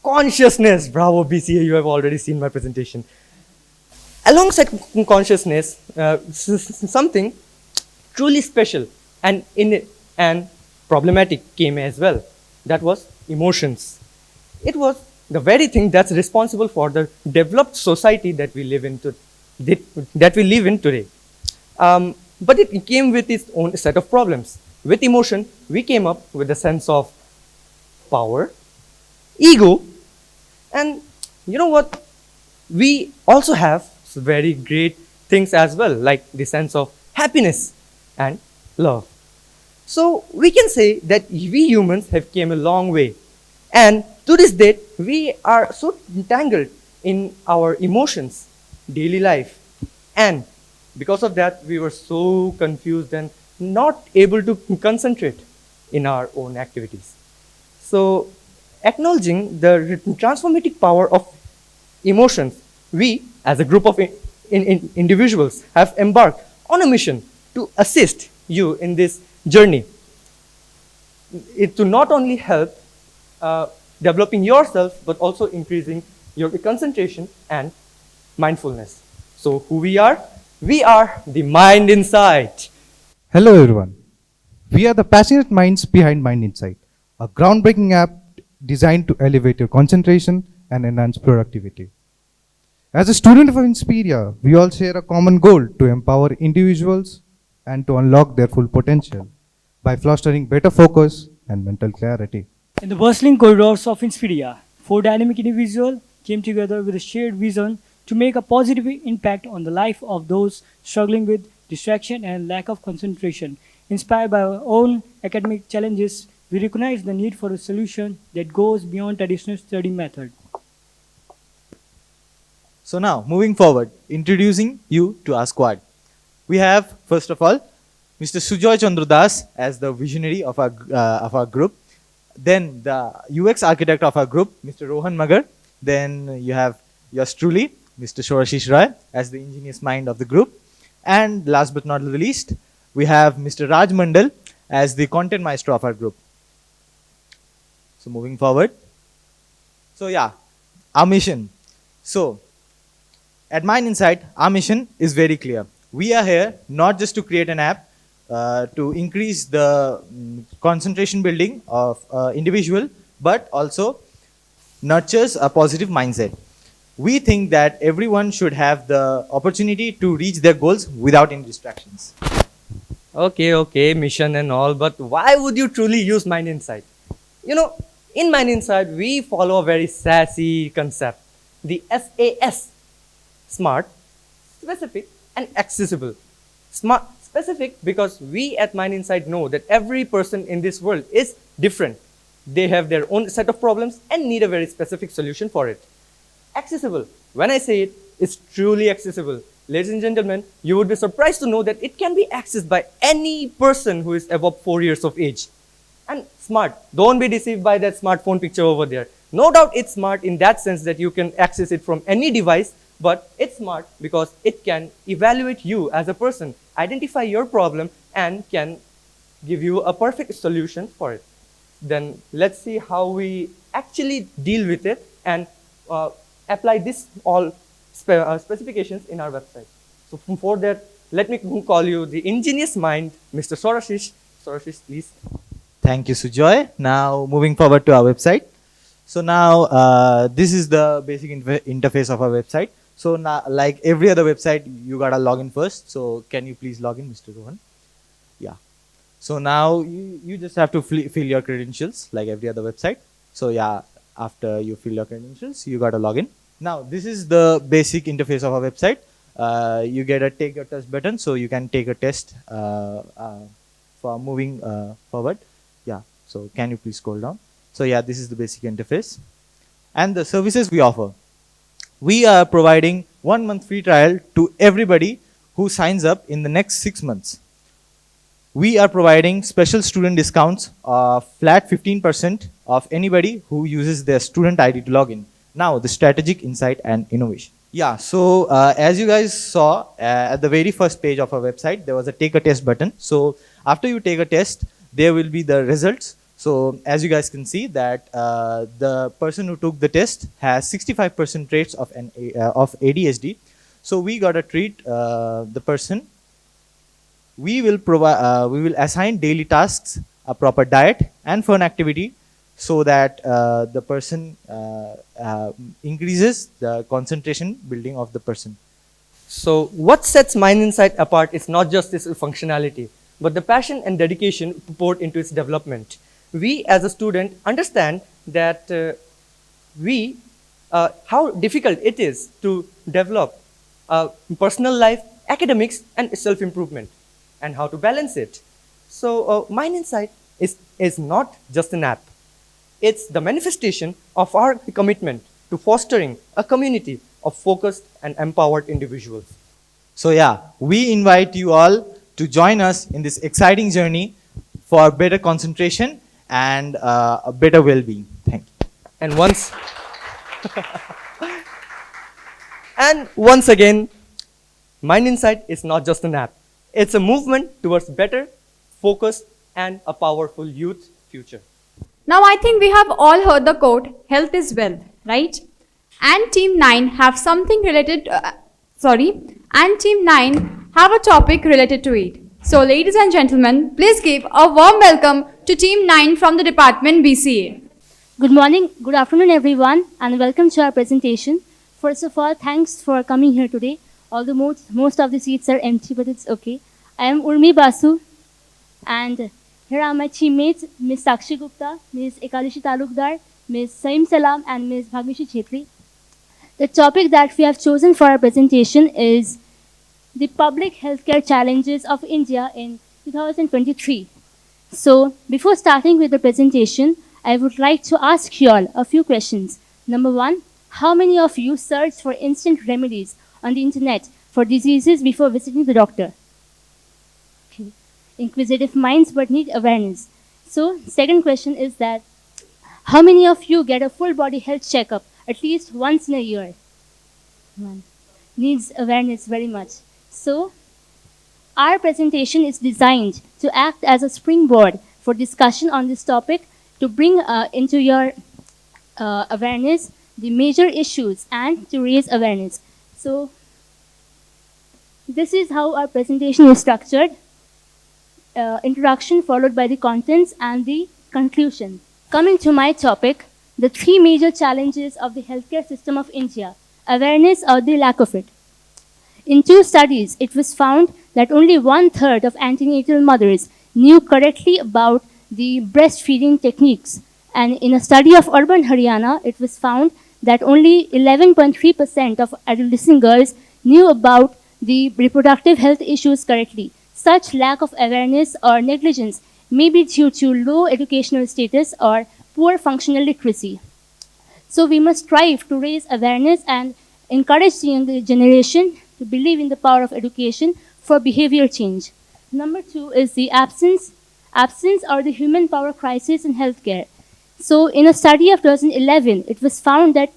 Consciousness. Bravo, BCA, you have already seen my presentation. Alongside consciousness, something truly special and problematic came as well. That was emotions. It was the very thing that's responsible for the developed society that we live in today. But it came with its own set of problems. With emotion, we came up with a sense of power, ego, and you know what? We also have very great things as well, like the sense of happiness and love. So we can say that we humans have came a long way. And to this date, we are so entangled in our emotions, daily life. And because of that, we were so confused and not able to concentrate in our own activities. So acknowledging the transformative power of emotions, we as a group of individuals have embarked on a mission to assist you in this journey. To not only help developing yourself, but also increasing your concentration and mindfulness. So who we are? We are the Mind Insight. Hello everyone. We are the passionate minds behind Mind Insight, a groundbreaking app designed to elevate your concentration and enhance productivity. As a student of Inspiria, we all share a common goal to empower individuals and to unlock their full potential by fostering better focus and mental clarity. In the bustling corridors of Inspiria, 4 dynamic individuals came together with a shared vision to make a positive impact on the life of those struggling with distraction and lack of concentration. Inspired by our own academic challenges, we recognize the need for a solution that goes beyond traditional study method. So now, moving forward, introducing you to our squad. We have, first of all, Mr. Sujoy Chandradas as the visionary of our group. Then the UX architect of our group, Mr. Rohan Magar. Then you have yours truly, Mr. Shorashish Roy, as the ingenious mind of the group. And last but not the least, we have Mr. Raj Mandal as the content maestro of our group. So moving forward. So yeah, our mission. So at Mind Insight, our mission is very clear. We are here not just to create an app to increase the concentration building of individual, but also nurtures a positive mindset. We think that everyone should have the opportunity to reach their goals without any distractions. Okay, mission and all, but why would you truly use Mind Insight? You know, in Mind Insight, we follow a very sassy concept. The SAS, smart, specific, and accessible. Smart, specific because we at Mind Insight know that every person in this world is different. They have their own set of problems and need a very specific solution for it. Accessible, when I say it, it's truly accessible. Ladies and gentlemen, you would be surprised to know that it can be accessed by any person who is above 4 years of age. And smart, don't be deceived by that smartphone picture over there. No doubt it's smart in that sense that you can access it from any device, but it's smart because it can evaluate you as a person, identify your problem, and can give you a perfect solution for it. Then let's see how we actually deal with it and apply this all specifications in our website. So for that, let me call you the ingenious mind, Mr. Sorashish. Sorashish, please. Thank you, Sujoy. Now moving forward to our website. So now this is the basic interface of our website. So now, like every other website, you gotta log in first. So can you please log in, Mr. Rohan? Yeah. So now you just have to fill your credentials like every other website. So yeah, after you fill your credentials, you gotta log in. Now this is the basic interface of our website. You get a take a test button, so you can take a test for moving forward. Yeah, so can you please scroll down? So yeah, this is the basic interface. And the services we offer. We are providing 1 month free trial to everybody who signs up in the next 6 months. We are providing special student discounts, flat 15% of anybody who uses their student ID to log in. Now, the strategic insight and innovation. Yeah, so as you guys saw at the very first page of our website, there was a take a test button. So after you take a test, there will be the results. So as you guys can see that the person who took the test has 65% rates of ADHD. So we got to treat the person. We will provide, we will assign daily tasks, a proper diet and fun activity, so that the person increases the concentration building of the person. So what sets Mind Insight apart is not just its functionality, but the passion and dedication poured into its development. We as a student understand that how difficult it is to develop personal life, academics and self-improvement, and how to balance it. So Mind Insight is not just an app. It's the manifestation of our commitment to fostering a community of focused and empowered individuals. So yeah, we invite you all to join us in this exciting journey for better concentration and a better well-being. Thank you. And once again, Mind Insight is not just an app. It's a movement towards better, focused, and a powerful youth future. Now I think we have all heard the quote, health is wealth, right? And Team 9 have something related, and Team 9 have a topic related to it. So ladies and gentlemen, please give a warm welcome to Team 9 from the department BCA. Good morning, good afternoon everyone, and welcome to our presentation. First of all, thanks for coming here today. Although most of the seats are empty, but it's okay. I am Urmi Basu, and here are my teammates, Ms. Sakshi Gupta, Ms. Ekadashi Talukdar, Ms. Saim Salam, and Ms. Bhagnishi Chetri. The topic that we have chosen for our presentation is the public healthcare challenges of India in 2023. So, before starting with the presentation, I would like to ask you all a few questions. Number one, how many of you search for instant remedies on the internet for diseases before visiting the doctor? Okay. Inquisitive minds but need awareness. So, second question is that how many of you get a full body health checkup at least once in a year? One. Needs awareness very much. So, our presentation is designed to act as a springboard for discussion on this topic to bring into your awareness the major issues and to raise awareness. So, this is how our presentation is structured. Introduction followed by the contents and the conclusion. Coming to my topic, the three major challenges of the healthcare system of India, awareness or the lack of it. In 2 studies, it was found that only 1/3 of antenatal mothers knew correctly about the breastfeeding techniques. And in a study of urban Haryana, it was found that only 11.3% of adolescent girls knew about the reproductive health issues correctly. Such lack of awareness or negligence may be due to low educational status or poor functional literacy. So we must strive to raise awareness and encourage the younger generation to believe in the power of education for behavior change. Number 2 is the absence or the human power crisis in healthcare. So in a study of 2011, it was found that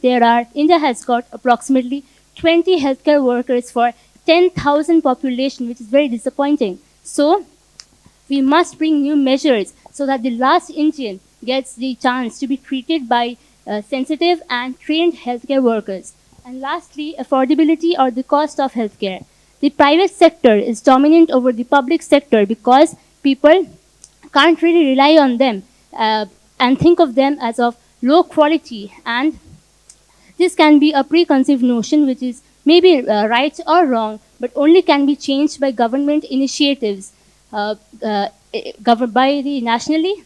India has got approximately 20 healthcare workers for 10,000 population, which is very disappointing. So we must bring new measures so that the last Indian gets the chance to be treated by sensitive and trained healthcare workers. And lastly, affordability or the cost of healthcare. The private sector is dominant over the public sector because people can't really rely on them and think of them as of low quality. And this can be a preconceived notion which is maybe right or wrong, but only can be changed by government initiatives. Governed by the nationally,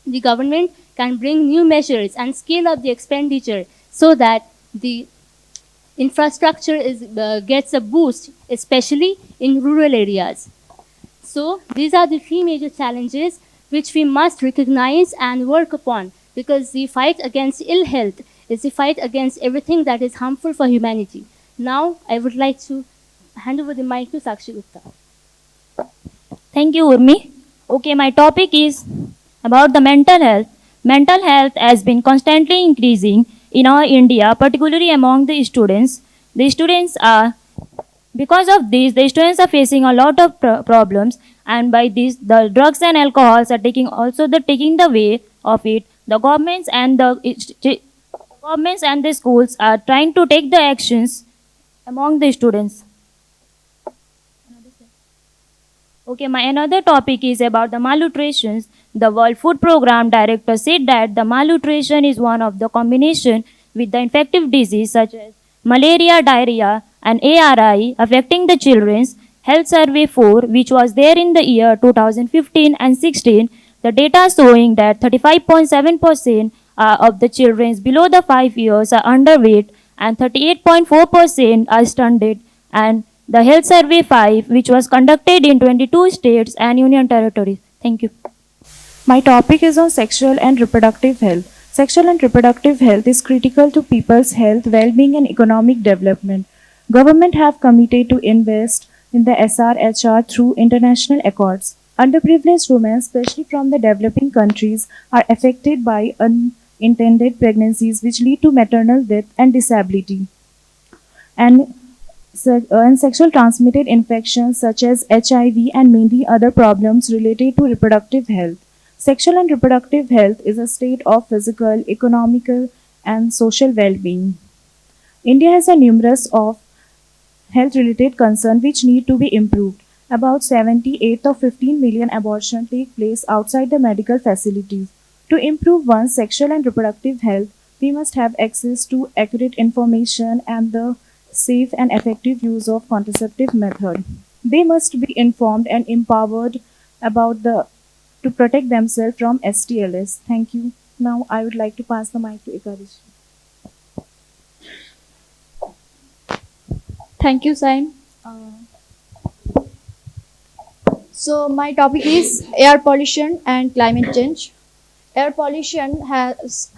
the government can bring new measures and scale up the expenditure so that the infrastructure gets a boost, especially in rural areas. So these are the 3 major challenges which we must recognize and work upon, because the fight against ill health is the fight against everything that is harmful for humanity. Now, I would like to hand over the mic to Sakshi Gupta. Thank you, Urmi. Okay, my topic is about the mental health. Mental health has been constantly increasing in our India, particularly among the students. The students are, because of this, the students are facing a lot of problems, and by this, the drugs and alcohols are taking the way of it. The governments and the schools are trying to take the actions among the students. Okay, my another topic is about the malnutrition. The World Food Program Director said that the malnutrition is one of the combination with the infective disease such as malaria, diarrhea, and ARI affecting the children's. Health Survey 4, which was there in the year 2015 and 16, the data showing that 35.7% of the children below the 5 years are underweight and 38.4% are stunted, and the Health Survey 5, which was conducted in 22 states and union territories. Thank you. My topic is on sexual and reproductive health. Sexual and reproductive health is critical to people's health, well-being and economic development. Government have committed to invest in the SRHR through international accords. Underprivileged women, especially from the developing countries, are affected by unintended pregnancies which lead to maternal death and disability. And sexual transmitted infections such as HIV and many other problems related to reproductive health. Sexual and reproductive health is a state of physical, economical, and social well-being. India has a numerous of health-related concerns which need to be improved. About 78 or 15 million abortions take place outside the medical facilities. To improve one's sexual and reproductive health, we must have access to accurate information and the safe and effective use of contraceptive method. They must be informed and empowered to protect themselves from STLs. Thank you. Now I would like to pass the mic to Ekarish. Thank you, Sain. So my topic is air pollution and climate change. Air pollution has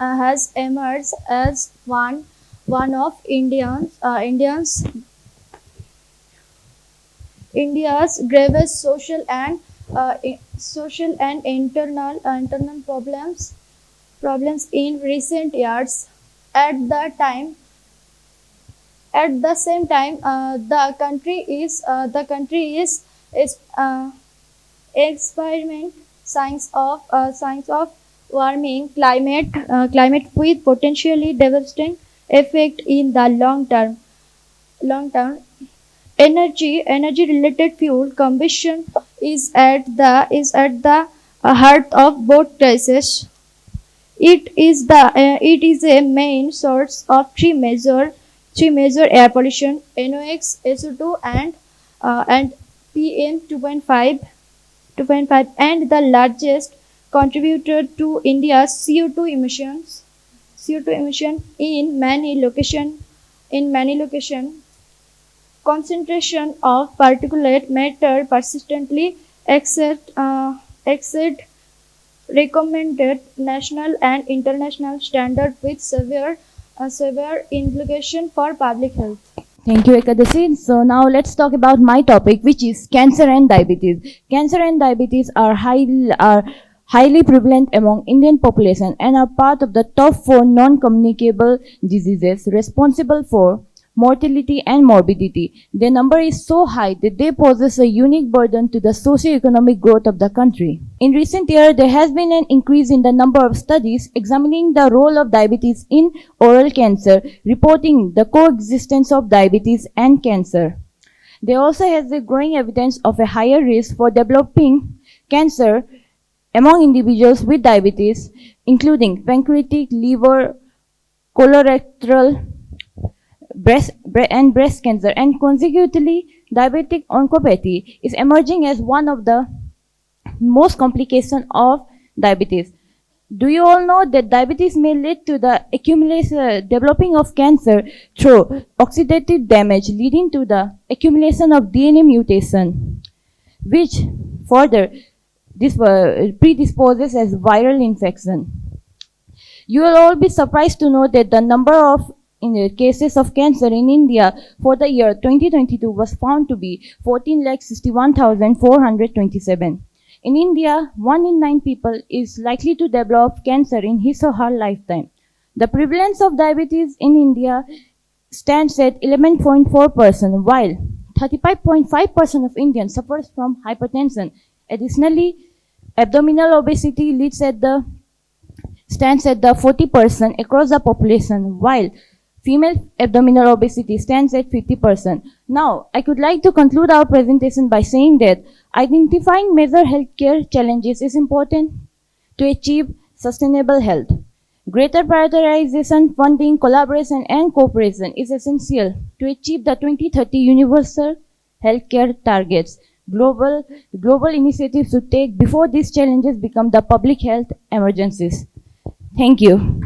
emerged as one of India's gravest social and internal problems in recent years. At the same time, the country is experiment signs of warming climate with potentially devastating effect in the long term. Energy related fuel combustion is at the heart of both crises. It is a main source of three major air pollution: NOx, SO2, and PM 2.5, and the largest contributor to India's CO2 emissions in many locations. Concentration of particulate matter persistently exceed recommended national and international standards with severe implication for public health. Thank you, Ekadasi. So now let's talk about my topic, which is cancer and diabetes. Cancer and diabetes are highly prevalent among Indian population and are part of the top 4 non-communicable diseases responsible for mortality and morbidity. Their number is so high that they pose a unique burden to the socio-economic growth of the country. In recent years, there has been an increase in the number of studies examining the role of diabetes in oral cancer, reporting the coexistence of diabetes and cancer. There also has a growing evidence of a higher risk for developing cancer among individuals with diabetes, including pancreatic, liver, colorectal, breast cancer, and consequently diabetic oncopathy is emerging as one of the most complications of diabetes. Do you all know that diabetes may lead to the developing of cancer through oxidative damage, leading to the accumulation of DNA mutation, which further this predisposes as viral infection. You will all be surprised to know that the number of cases of cancer in India for the year 2022 was found to be 14,61,427. In India, 1 in 9 people is likely to develop cancer in his or her lifetime. The prevalence of diabetes in India stands at 11.4%, while 35.5% of Indians suffers from hypertension. Additionally, abdominal obesity stands at the 40% across the population, while female abdominal obesity stands at 50%. Now, I would like to conclude our presentation by saying that identifying major healthcare challenges is important to achieve sustainable health. Greater prioritization, funding, collaboration, and cooperation is essential to achieve the 2030 universal healthcare targets. Global initiatives should take before these challenges become the public health emergencies. Thank you.